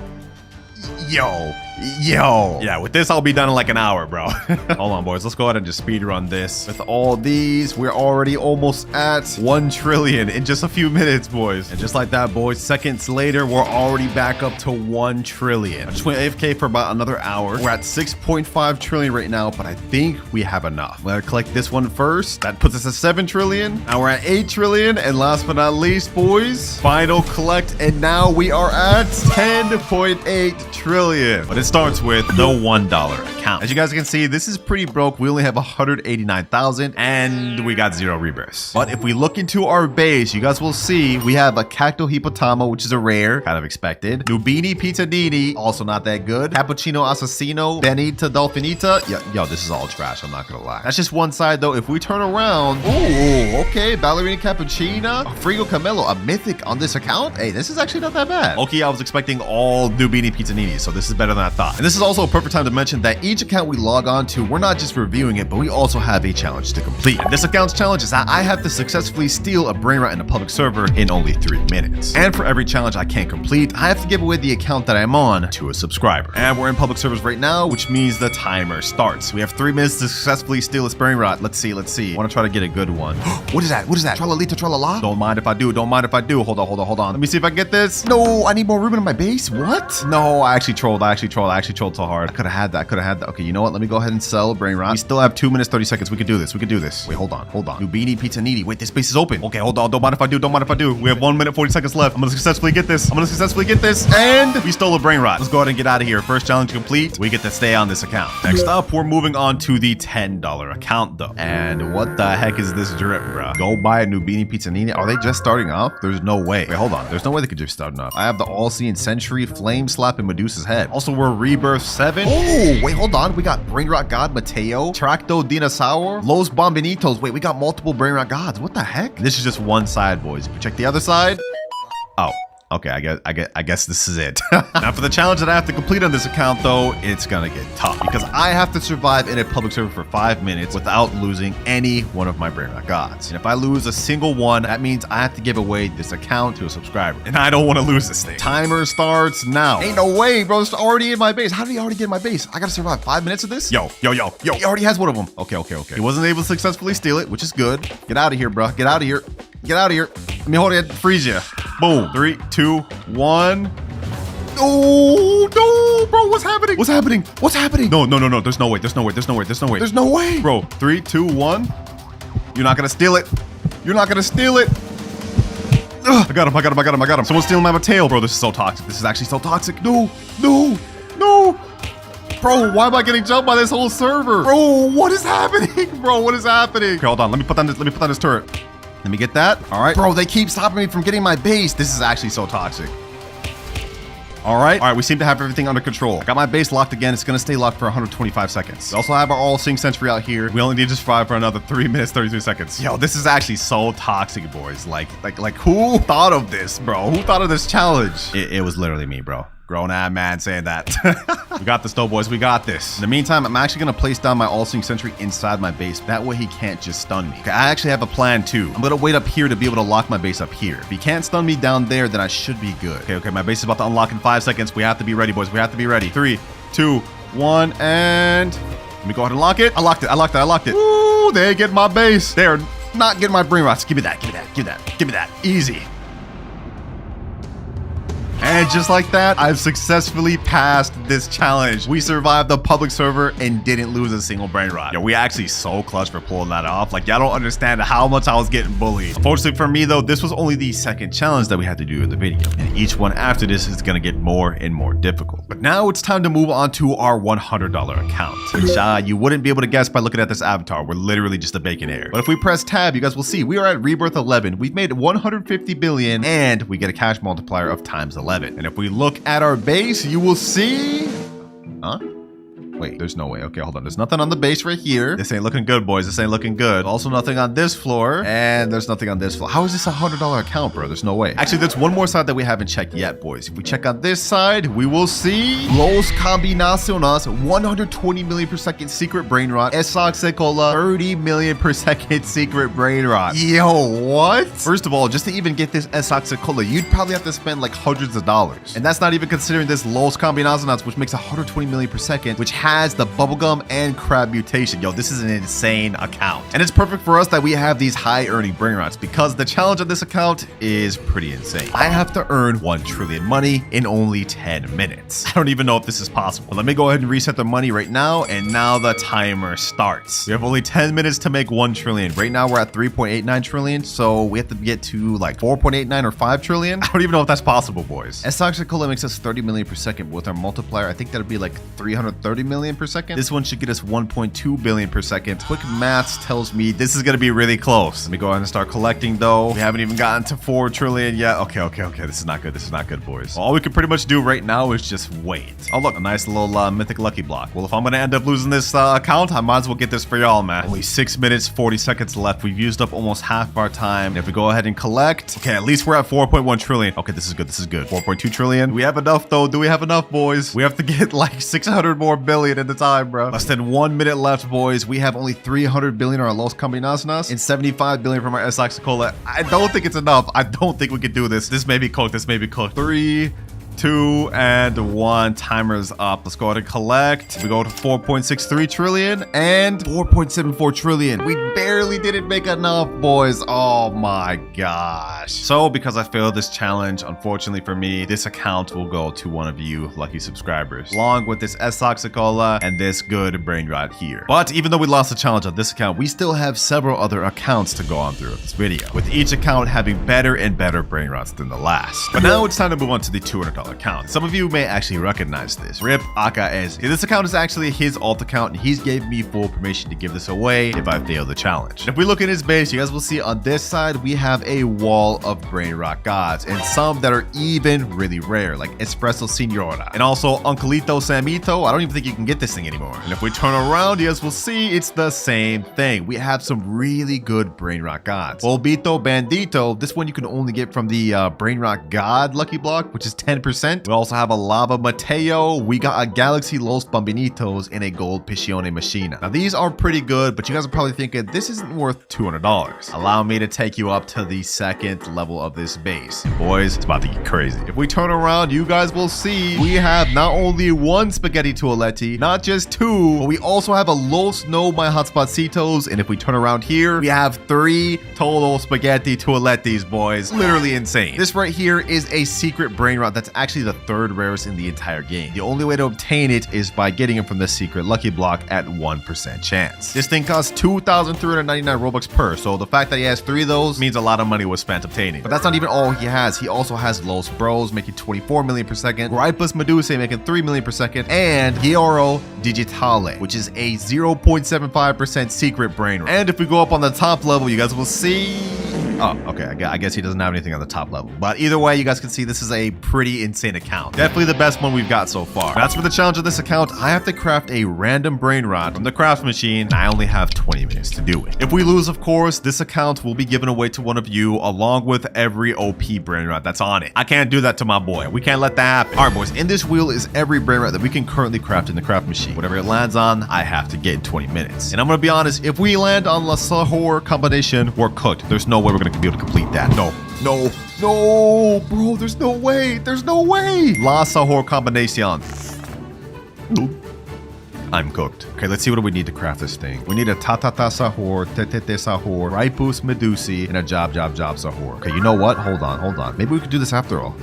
Yo. Yeah, with this, I'll be done in like an hour, bro. Hold on, boys. Let's go ahead and just speed run this. With all these, we're already almost at 1 trillion in just a few minutes, boys. And just like that, boys, seconds later, we're already back up to 1 trillion. I just went AFK for about another hour. We're at 6.5 trillion right now, but I think we have enough. I'm gonna collect this one first. That puts us at 7 trillion. Now we're at 8 trillion. And last but not least, boys, final collect. And now we are at 10.8 trillion. But it starts with the $1 account. As you guys can see, this is pretty broke. We only have 189,000 and we got 0 rebirths. But if we look into our base, you guys will see we have a Cacto Hippotamo, which is a rare, kind of expected. Nubini Pizzanini, also not that good. Cappuccino Assassino, Benita Dolfinita. Yo, this is all trash, I'm not gonna lie. That's just one side though. If we turn around, ooh, okay, Ballerina Cappuccina, Frigo Camelo, a mythic on this account. Hey, this is actually not that bad. Okay, I was expecting all Nubini Pizzanini, so this is better than I thought. And this is also a perfect time to mention that each account we log on to, we're not just reviewing it, but we also have a challenge to complete. And this account's challenge is that I have to successfully steal a Brainrot in a public server in only 3 minutes. And for every challenge I can't complete, I have to give away the account that I'm on to a subscriber. And we're in public servers right now, which means the timer starts. We have 3 minutes to successfully steal this Brainrot. Let's see. I want to try to get a good one. What is that? Tralalita tralala? Don't mind if I do. Hold on. Let me see if I can get this. No, I need more room in my base. What? No, I actually trolled so hard. I could have had that. Okay, you know what? Let me go ahead and sell Brainrot. We still have 2 minutes, 30 seconds. We could do this. Wait, hold on. Nubini Pizzanini. Wait, this space is open. Okay, hold on. Don't mind if I do. We have 1 minute, 40 seconds left. I'm gonna successfully get this. And we stole a Brainrot. Let's go ahead and get out of here. First challenge complete. We get to stay on this account. Next up, we're moving on to the $10 account though. And what the heck is this drip, bro? Go buy a Nubini Pizzanini. Are they just starting off? There's no way. Wait, hold on. There's no way they could just start off. I have the All-Seeing Sentry, Flame Slap, and Medusa's Head. Also, we're Rebirth 7. Oh, wait, hold on. We got Brainrot God Matteo, Tracto Dinosaur, Los Bombinitos. Wait, we got multiple Brainrot Gods. What the heck? This is just one side, boys. If you check the other side. Oh. Okay, I guess this is it. Now for the challenge that I have to complete on this account though, it's gonna get tough because I have to survive in a public server for 5 minutes without losing any one of my Brainrot Gods. And if I lose a single one, that means I have to give away this account to a subscriber. And I don't want to lose this thing. Timer starts now. Ain't no way, bro. It's already in my base. How did he already get in my base? I gotta survive 5 minutes of this? Yo. He already has one of them. Okay. He wasn't able to successfully steal it, which is good. Get out of here, bro. Get out of here. Let me hold it. Freeze you. Boom. 3, 2, 1. Oh, no, bro. What's happening? No. There's no way. Bro, 3, 2, 1. You're not going to steal it. Ugh, I got him. Someone's stealing my Matteo, bro. This is so toxic. This is actually so toxic. No. Bro, why am I getting jumped by this whole server? Bro, what is happening? Okay, hold on. Let me put down this turret. Let me get that. All right. Bro, they keep stopping me from getting my base. This is actually so toxic. All right, we seem to have everything under control. I got my base locked again. It's gonna stay locked for 125 seconds. We also have our all-seeing sentry out here. We only need to survive for another 3 minutes, 33 seconds. Yo, this is actually so toxic, boys. Like who thought of this, bro? Who thought of this challenge? It was literally me, bro. Grown-ass man saying that. We got this though, boys. We got this. In the meantime, I'm actually going to place down my all-seeing sentry inside my base. That way he can't just stun me. Okay, I actually have a plan too. I'm going to wait up here to be able to lock my base up here. If he can't stun me down there, then I should be good. Okay, my base is about to unlock in 5 seconds. We have to be ready, boys. We have to be ready. 3, 2, 1, and... Let me go ahead and lock it. I locked it. Ooh, they get my base. They're not getting my Brainrots. Give me that. Easy. And just like that, I've successfully passed this challenge. We survived the public server and didn't lose a single Brainrot. Yo, we actually so clutch for pulling that off. Like, y'all don't understand how much I was getting bullied. Unfortunately for me though, this was only the second challenge that we had to do in the video. And each one after this is gonna get more and more difficult. But now it's time to move on to our $100 account, which you wouldn't be able to guess by looking at this avatar. We're literally just a bacon hair. But if we press tab, you guys will see we are at Rebirth 11. We've made 150 billion and we get a cash multiplier of times 11. And if we look at our base, you will see... Huh? Wait, there's no way. Okay, hold on. There's nothing on the base right here. This ain't looking good, boys. This ain't looking good. Also nothing on this floor. And there's nothing on this floor. How is this a $100 account, bro? There's no way. Actually, there's one more side that we haven't checked yet, boys. If we check on this side, we will see Los Combinaciones, 120 million per second secret Brainrot. Esoxicola, 30 million per second secret Brainrot. Yo, what? First of all, just to even get this Esoxicola, you'd probably have to spend like hundreds of dollars. And that's not even considering this Los Combinaciones, which makes 120 million per second, which has the bubblegum and crab mutation. Yo, this is an insane account. And it's perfect for us that we have these high earning Brainrots because the challenge on this account is pretty insane. I have to earn 1 trillion money in only 10 minutes. I don't even know if this is possible. But let me go ahead and reset the money right now. And now the timer starts. We have only 10 minutes to make 1 trillion. Right now we're at 3.89 trillion. So we have to get to like 4.89 or 5 trillion. I don't even know if that's possible, boys. Esoxicola makes us 30 million per second. With our multiplier, I think that'd be like 330 million per second. This one should get us 1.2 billion per second. Quick maths tells me this is going to be really close. Let me go ahead and start collecting though. We haven't even gotten to 4 trillion yet. Okay. This is not good. This is not good, boys. All we can pretty much do right now is just wait. Oh, look, a nice little mythic lucky block. Well, if I'm going to end up losing this account, I might as well get this for y'all, man. Only 6 minutes, 40 seconds left. We've used up almost half of our time. And if we go ahead and collect, okay, at least we're at 4.1 trillion. Okay, this is good. 4.2 trillion. Do we have enough though? Do we have enough, boys? We have to get like 600 more billion in the time, bro. Less than 1 minute left, boys. We have only 300 billion on our Los Combinaciones and 75 billion from our Esoxicola. I don't think it's enough. I don't think we can do this. This may be cooked. 3, 2, and 1. Timer's up. Let's go ahead and collect. We go to 4.63 trillion and 4.74 trillion. We barely didn't make enough, boys. Oh my gosh. So because I failed this challenge, unfortunately for me, this account will go to one of you lucky subscribers, along with this Esoxicola and this good Brainrot here. But even though we lost the challenge on this account, we still have several other accounts to go on through this video, with each account having better and better Brainrots than the last. But now it's time to move on to the $200 account. Some of you may actually recognize this. Rip Aka. This account is actually his alt account, and he's gave me full permission to give this away if I fail the challenge. And if we look at his base, you guys will see on this side we have a wall of Brainrot gods, and some that are even really rare, like Espresso Signora, and also Uncleito Samito. I don't even think you can get this thing anymore. And if we turn around, you guys will see it's the same thing. We have some really good Brainrot gods. Bolbito Bandito, this one you can only get from the Brainrot God lucky block, which is 10%. We also have a Lava Matteo. We got a Galaxy Los Bombinitos and a Gold Piscione Machina. Now these are pretty good, but you guys are probably thinking this isn't worth $200. Allow me to take you up to the second level of this base. And boys, it's about to get crazy. If we turn around, you guys will see we have not only 1 Spaghetti Toaletti, not just 2, but we also have a Los No My Hotspotcitos. And if we turn around here, we have 3 total Spaghetti Toalettis, boys. Literally insane. This right here is a secret Brainrot that's actually the 3rd rarest in the entire game. The only way to obtain it is by getting it from the secret lucky block at 1% chance. This thing costs 2,399 Robux per, so the fact that he has 3 of those means a lot of money was spent obtaining. But that's not even all he has. He also has Los Bros making 24 million per second, Grapple Medusa making 3 million per second, and Gioro Digitale, which is a 0.75% secret Brainrot. And if we go up on the top level, you guys will see Oh, okay. I guess he doesn't have anything on the top level. But either way, you guys can see this is a pretty insane account. Definitely the best one we've got so far. As for the challenge of this account, I have to craft a random Brainrot from the craft machine. And I only have 20 minutes to do it. If we lose, of course, this account will be given away to one of you along with every OP Brainrot that's on it. I can't do that to my boy. We can't let that happen. All right, boys. In this wheel is every Brainrot that we can currently craft in the craft machine. Whatever it lands on, I have to get in 20 minutes. And I'm going to be honest, if we land on La Sahur combination, we're cooked. There's no way we're going to be able to complete that. No, bro, there's no way. There's no way. La Sahur combination. I'm cooked. Okay, let's see what do we need to craft this thing. We need a tatata sahur, tetete sahur, ripus medusi, and a job sahur. Okay, you know what? Hold on. Maybe we could do this after all.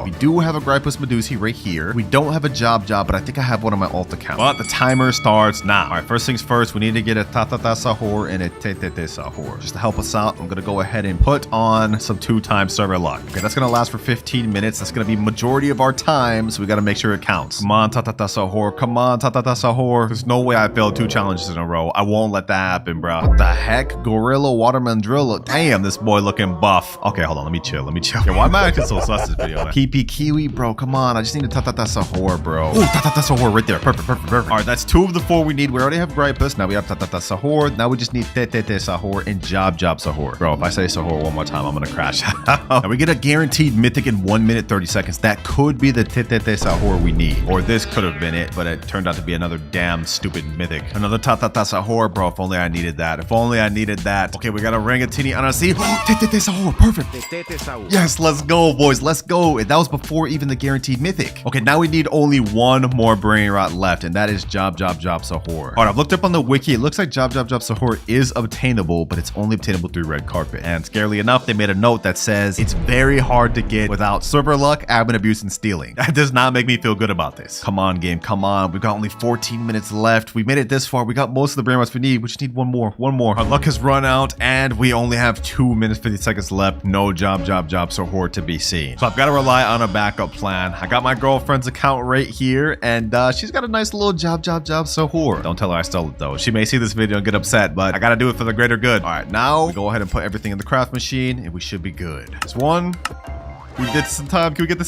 We do have a gripus medusi right here. We don't have a job, but I think I have one on my alt account. But the timer starts now. All right, first things first, we need to get a tatata sahur and a tetete sahur. Just to help us out, I'm gonna go ahead and put on some 2-time server luck. Okay, that's gonna last for 15 minutes. That's gonna be majority of our time, so we gotta make sure it counts. Come on, tatata sahur. Come on, tatata sahur. There's no way I failed 2 challenges in a row. I won't let that happen, bro. What the heck? Gorilla Waterman Drill. Damn, this boy looking buff. Okay, hold on. Let me chill. Yeah, why am I acting so sus this video? Kipi Kiwi, bro. Come on. I just need a tatata sahur, bro. Ooh, tatata sahur right there. Perfect. All right, that's 2 of the 4 we need. We already have gripus. Now we have tatata sahur. Now we just need tetete sahur and job sahur. Bro, if I say sahur one more time, I'm gonna crash. Now we get a guaranteed mythic in 1 minute 30 seconds. That could be the tetete sahur we need. Or this could have been it, but it turned out to be another damn stupid mythic. Another tatata sahur, bro. If only I needed that. Okay, we got a rangatini anasi. Tetete sahur. Perfect. Yes, let's go, boys. Let's go. And that was before even the guaranteed mythic. Okay, now we need only 1 more Brainrot left, and that is job sahur. All right, I've looked up on the wiki. It looks like job sahur is obtainable, but it's only obtainable through red carpet. And scarily enough, they made a note that says it's very hard to get without server luck, admin abuse, and stealing. That does not make me feel good about this. Come on, game. Come on. We've got only 14 minutes left. We made it this far. We got most of the Brainrots we need. We just need one more. Our luck has run out, and we only have 2 minutes 50 seconds left. No job sahur to be seen. So I've got to rely on a backup plan. I got my girlfriend's account right here, and she's got a nice little job sahur. Don't tell her I stole it though. She may see this video and get upset, but I gotta do it for the greater good. All right, now we go ahead and put everything in the craft machine, and we should be good. There's 1. Can we get this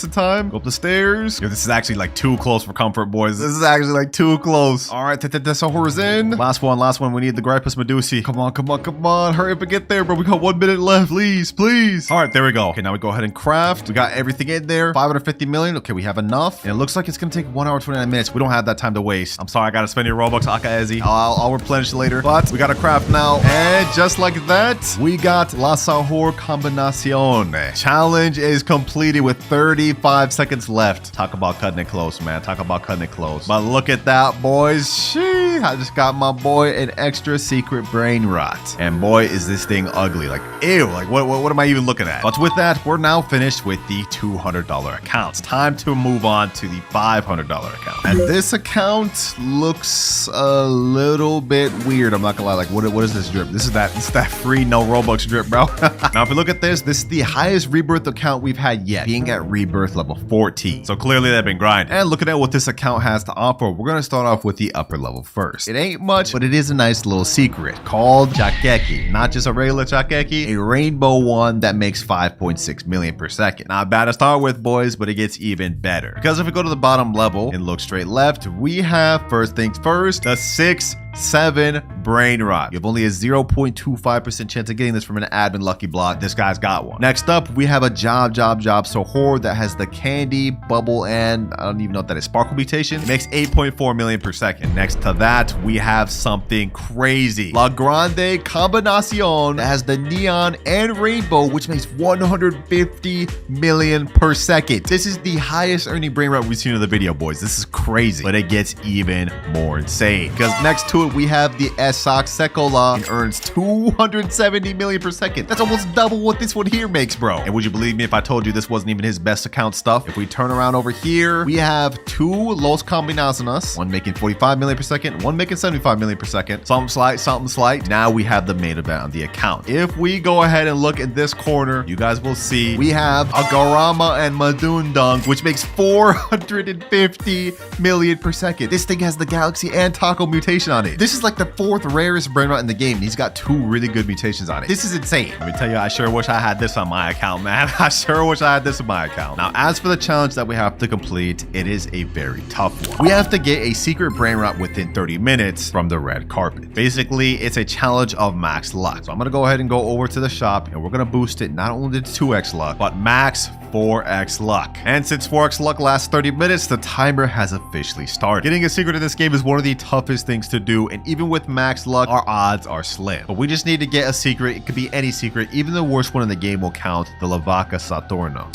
in time? Go up the stairs. Yo, this is actually like too close for comfort, boys. This is actually like too close. All right, sahur is in. Last one. We need the gripus medusi. Come on. Hurry up and get there, bro. We got 1 minute left. Please. All right, there we go. Okay, now we go ahead and craft. We got everything in there. 550 million. Okay, we have enough. And it looks like it's gonna take 1 hour, 29 minutes. We don't have that time to waste. I'm sorry, I gotta spend your Robux, Akaezi. I'll replenish later. But we gotta craft now. And just like that, we got La Sahur Combinacion. Challenge is completed with 35 seconds left. Talk about cutting it close, man. But look at that, boys. I just got my boy an extra secret Brainrot. And boy, is this thing ugly. Like, ew. Like, what am I even looking at? But with that, we're now finished with the $200 account. It's time to move on to the $500 account. And this account looks a little bit weird. I'm not gonna lie. Like, what is this drip? This is that free no Robux drip, bro. Now, if you look at this is the highest Rebirth account we've had yet, being at Rebirth level 14. So clearly they've been grinding. And looking at what this account has to offer, we're gonna start off with the upper level first. It ain't much, but it is a nice little secret called Chakeki. Not just a regular Chakeki, a rainbow one that makes 5.6 million per second. Not bad to start with, boys, but it gets even better. Because if we go to the bottom level and look straight left, we have, first things first, the 6-7 Brainrot. You have only a 0.25% chance of getting this from an admin lucky block. This guy's got one. Next up, we have a job sahur that has the candy, bubble, and I don't even know what that is, sparkle mutation. It makes 8.4 million per second. Next to that, we have something crazy. La Grande Combinacion that has the neon and rainbow, which makes 150 million per second. This is the highest earning Brainrot we've seen in the video, boys. This is crazy, but it gets even more insane because next to it, we have the Esak Sekola and earns 270 million per second. That's almost double what this one here makes, bro. And would you believe me if I told you this wasn't even his best account stuff? If we turn around over here, we have 2 Los Combinaciones, one making 45 million per second, one making 75 million per second. Something slight. Now we have the main event on the account. If we go ahead and look in this corner, you guys will see we have a Garama and Madundung, which makes 450 million per second. This thing has the Galaxy and Taco mutation on it. This is like the 4th rarest Brainrot in the game. And he's got 2 really good mutations on it. This is insane. Let me tell you, I sure wish I had this on my account, man. I sure wish I had this on my account. Now, as for the challenge that we have to complete, it is a very tough one. We have to get a secret Brainrot within 30 minutes from the red carpet. Basically, it's a challenge of max luck. So I'm gonna go ahead and go over to the shop and we're gonna boost it not only to 2x luck, but max 4x luck. And since 4x luck lasts 30 minutes, the timer has officially started. Getting a secret in this game is one of the toughest things to do, and even with max luck, our odds are slim. But we just need to get a secret. It could be any secret. Even the worst one in the game will count, the Lvaka Saturino.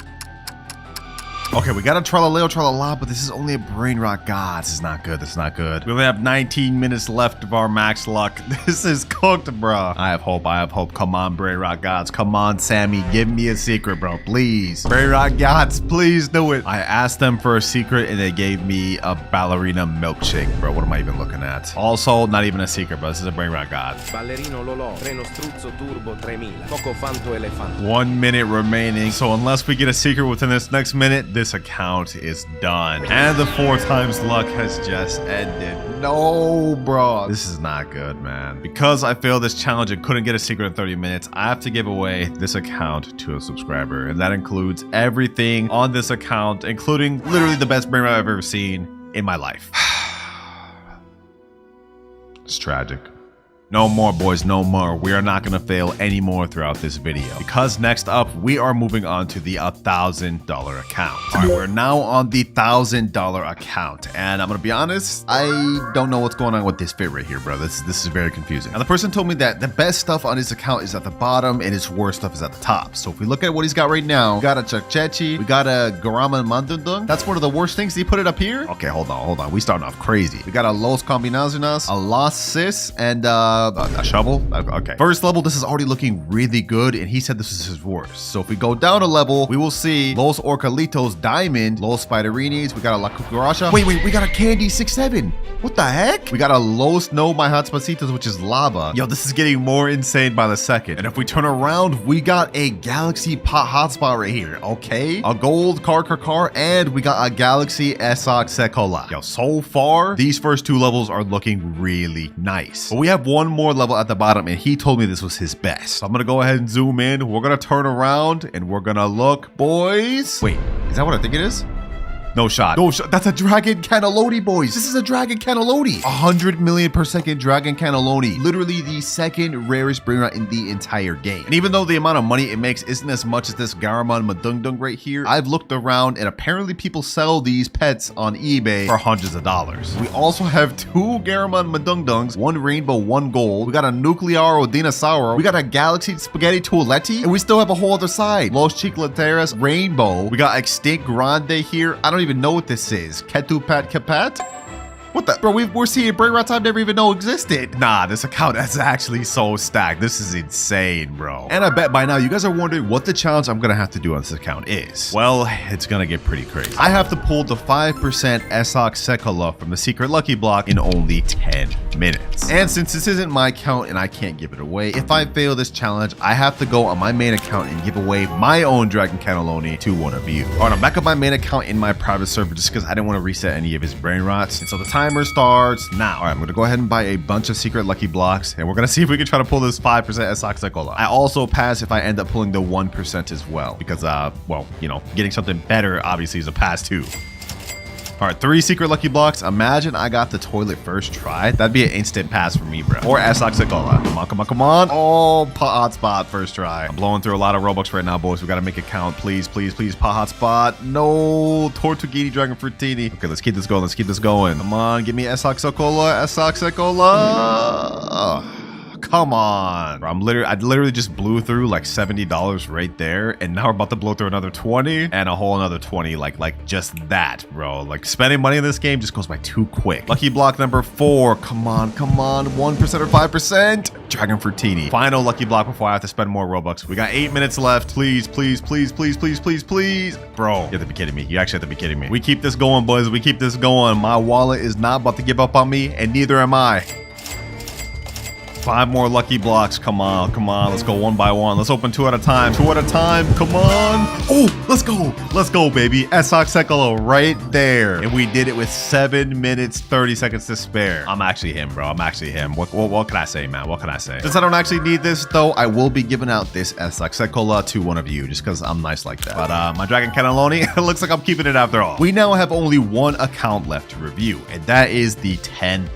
Okay, we got a Tralala, but this is only a Brainrot. God, this is not good. This is not good. We only have 19 minutes left of our max luck. This is cooked, bro. I have hope. I have hope. Come on, Brainrot gods. Come on, Sammy. Give me a secret, bro. Please. Brainrot gods, please do it. I asked them for a secret, and they gave me a ballerina milkshake, bro. What am I even looking at? Also, not even a secret, bro. This is a Brainrot god. Ballerino Lolo, Treno Struzzo Turbo 3000, Coco Fanto Elefante. 1 minute remaining. So unless we get a secret within this next minute, this account is done. And the 4 times luck has just ended. No, bro. This is not good, man. Because I failed this challenge and couldn't get a secret in 30 minutes, I have to give away this account to a subscriber. And that includes everything on this account, including literally the best Brainrot I've ever seen in my life. It's tragic. No more, boys, no more. We are not going to fail anymore throughout this video. Because next up, we are moving on to the $1,000 account. All right, we're now on the $1,000 account. And I'm going to be honest, I don't know what's going on with this fit right here, bro. This is very confusing. Now, the person told me that the best stuff on his account is at the bottom and his worst stuff is at the top. So if we look at what he's got right now, we got a Chakchechi, we got a Garaman Mandundung. That's one of the worst things. He put it up here. Okay, hold on. We starting off crazy. We got a Los Combinaciones, a Los Sis, and a shovel. Okay. First level, this is already looking really good, and he said this is his worst. So if we go down a level, we will see Los Orcalitos Diamond, Los Spiderinis. We got a La Cucaracha. Wait, we got a Candy 6-7. What the heck? We got a Los No My Hotspacitos, which is lava. Yo, this is getting more insane by the second. And if we turn around, we got a Galaxy Pot Hotspot right here. Okay. A Gold Car, and we got a Galaxy Esoc Sekola. Yo, so far, these first 2 levels are looking really nice. But we have one more level at the bottom, and he told me this was his best. So I'm gonna go ahead and zoom in. We're gonna turn around, and we're gonna look, boys. Wait, is that what I think it is? No shot. No shot. That's a Dragon Cannelloni, boys. This is a Dragon Cannelloni. 100 million per second Dragon Cannelloni. Literally the 2nd rarest Brainrot in the entire game. And even though the amount of money it makes isn't as much as this Garamon Madungdung right here, I've looked around and apparently people sell these pets on eBay for hundreds of dollars. We also have 2 Garamon Madungdungs, 1 rainbow, 1 gold. We got a Nuclearo Dinosaur. We got a Galaxy Spaghetti Toiletti. And we still have a whole other side. Los Chicletarias Rainbow. We got Extinct Grande here. I don't even know what this is. Ketupat Kapat? What the? Bro, we're seeing Brainrots I've never even know existed. Nah, this account is actually so stacked. This is insane, bro. And I bet by now you guys are wondering what the challenge I'm gonna have to do on this account is. Well, it's gonna get pretty crazy. I have to pull the 5% Esoc Sekola from the secret lucky block in only 10 minutes. And since this isn't my account and I can't give it away, if I fail this challenge, I have to go on my main account and give away my own Dragon Cannelloni to one of you. All right, I'm back on my main account in my private server just because I didn't want to reset any of his Brainrots. And so the timer starts now. All right, I'm going to go ahead and buy a bunch of secret lucky blocks, and we're going to see if we can try to pull this 5% Esoc Sekola. I also pass if I end up pulling the 1% as well, because, well, you know, getting something better obviously is a pass too. All right, 3 secret lucky blocks. Imagine I got the toilet first try. That'd be an instant pass for me, bro. Or Esoc Sekola. Come on. Oh, pot hotspot first try. I'm blowing through a lot of Robux right now, boys. We got to make it count. Please, pot hotspot. No, Tortuguini Dragon Fruitini. Okay, let's keep this going. Come on, give me Esoc Sekola. Come on, bro. I literally just blew through like $70 right there, and now we're about to blow through another 20 and a whole another 20, like just that, bro. Like spending money in this game just goes by too quick. Lucky block number 4. Come on, 1% or 5%. Dragon Fruitini. Final lucky block before I have to spend more Robux. We got 8 minutes left. Please. Bro, you have to be kidding me. You actually have to be kidding me. We keep this going, boys. We keep this going. My wallet is not about to give up on me, and neither am I. 5 more lucky blocks. Come on, come on. Let's go one by one. Let's open 2 at a time. 2 at a time. Come on. Oh, let's go. Let's go, baby. Esok right there. And we did it with 7 minutes, 30 seconds to spare. I'm actually him, bro. I'm actually him. What can I say, man? What can I say? Since I don't actually need this, though, I will be giving out this Esok to one of you just because I'm nice like that. But my Dragon Cannelloni, it looks like I'm keeping it after all. We now have only one account left to review, and that is the $10,000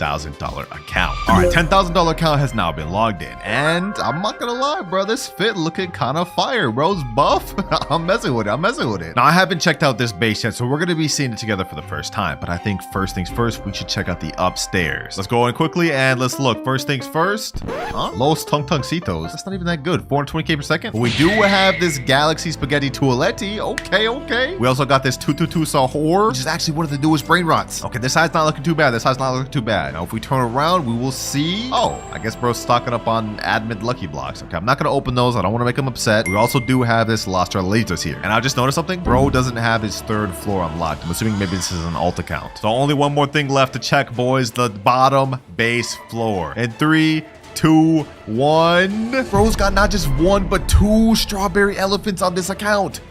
account. All right, $10,000 account has now been logged in, and I'm not gonna lie, bro, this fit looking kind of fire, bro. It's buff. I'm messing with it. I'm messing with it. Now, I haven't checked out this base yet, so we're gonna be seeing it together for the first time, but I think first things first, we should check out the upstairs. Let's go in quickly and let's look. First things first. Huh? Los Tungtungcitos. That's not even that good. 420k per second. But we do have this Galaxy Spaghetti Toiletti. Okay, okay. We also got this 222 Sahur, which is actually one of the newest Brainrots. Okay, this side's not looking too bad. This side's not looking too bad. Now, if we turn around, we will see. Oh, I guess bro's stocking up on admin lucky blocks. Okay, I'm not gonna open those. I don't want to make him upset. We also do have this Las Tralitas here. And I just noticed something. Bro doesn't have his 3rd floor unlocked. I'm assuming maybe this is an alt account. So only one more thing left to check, boys. The bottom base floor. In 3, 2, 1. Bro's got not just 1, but 2 strawberry elephants on this account.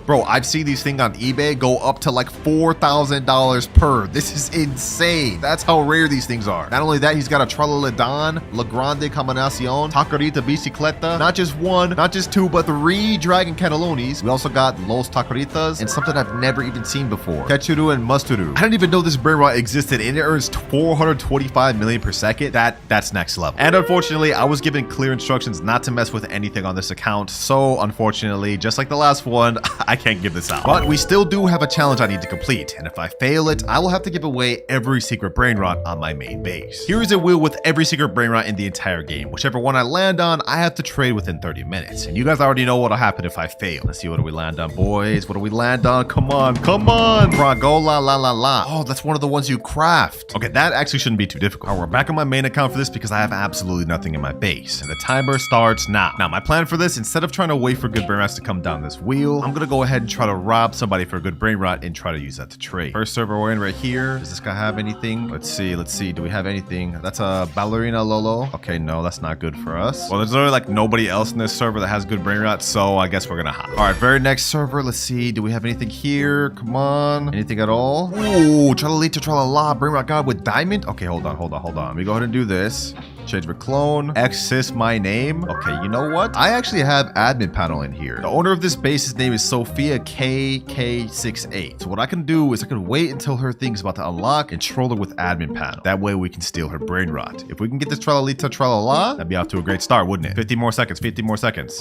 Bro, I've seen these things on eBay go up to like $4,000 per. This is insane. That's how rare these things are. Not only that, he's got a Tralaledon, La Grande Combinacion, Tacarita Bicicleta. Not just 1, not just 2, but 3 Dragon Cannellonis. We also got Los Tacaritas and something I've never even seen before. Ketchuru and Musturu. I didn't even know this Brainrot existed, and it earns 425 million per second. That's next level. And unfortunately, I was given clear instructions not to mess with anything on this account. So unfortunately, just like the last one, I can't give this out. But we still do have a challenge I need to complete, and if I fail it, I will have to give away every secret Brainrot on my main base. Here is a wheel with every secret Brainrot in the entire game. Whichever one I land on, I have to trade within 30 minutes. And you guys already know what'll happen if I fail. Let's see, what do we land on, boys? What do we land on? Come on, come on! Bragola la la la. Oh, that's one of the ones you craft. Okay, that actually shouldn't be too difficult. All right, we're back on my main account for this because I have absolutely nothing in my base. And the timer starts now. Now, my plan for this, instead of trying to wait for good Brainrots to come down this wheel, I'm gonna go ahead and try to rob somebody for a good Brainrot and try to use that to trade. First server we're in right here. Does this guy have anything? Let's see. Do we have anything? That's a Ballerina Lolo. Okay, no, that's not good for us. Well, there's literally like nobody else in this server that has good Brainrot, so I guess we're gonna hop. All right, very next server. Let's see. Do we have anything here? Come on. Anything at all? Ooh, Tralalita Tralala, Brainrot God with diamond. Okay, hold on. Let me go ahead and do this. Change my clone. Access my name. Okay, you know what? I actually have admin panel in here. The owner of this base's name is Sophia KK68. So what I can do is I can wait until her thing's about to unlock and troll her with admin panel. That way we can steal her Brainrot. If we can get this Tralalita Tralala, that'd be off to a great start, wouldn't it? 50 more seconds.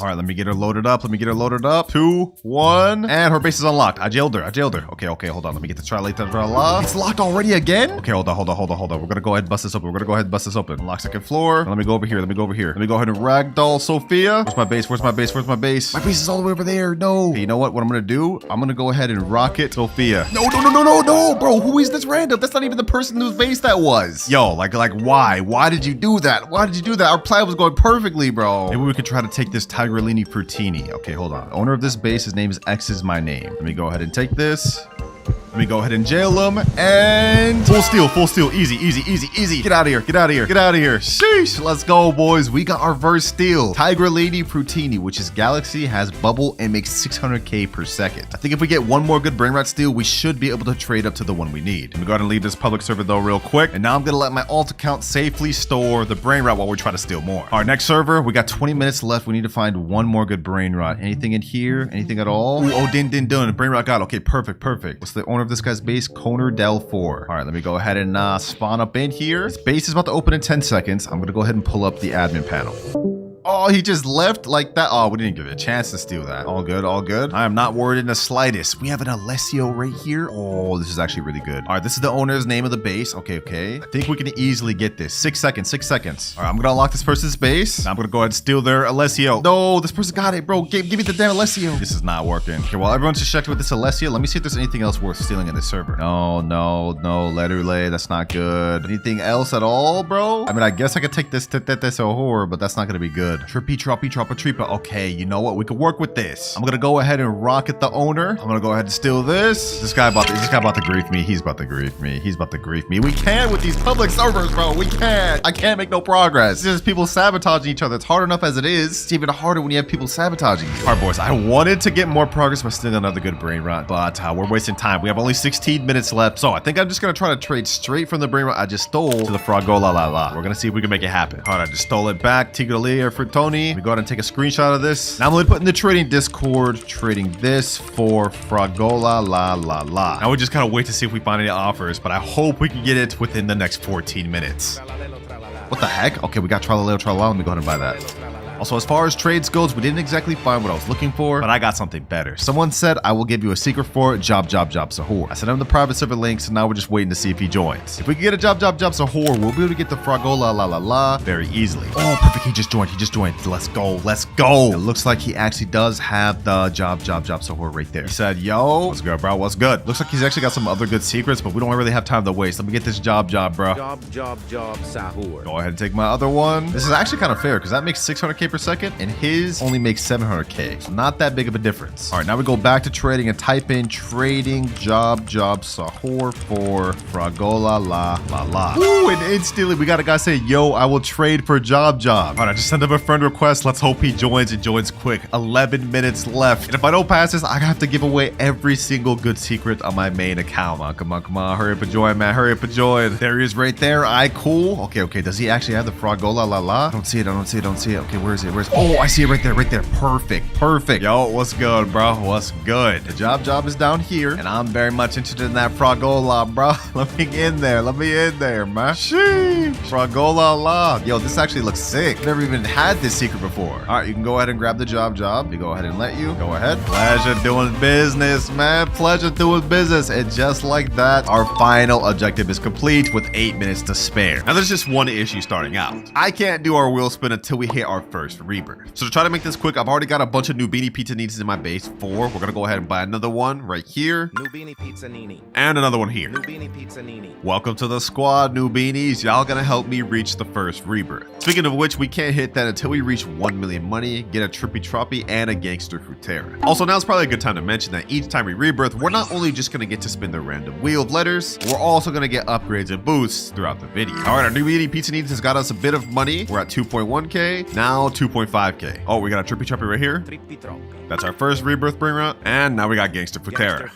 All right, let me get her loaded up. 2, 1, and her base is unlocked. I jailed her. Okay, hold on. Let me get the Tralalita Tralala. It's locked already again? Okay, hold on. We're gonna go ahead and bust this open. Unlock second floor. Let me go over here. Let me go ahead and ragdoll Sophia. Where's my base? My base is all the way over there. No. Okay, you know what? What I'm gonna do? I'm gonna go ahead and rocket Sophia. No, bro. Who is this random? That's not even the person whose base that was. Yo, like why? Why did you do that? Our plan was going perfectly, bro. Maybe we could try to take this Tigrellini Frutini. Okay, hold on. The owner of this base, his name is X is my name. Let me go ahead and take this. Let me go ahead and jail him, and full steal, easy. Get out of here. Sheesh, let's go, boys. We got our first steal. Tigrellini Frutini, which is Galaxy, has bubble, and makes 600k per second. I think if we get one more good Brainrot steal, we should be able to trade up to the one we need. Let me go ahead and leave this public server though real quick, and now I'm gonna let my alt account safely store the Brainrot while we try to steal more. Our next server, we got 20 minutes left. We need to find one more good Brainrot. Anything in here? Anything at all? Ooh, oh, din. Brainrot God. Okay, perfect. What's the owner of this guy's base? Conor Del 4. All right, let me go ahead and spawn up in here. This base is about to open in 10 seconds. I'm gonna go ahead and pull up the admin panel. Oh, he just left like that. Oh, we didn't give it a chance to steal that. All good. I am not worried in the slightest. We have an Alessio right here. Oh, this is actually really good. All right, this is the owner's name of the base. Okay. I think we can easily get this. 6 seconds. All right, I'm gonna unlock this person's base. Now I'm gonna go ahead and steal their Alessio. No, this person got it, bro. Give me the damn Alessio. This is not working. Okay, well, everyone's just checked with this Alessio. Let me see if there's anything else worth stealing in this server. No. Letterlay, that's not good. Anything else at all, bro? I mean, I guess I could take this Sahur, but that's not gonna be good. good. Trippy, troppy, troppa, treepa. Okay, you know what? We could work with this. I'm gonna go ahead and rocket the owner. I'm gonna go ahead and steal this. This guy about to grief me. He's about to grief me. He's about to grief me. We can't with these public servers, bro. We can't. I can't make no progress. It's just people sabotaging each other. It's hard enough as it is. It's even harder when you have people sabotaging you. All right, boys. I wanted to get more progress by stealing another good brain rot, but we're wasting time. We have only 16 minutes left, so I think I'm just gonna try to trade straight from the brain rot I just stole to the Fragola la la. We're gonna see if we can make it happen. All right, I just stole it back. Chicletaria for Tony. Let me go ahead and take a screenshot of this. Now I'm gonna put in the trading Discord, trading this for Fragola la la la. Now we just gotta wait to see if we find any offers, but I hope we can get it within the next 14 minutes. What the heck? Okay, we got Tralaleo Tralala. Let me go ahead and buy that. Also, as far as trades goes, we didn't exactly find what I was looking for, but I got something better. Someone said, I will give you a secret for it, job, Sahur. I sent him the private server link, so now we're just waiting to see if he joins. If we can get a job, Sahur, we'll be able to get the Fragola la la la very easily. Oh, perfect. He just joined. Let's go. It looks like he actually does have the job, Sahur right there. He said, yo, what's good, bro? What's good? Looks like he's actually got some other good secrets, but we don't really have time to waste. Let me get this job, bro. Job, Sahur. Go ahead and take my other one. This is actually kind of fair because that makes 600k per second and his only makes 700k. So not that big of a difference. All right, now we go back to trading and type in trading job Sahur for Fragola la la la. Ooh, and instantly we got a guy say, yo, I will trade for job. All right, I just sent him a friend request. Let's hope he joins and joins quick. 11 minutes left. And if I don't pass this, I have to give away every single good secret on my main account. Come on. Hurry up and join, man. Hurry up and join. There he is right there. Cool. Okay. Does he actually have the Fragola la la? I don't see it. Okay, where is it? Oh, I see it right there. Perfect. Yo, what's good, bro? What's good? The job is down here, and I'm very much interested in that Fragola, bro. Let me in there, man. Sheesh. Fragola la. Yo, this actually looks sick. Never even had this secret before. All right, you can go ahead and grab the job. We go ahead and let you. Go ahead. Pleasure doing business, man. And just like that, our final objective is complete with 8 minutes to spare. Now, there's just one issue starting out. I can't do our wheel spin until we hit our first rebirth. So to try to make this quick, I've already got a bunch of new Beanie Pizza Ninis in my base. 4. We're gonna go ahead and buy another one right here. New Beanie Pizza Nini. And another one here. New Beanie Pizza Nini. Welcome to the squad, new beanies. Y'all gonna help me reach the first rebirth. Speaking of which, we can't hit that until we reach 1 million money, get a Trippy Troppy, and a Gangster Fruitera. Also, now's probably a good time to mention that each time we rebirth, we're not only just gonna get to spin the random wheel of letters, we're also gonna get upgrades and boosts throughout the video. All right, our new Beanie Pizza Ninis has got us a bit of money. We're at 2.1k, now 2.5k. Oh, we got a Trippy Troppy right here. That's our first rebirth Brainrot, and now we got Gangster Fruitera.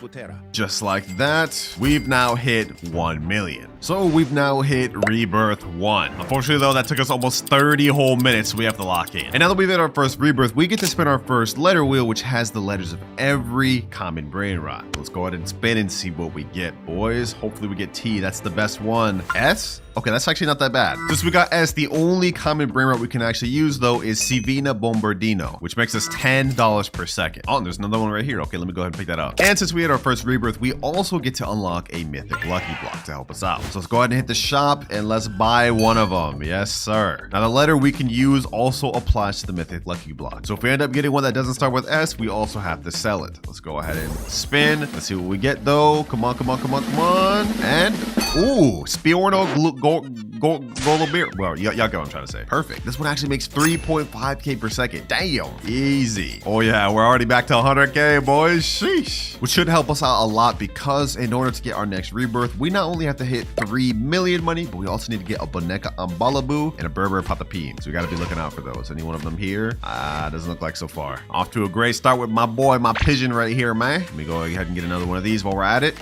Just like that, we've now hit 1 million. So we've now hit rebirth 1. Unfortunately though, that took us almost 30 whole minutes, so we have to lock in. And now that we've hit our first rebirth, we get to spin our first letter wheel, which has the letters of every common Brainrot. Let's go ahead and spin and see what we get, boys. Hopefully we get T, that's the best one. S? Okay, that's actually not that bad. Since we got S, the only common Brainrot we can actually use though is Sivina Bombardino, which makes us $10 per second. Oh, and there's another one right here. Okay, let me go ahead and pick that up. And since we had our first rebirth, we also get to unlock a mythic lucky block to help us out. So let's go ahead and hit the shop and let's buy one of them. Yes, sir. Now the letter we can use also applies to the mythic lucky block. So if we end up getting one that doesn't start with S, we also have to sell it. Let's go ahead and spin. Let's see what we get though. Come on. And ooh, Spiorno Golobir. Well, y'all get what I'm trying to say. Perfect. This one actually makes 3.5k per second. Damn. Easy. Oh yeah, we're already back to 100k, boys. Sheesh. Which should help us out a lot because in order to get our next rebirth, we not only have to hit 3 million money, but we also need to get a Boneca Ambalabu and a Berber Patapim. So we got to be looking out for those. Any one of them here? Doesn't look like so far. Off to a great start with my boy, my pigeon right here, man. Let me go ahead and get another one of these while we're at it.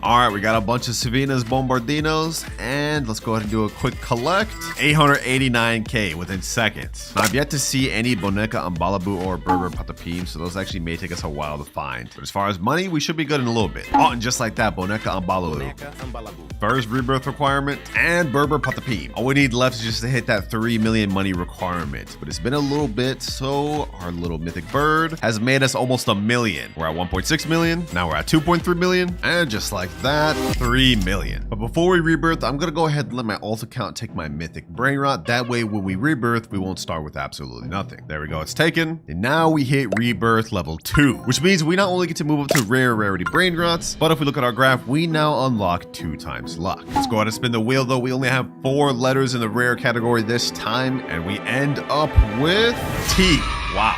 All right, we got a bunch of Savinas Bombardinos, and let's go ahead and do a quick collect. 889k within seconds. Now, I've yet to see any Boneca Ambalabu or Berber Patapim, so those actually may take us a while to find. But as far as money, we should be good in a little bit. Oh, and just like that, Boneca Ambalabu. First rebirth requirement, and Berber Patapim. All we need left is just to hit that 3 million money requirement. But it's been a little bit, so our little mythic bird has made us almost a million. We're at 1.6 million, now we're at 2.3 million, and just like that, 3 million. But before before we rebirth, I'm gonna go ahead and let my alt account take my mythic Brainrot. That way, when we rebirth, we won't start with absolutely nothing. There we go, it's taken. And now we hit rebirth level 2, which means we not only get to move up to rare rarity Brainrots, but if we look at our graph, we now unlock 2 times luck. Let's go ahead and spin the wheel though. We only have 4 letters in the rare category this time, and we end up with T. Wow.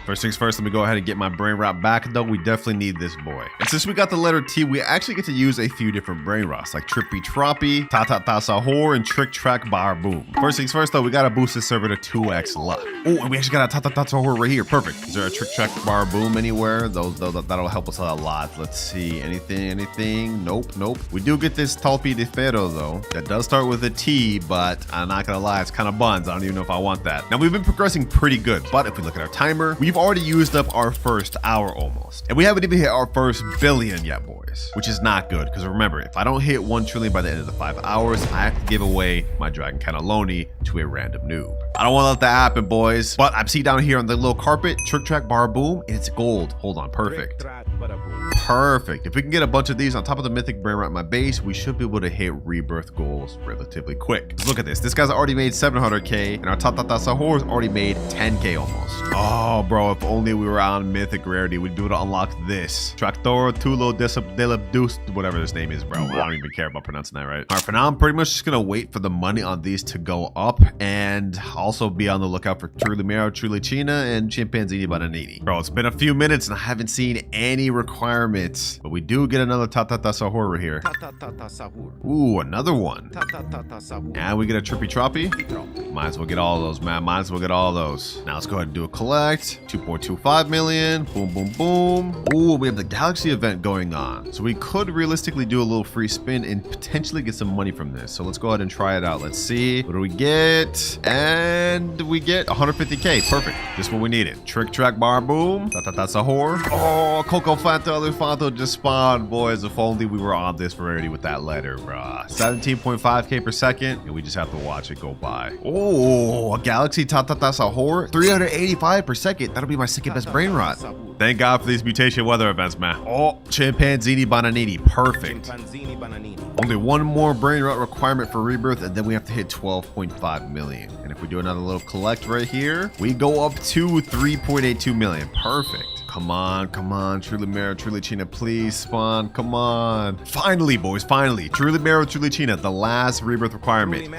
First things first, let me go ahead and get my Brainrot back, though. We definitely need this boy. And since we got the letter T, we actually get to use a few different Brainrots, like Trippy Troppy, Ta-Ta-Ta Sahur, and Trick Track Bar Boom. First things first, though, we gotta boost this server to 2x luck. Oh, and we actually got a Ta-Ta-Ta Sahur right here. Perfect. Is there a Trick Track Bar Boom anywhere? That'll help us out a lot. Let's see. Anything? Nope. We do get this Talpi de Ferro, though. That does start with a T, but I'm not gonna lie, it's kind of buns. I don't even know if I want that. Now, we've been progressing pretty good, but if we look at our timer, we've already used up our first hour almost. And we haven't even hit our first billion yet, boys, which is not good. Because remember, if I don't hit 1 trillion by the end of the 5 hours, I have to give away my Dragon Cannelloni to a random noob. I don't want to let that happen, boys. But I'm seeing down here on the little carpet, Trick Track Bar Boom, and it's gold. Hold on, perfect. Perfect. If we can get a bunch of these on top of the mythic Brainrot in my base, we should be able to hit rebirth goals relatively quick. Look at this. This guy's already made 700k, and our Ta-Ta-Ta Sahur's already made 10k almost. Oh, bro, if only we were on mythic rarity, we'd be able to unlock this. Tractor Tulo Delabdus, whatever this name is, bro. I don't even care about pronouncing that right. All right, for now, I'm pretty much just gonna wait for the money on these to go up, and also be on the lookout for Trulimero, Trulicina, and Chimpanzini Bananini. Bro, it's been a few minutes, and I haven't seen any requirements, but we do get another Ta-Ta-Ta Sahur right here. Ooh, another one. And we get a Trippy Troppy. Might as well get all those, man. Might as well get all those. Now let's go ahead and do a collect. 2.25 million. Boom, boom, boom. Ooh, we have the Galaxy event going on. So we could realistically do a little free spin and potentially get some money from this. So let's go ahead and try it out. Let's see. What do we get? And we get 150k. Perfect. Just what we needed. Trick Track Bar Boom. Ta-Ta-Ta Sahur. Oh, Coco Fanta Elefanto just spawned, boys. If only we were on this rarity with that letter, bruh. 17.5k per second, and we just have to watch it go by. Oh, a Galaxy Ta-Ta-Ta Sahur. 385 per second. That'll be my second best Brainrot. Thank God for these mutation weather events, man. Oh, Chimpanzini Bananini. Perfect. Only one more Brainrot requirement for rebirth, and then we have to hit 12.5 million. And if we do another little collect right here, we go up to 3.82 million. Perfect. Come on, Trulimero, Trulicina, please spawn, come on. Finally, boys, finally. Trulimero, Trulicina, the last rebirth requirement.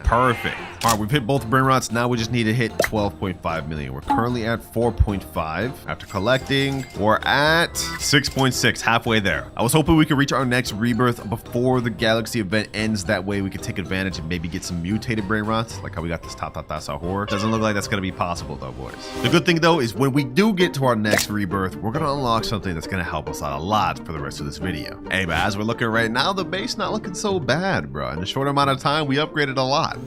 Perfect. All right, we've hit both Brainrots. Now we just need to hit 12.5 million. We're currently at 4.5. After collecting, we're at 6.6, halfway there. I was hoping we could reach our next rebirth before the Galaxy event ends. That way we could take advantage and maybe get some mutated Brainrots, like how we got this Ta-Ta-Ta Sahur. Doesn't look like that's gonna be possible though, boys. The good thing though is when we do get to our next rebirth, we're gonna unlock something that's gonna help us out a lot for the rest of this video. Hey, but as we're looking right now, the base not looking so bad, bro. In a short amount of time, we upgraded a lot.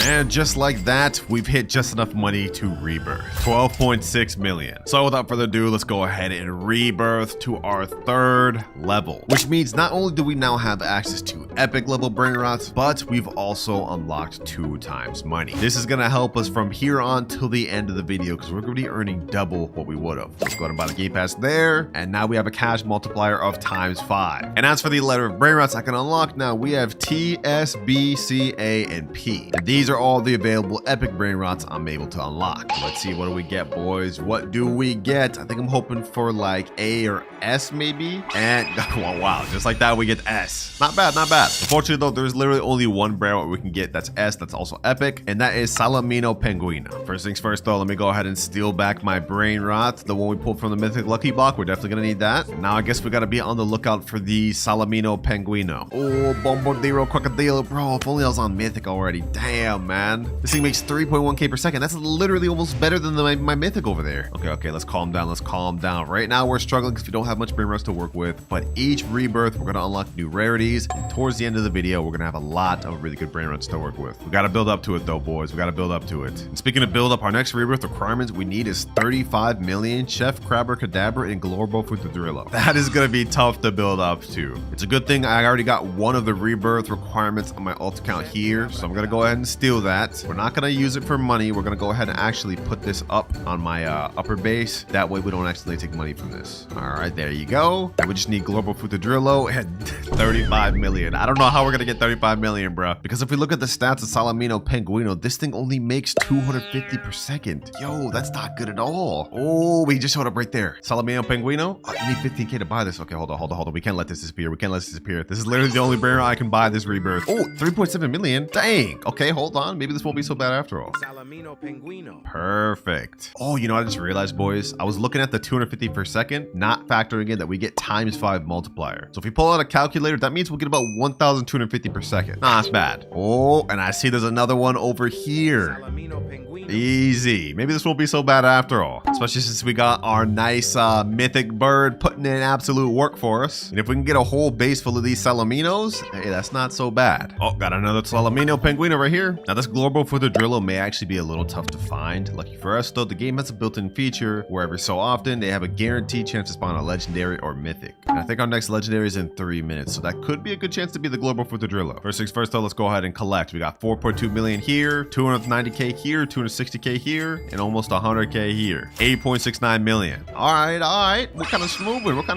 And just like that, we've hit just enough money to rebirth. 12.6 million. So without further ado, let's go ahead and rebirth to our 3rd level. Which means not only do we now have access to epic level Brainrots, but we've also unlocked 2 times money. This is gonna help us from here on till the end of the video, because we're gonna be earning double what we would have. Let's go ahead and buy the game pass there. And now we have a cash multiplier of ×5. And as for the letter of Brainrots I can unlock now, we have T, S, B, C, A, and P. And these are all the available epic Brainrots I'm able to unlock. Let's see, what do we get, boys? What do we get? I think I'm hoping for like A or S maybe. And wow, just like that we get S. Not bad, not bad. Unfortunately though, there's literally only one Brainrot we can get that's S, that's also epic, and that is Salamino Penguino. First things first though, let me go ahead and steal back my Brainrot, the one we pulled from the mythic lucky block. We're definitely gonna need that. Now I guess we gotta be on the lookout for the Salamino Penguino. Oh, Bombardino Crocodile, bro. If only I was on mythic already. Damn, man. This thing makes 3.1k per second. That's literally almost better than my mythic over there. Okay, let's calm down. Let's calm down. Right now, we're struggling because we don't have much Brainrots to work with, but each rebirth, we're going to unlock new rarities, and towards the end of the video, we're going to have a lot of really good Brainrots to work with. We got to build up to it, though, boys. We got to build up to it. And speaking of build up, our next rebirth requirements we need is 35 million Chef Crabber Cadabra and Glorbo Futadrillo. That is going to be tough to build up to. It's a good thing I already got one of the rebirth requirements on my alt account here, so I'm going to go ahead and steal steal that. We're not gonna use it for money. We're gonna go ahead and actually put this up on my upper base. That way we don't actually take money from this. All right, there you go. And we just need global Futadrillo and 35 million. I don't know how we're gonna get 35 million, bro. Because if we look at the stats of Salamino Penguino, this thing only makes 250 per second. Yo, that's not good at all. Oh, we just showed up right there. Salamino Penguino. Oh, you need 15K to buy this. Okay, hold on. We can't let this disappear. We can't let this disappear. This is literally the only Brainrot I can buy this rebirth. Oh, 3.7 million. Dang. Okay, hold on. Maybe this won't be so bad after all. Salamino Penguino. Perfect. Oh, you know what I just realized, boys? I was looking at the 250 per second, not factoring in that we get ×5 multiplier. So if we pull out a calculator, that means we'll get about 1,250 per second. Nah, that's bad. Oh, and I see there's another one over here. Salamino Penguino. Easy. Maybe this won't be so bad after all. Especially since we got our nice mythic bird putting in absolute work for us. And if we can get a whole base full of these Salaminos, hey, that's not so bad. Oh, got another Salamino Penguino right here. Now this global Futadrillo may actually be a little tough to find. Lucky for us though, the game has a built-in feature where every so often they have a guaranteed chance to spawn a legendary or mythic. And I think our next legendary is in 3 minutes, so that could be a good chance to be the global Futadrillo. First things first though, let's go ahead and collect. We got 4.2 million here, 290K here, 260K here, and almost 100K here. 8.69 million. All right. We're kind of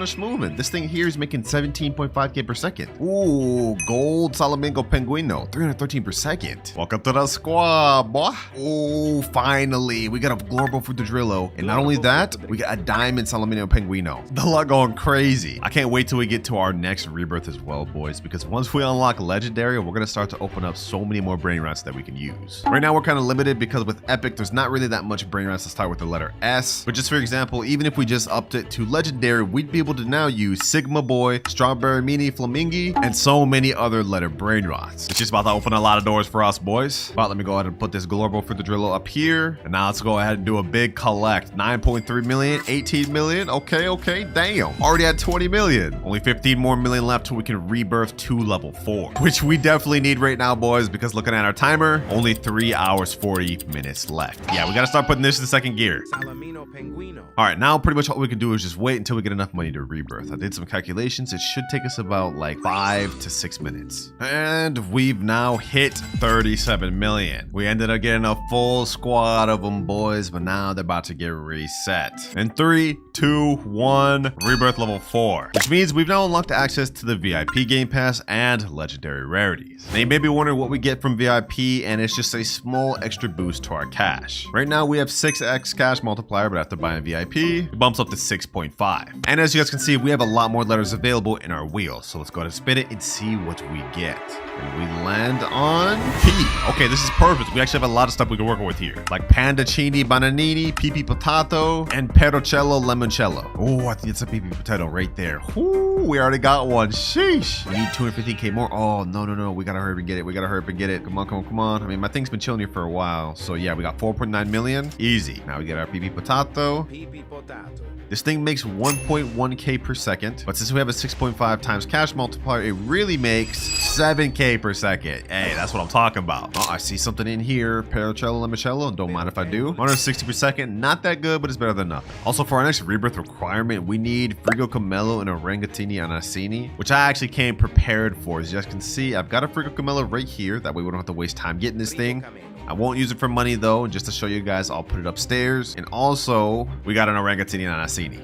smoothing. This thing here is making 17.5K per second. Ooh, gold Salamingo Penguino, 313 per second. Welcome to the squad, boy. Oh, finally, we got a global Futadrillo, and not only that, we got a diamond Salamino Penguino. The luck going crazy. I can't wait till we get to our next rebirth as well, boys, because once we unlock legendary, we're gonna start to open up so many more Brainrots that we can use. Right now, we're kind of limited because with epic, there's not really that much Brainrots to start with the letter S. But just for example, even if we just upped it to legendary, we'd be able to now use Sigma Boy, Strawberry Mini Flamingi, and so many other letter Brainrots. It's just about to open a lot of doors for us, boys. But let me go ahead and put this global Futadrillo up here. And now let's go ahead and do a big collect. 9.3 million, 18 million. Okay, damn. Already at 20 million. Only 15 more million left till we can rebirth to level 4, which we definitely need right now, boys, because looking at our timer, only 3 hours, 40 minutes left. Yeah, we gotta start putting this in second gear. Salamino Penguino. All right, now pretty much all we can do is just wait until we get enough money to rebirth. I did some calculations. It should take us about like 5 to 6 minutes. And we've now hit 37 million. We ended up getting a full squad of them, boys, but now they're about to get reset. In 3, 2, 1, rebirth level 4, which means we've now unlocked access to the VIP game pass and legendary rarities. Now you may be wondering what we get from VIP, and it's just a small extra boost to our cash. Right now we have 6x cash multiplier, but after buying VIP, it bumps up to 6.5. And as you guys can see, we have a lot more letters available in our wheel. So let's go ahead and spin it and see what we get. And we land on P. Okay, this is perfect. We actually have a lot of stuff we can work with here, like Pandacini Bananini, Pipi Potato, and Perocello Limoncello. Oh, I think it's a Pipi Potato right there. Ooh, we already got one. Sheesh. We need 250K more. Oh, no. We gotta hurry and get it. Come on. I mean, my thing's been chilling here for a while. So yeah, we got 4.9 million. Easy. Now we get our Pipi Potato. Pipi Potato. This thing makes 1.1K per second, but since we have a 6.5 times cash multiplier, it really makes 7K per second. Hey, that's what I'm talking about. Oh, I see something in here. Perocello Limoncello, don't mind if I do. 160 per second, not that good, but it's better than nothing. Also, for our next rebirth requirement, we need Frigo Camello and Orangatini Anassini, which I actually came prepared for. As you guys can see, I've got a Frigo Camello right here. That way we don't have to waste time getting this thing. I won't use it for money though, and just to show you guys, I'll put it upstairs. And also, we got an Orangatini Anassini.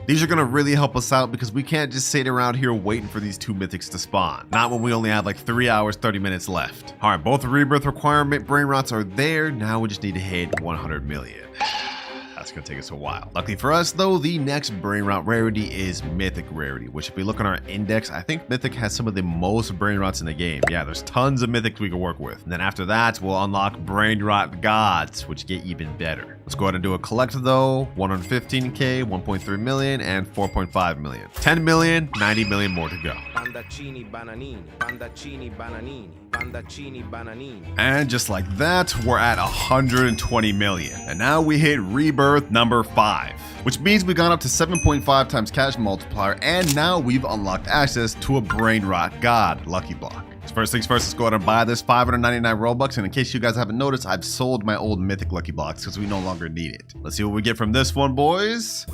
These are gonna really help us out because we can't just sit around here waiting for these 2 mythics to spawn. Not when we only have like 3 hours, 30 minutes left. All right, both rebirth requirement Brainrots are there. Now we just need to hit 100 million. That's gonna take us a while. Luckily for us though, the next Brainrot rarity is Mythic rarity, which if we look on our index, I think Mythic has some of the most Brainrots in the game. Yeah, there's tons of Mythics we can work with. And then after that, we'll unlock Brainrot Gods, which get even better. Let's go ahead and do a collect though. 115K, 1.3 million, and 4.5 million. 10 million, 90 million more to go. Pandacini Bananini, Pandacini Bananini, Pandacini Bananini. And just like that, we're at 120 million. And now we hit rebirth number 5, which means we got up to 7.5 times cash multiplier, and now we've unlocked access to a Brainrot God lucky block. So first things first, let's go ahead and buy this 599 Robux. And in case you guys haven't noticed, I've sold my old mythic lucky blocks because we no longer need it. Let's see what we get from this one, boys.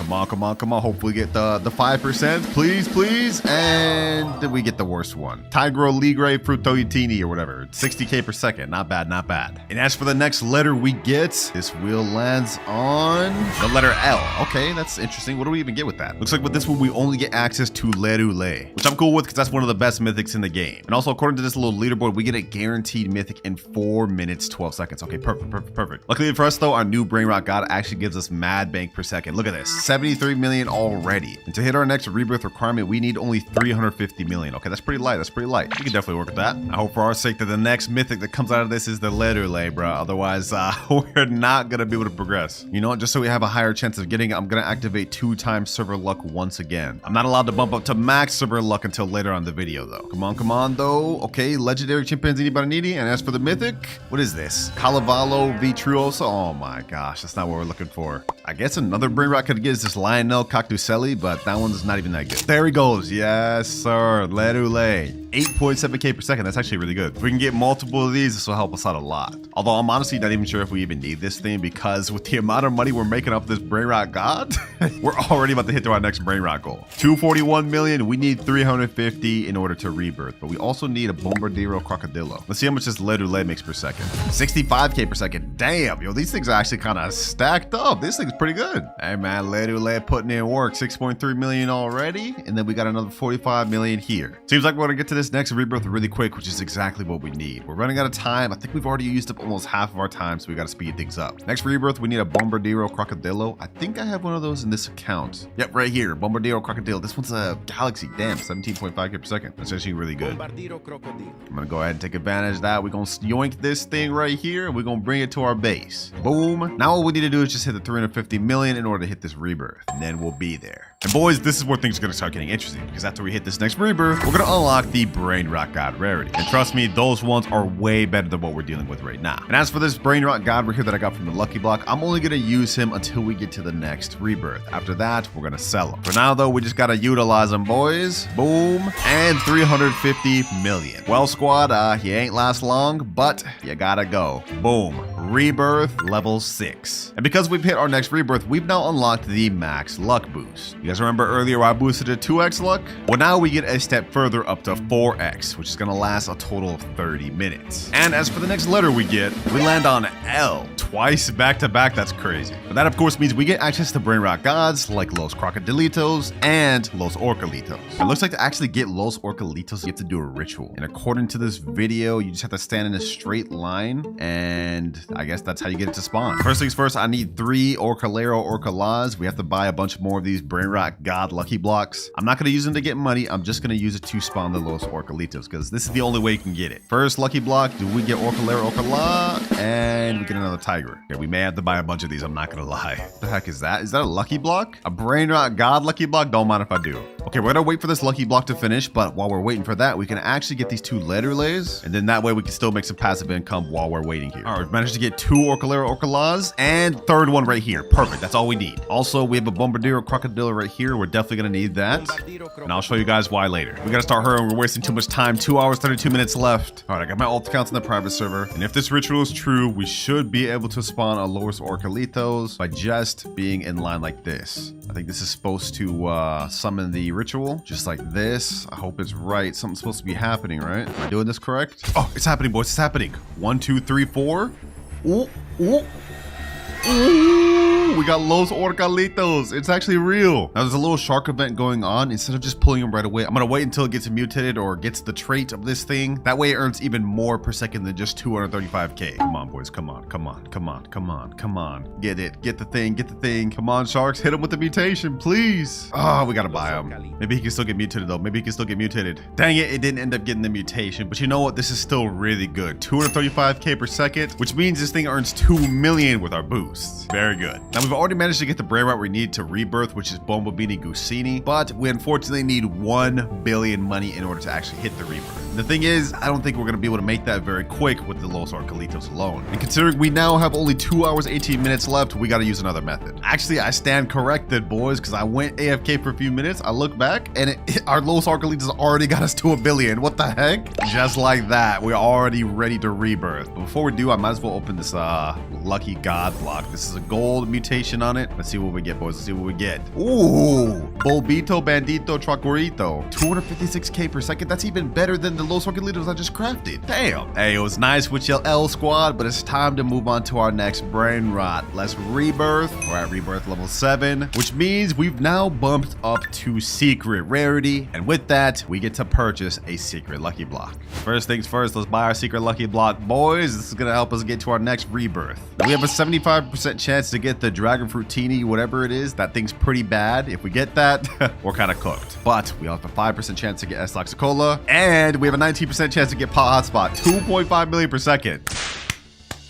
Come on, come on, come on. Hopefully get the 5%. Please, please. And then we get the worst one. Tigro Ligre Frutoitini or whatever. 60k per second. Not bad, not bad. And as for the next letter we get, this wheel lands on the letter L. Okay, that's interesting. What do we even get with that? Looks like with this one, we only get access to Lerule, which I'm cool with because that's one of the best mythics in the game. And also, according to this little leaderboard, we get a guaranteed mythic in 4 minutes, 12 seconds. Okay, perfect, perfect, perfect. Luckily for us though, our new Brainrot God actually gives us mad bank per second. Look at this, 73 million already. And to hit our next rebirth requirement, we need only 350 million. Okay, that's pretty light, that's pretty light. We can definitely work with that. I hope for our sake that the next mythic that comes out of this is the Lerule, bro. Otherwise, we're not gonna be able to progress. You know what, just so we have a higher chance of getting it, I'm gonna activate 2x server luck once again. I'm not allowed to bump up to max server luck until later on the video though. Come on though. Okay, legendary chimpanzee Bananini. And as for the mythic, what is this? Calavalo Vitruoso. Oh my gosh, that's not what we're looking for. I guess another Brainrot could get is this Lionel Cactuselli, but that one's not even that good. There he goes. Yes, sir. Lerule. 8.7k per second. That's actually really good. If we can get multiple of these, this will help us out a lot. Although I'm honestly not even sure if we even need this thing, because with the amount of money we're making off this Brainrot God, we're already about to hit our next Brainrot goal. 241 million. We need 350 in order to rebirth, but we also need a Bombardino Crocodilo. Let's see how much this Lerule makes per second. 65k per second. Damn, yo, these things are actually kind of stacked up. This thing's pretty good. Hey man, Lerule putting in work. 6.3 million already, and then we got another 45 million here. Seems like we're gonna get to this next rebirth really quick, which is exactly what we need. We're running out of time. I think we've already used up almost half of our time, so we gotta speed things up. Next rebirth, we need a Bombardino Crocodilo. I think I have one of those in this account. Yep, right here, Bombardino Crocodilo. This one's a Galaxy. Damn, 17.5k per second. That's actually really good. I'm gonna go ahead and take advantage of that. We're gonna yoink this thing right here, and we're gonna bring it to our base. Boom. Now all we need to do is just hit the 350 million in order to hit this rebirth, and then we'll be there. And boys, this is where things are gonna start getting interesting, because after we hit this next rebirth, we're gonna unlock the Brainrot God rarity. And trust me, those ones are way better than what we're dealing with right now. And as for this Brainrot God right here that I got from the Lucky Block, I'm only gonna use him until we get to the next rebirth. After that, we're gonna sell him. For now though, we just gotta utilize him, boys. Boom. And 350 million. Well, squad, he ain't last long, but you gotta go. Boom. Rebirth level 6. And because we've hit our next rebirth, we've now unlocked the max luck boost. You guys remember earlier I boosted to 2x luck? Well, now we get a step further up to 4x, which is gonna last a total of 30 minutes. And as for the next letter we get, we land on L. Twice back to back, that's crazy. But that of course means we get access to Brainrot gods like Los Crocodilitos and Los Orcalitos. It looks like to actually get Los Orcalitos, you have to do a ritual. And according to this video, you just have to stand in a straight line, and I guess that's how you get it to spawn. First things first, I need 3 Orcalera Orca. We have to buy a bunch more of these Brainrot God lucky blocks. I'm not gonna use them to get money, I'm just gonna use it to spawn the Los Orcalitos, because this is the only way you can get it. First lucky block, do we get Orcalera Orca? And we get another tiger. Okay, we may have to buy a bunch of these, I'm not gonna lie. What the heck is that? Is that a lucky block? A Brainrot God lucky block? Don't mind if I do. Okay, we're gonna wait for this lucky block to finish, but while we're waiting for that, we can actually get these 2 Lerules, and then that way we can still make some passive income while we're waiting here. All right, we've managed to get 2 Orcalera Orca and third one right here. Perfect, that's all we need. Also, we have a Bombardino Crocodile right here. We're definitely gonna need that, and I'll show you guys why later. We gotta start hurrying, we're wasting too much time. 2 hours, 32 minutes left. All right, I got my alt accounts in the private server, and if this ritual is true, we should be able to spawn a Los Orcalitos by just being in line like this. I think this is supposed to summon the ritual, just like this. I hope it's right. Something's supposed to be happening, right? Am I doing this correct? Oh, it's happening, boys. It's happening. 1, 2, 3, 4. Ooh, ooh. Ooh, we got Los Orcalitos. It's actually real. Now there's a little shark event going on. Instead of just pulling him right away, I'm gonna wait until it gets mutated or gets the trait of this thing. That way it earns even more per second than just 235k. Come on, boys. Come on. Come on. Come on. Come on. Come on. Get it. Get the thing. Get the thing. Come on, sharks. Hit him with the mutation, please. Oh, we gotta buy him. Maybe he can still get mutated though. Maybe he can still get mutated. Dang it, it didn't end up getting the mutation. But you know what? This is still really good. 235k per second, which means this thing earns 2 million with our boost. Very good. Now we've already managed to get the Brainrot we need to rebirth, which is Bombardino Gusini, but we unfortunately need 1 billion money in order to actually hit the rebirth. The thing is, I don't think we're gonna be able to make that very quick with the Los Orcalitos alone. And considering we now have only 2 hours, 18 minutes left, we gotta use another method. Actually, I stand corrected, boys, because I went AFK for a few minutes. I look back and our Los Orcalitos already got us to 1 billion. What the heck? Just like that, we're already ready to rebirth. But before we do, I might as well open this lucky god block. This is a gold mutation compilation on it. Let's see what we get, boys. Let's see what we get. Ooh, Bombardino, Bandito, Tracorito. 256k per second. That's even better than the Los Orcalitos I just crafted. Damn. Hey, it was nice with your L squad, but it's time to move on to our next Brainrot. Let's rebirth. We're at rebirth level 7, which means we've now bumped up to secret rarity. And with that, we get to purchase a secret lucky block. First things first, let's buy our secret lucky block, boys. This is going to help us get to our next rebirth. We have a 75% chance to get the Dragon Fruitini, whatever it is. That thing's pretty bad. If we get that, we're kind of cooked. But we have a 5% chance to get S Laxicola, and we have a 19% chance to get Pot Hotspot. 2.5 million per second.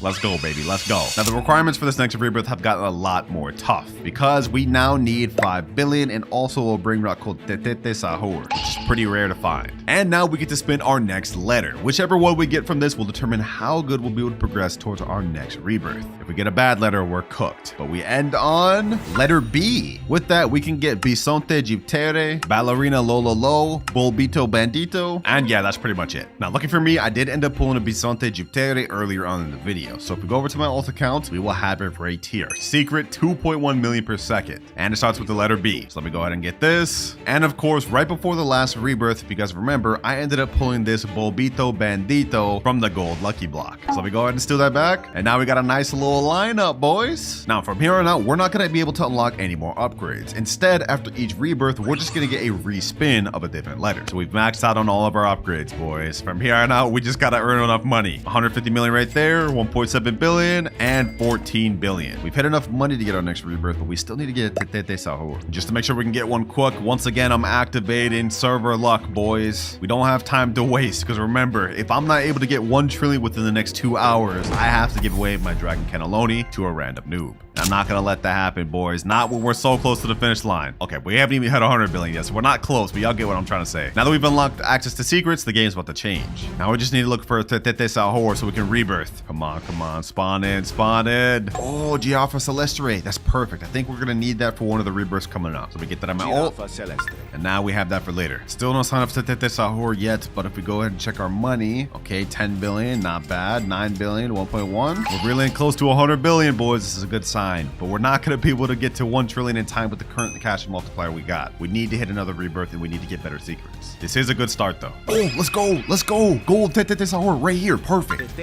Let's go, baby. Let's go. Now, the requirements for this next rebirth have gotten a lot more tough because we now need 5 billion and also a Brainrot called Tetete Sahur, which is pretty rare to find. And now we get to spin our next letter. Whichever one we get from this will determine how good we'll be able to progress towards our next rebirth. If we get a bad letter, we're cooked. But we end on letter B. With that, we can get Bisonte Giptere, Ballerina Lololo, Bolbito Bandito, and yeah, that's pretty much it. Now, lucky for me, I did end up pulling a Bisonte Giptere earlier on in the video. So if we go over to my alt account, we will have it right here. Secret 2.1 million per second. And it starts with the letter B. So let me go ahead and get this. And of course, right before the last rebirth, because remember, I ended up pulling this Bolbito Bandito from the gold lucky block. So let me go ahead and steal that back. And now we got a nice little lineup, boys. Now from here on out, we're not going to be able to unlock any more upgrades. Instead, after each rebirth, we're just going to get a respin of a different letter. So we've maxed out on all of our upgrades, boys. From here on out, we just got to earn enough money. 150 million right there, 1.7 billion and 14 billion. We've hit enough money to get our next rebirth, but we still need to get Tetete Sahur. Just to make sure we can get one quick, once again, I'm activating server luck, boys. We don't have time to waste, because remember, if I'm not able to get 1 trillion within the next 2 hours, I have to give away my Dragon Cannelloni to a random noob. I'm not gonna let that happen, boys. Not when we're so close to the finish line. Okay, we haven't even hit 100 billion yet, so we're not close, but y'all get what I'm trying to say. Now that we've unlocked access to secrets, the game's about to change. Now we just need to look for Tetete Sahur so we can rebirth. Come on, come on. Spawn in, spawn in. Oh, Giaffa Celestre. That's perfect. I think we're gonna need that for one of the rebirths coming up. So we get that in my ult. And now we have that for later. Still no sign of Tetete Sahur yet, but if we go ahead and check our money, okay, 10 billion, not bad. 9 billion, 1.1. We're really close to 100 billion, boys. This is a good sign. But we're not going to be able to get to 1 trillion in time with the current cash multiplier we got. We need to hit another rebirth and we need to get better secrets. This is a good start though. Oh, let's go. Let's go. Gold Tetete Sahur right here. Perfect.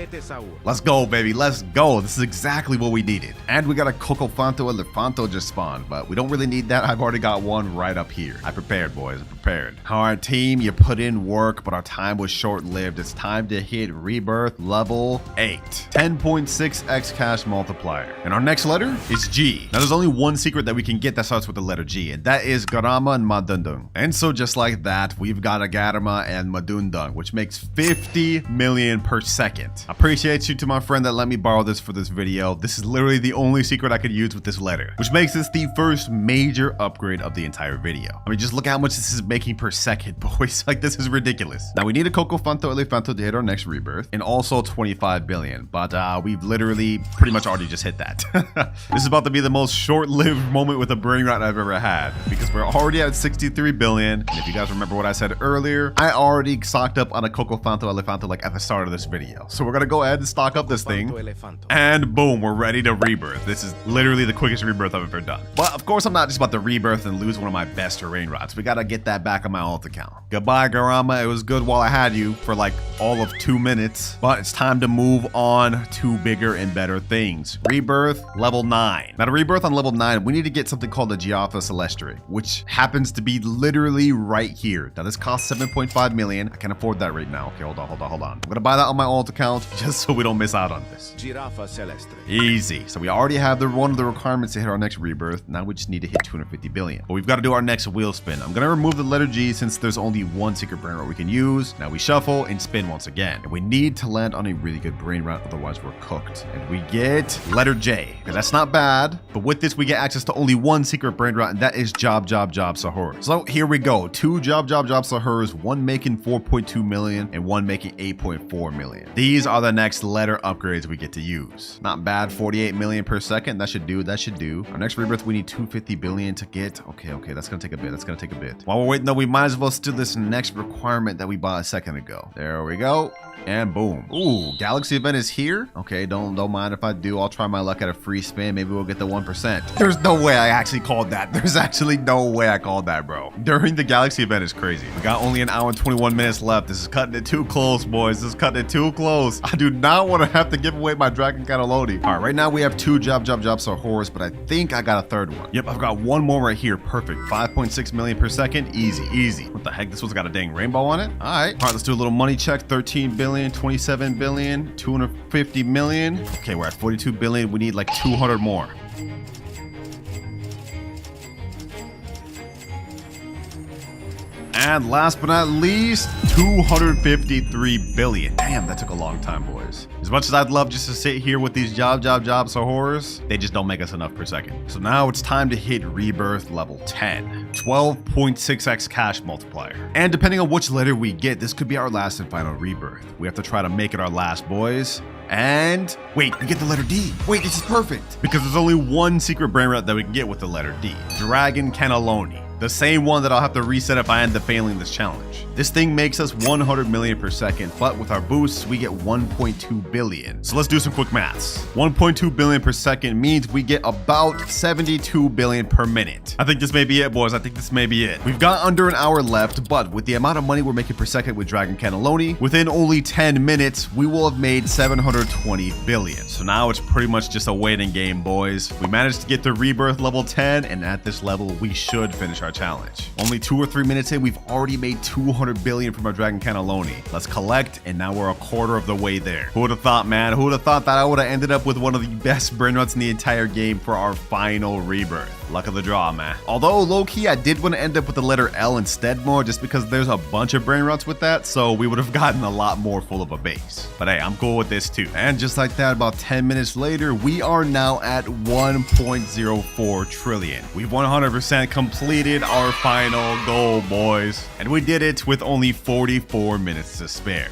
Let's go, baby. Let's go. This is exactly what we needed. And we got a Cocofanto Elefanto just spawned, but we don't really need that. I've already got one right up here. I prepared, boys. I prepared. All right, team, you put in work, but our time was short-lived. It's time to hit rebirth level 8. 10.6x cash multiplier. And our next letter is G. Now, there's only one secret that we can get that starts with the letter G, and that is Garama and Madundung. And so just like that, we've got a Garama and Madundung, which makes 50 million per second. Appreciate you to my friend that let me borrow this for this video. This is literally the only secret I could use with this letter, which makes this the first major upgrade of the entire video. I mean, just look at how much this is making per second, boys. Like, this is ridiculous. Now, we need a Cocofanto Elefanto to hit our next rebirth, and also 25 billion, but we've literally pretty much already just hit that. This is about to be the most short-lived moment with a Brainrot I've ever had, because we're already at 63 billion. And if you guys remember what I said earlier, I already stocked up on a Cocofanto Elefanto like at the start of this video. So we're gonna go ahead and stock up this thing, and boom, we're ready to rebirth. This is literally the quickest rebirth I've ever done. But of course, I'm not just about to rebirth and lose one of my best Brainrots. We gotta get that back on my alt account. Goodbye, Garama. It was good while I had you for like all of 2 minutes, but it's time to move on to bigger and better things. Rebirth level 9. Now, to rebirth on level 9, we need to get something called the Giaffa Celestre, which happens to be literally right here. Now, this costs 7.5 million. I can't afford that right now. Okay, hold on. I'm gonna buy that on my alt account just so we don't miss out on this. Giraffa Celestre. Easy. So we already have one of the requirements to hit our next rebirth. Now we just need to hit 250 billion. But we've got to do our next wheel spin. I'm gonna remove the letter G since there's only one secret Brainrot we can use. Now we shuffle and spin once again. And we need to land on a really good Brainrot, otherwise we're cooked. And we get letter J. Okay, that's not bad. But with this, we get access to only one secret Brainrot, and that is Job Sahur. So here we go. 2 Job Sahurs, one making 4.2 million and one making 8.4 million. These are the next letter upgrades we get to use. Not bad. 48 million per second. That should do. Our next rebirth, we need 250 billion to get. Okay, that's gonna take a bit. While we're waiting though, we might as well steal this next requirement that we bought a second ago. There we go. And boom. Ooh, Galaxy event is here. Okay, don't mind if I do. I'll try my luck at a free spin. Maybe we'll get the 1%. There's no way I actually called that. There's actually no way I called that, bro. During the Galaxy event is crazy. We got only an hour and 21 minutes left. This is cutting it too close, boys. This is cutting it too close. I do not want to have to give away my Dragon Cannelloni. All right, right now we have 2 Job Horrors, but I think I got a 3rd one. Yep, I've got one more right here. Perfect. 5.6 million per second. Easy, easy. What the heck? This one's got a dang rainbow on it. All right, let's do a little money check. 13 billion, 27 billion, 250 million. Okay, we're at 42 billion. We need like 200 more. And last but not least, 253 billion. Damn, that took a long time, boys. As much as I'd love just to sit here with these jobs horrors, they just don't make us enough per second. So now it's time to hit Rebirth level 10. 12.6x cash multiplier. And depending on which letter we get, this could be our last and final Rebirth. We have to try to make it our last, boys. And wait, we get the letter D. Wait, this is perfect. Because there's only one secret Brainrot that we can get with the letter D. Dragon Cannelloni. The same one that I'll have to reset if I end up failing this challenge. This thing makes us 100 million per second, but with our boosts, we get 1.2 billion. So let's do some quick maths. 1.2 billion per second means we get about 72 billion per minute. I think this may be it, boys. I think this may be it. We've got under an hour left, but with the amount of money we're making per second with Dragon Cannelloni, within only 10 minutes, we will have made 720 billion. So now it's pretty much just a waiting game, boys. We managed to get to Rebirth level 10, and at this level, we should finish our challenge. Only 2 or 3 minutes in, we've already made 200 billion from our Dragon Cannelloni. Let's collect, and now we're a quarter of the way there. Who would have thought, man? Who would have thought that I would have ended up with one of the best Brainrots in the entire game for our final Rebirth? Luck of the draw, man. Although, low-key, I did want to end up with the letter L instead more, just because there's a bunch of Brainrots with that, so we would have gotten a lot more full of a base. But hey, I'm cool with this too. And just like that, about 10 minutes later, we are now at 1.04 trillion. We've 100% completed our final goal, boys. And we did it with only 44 minutes to spare.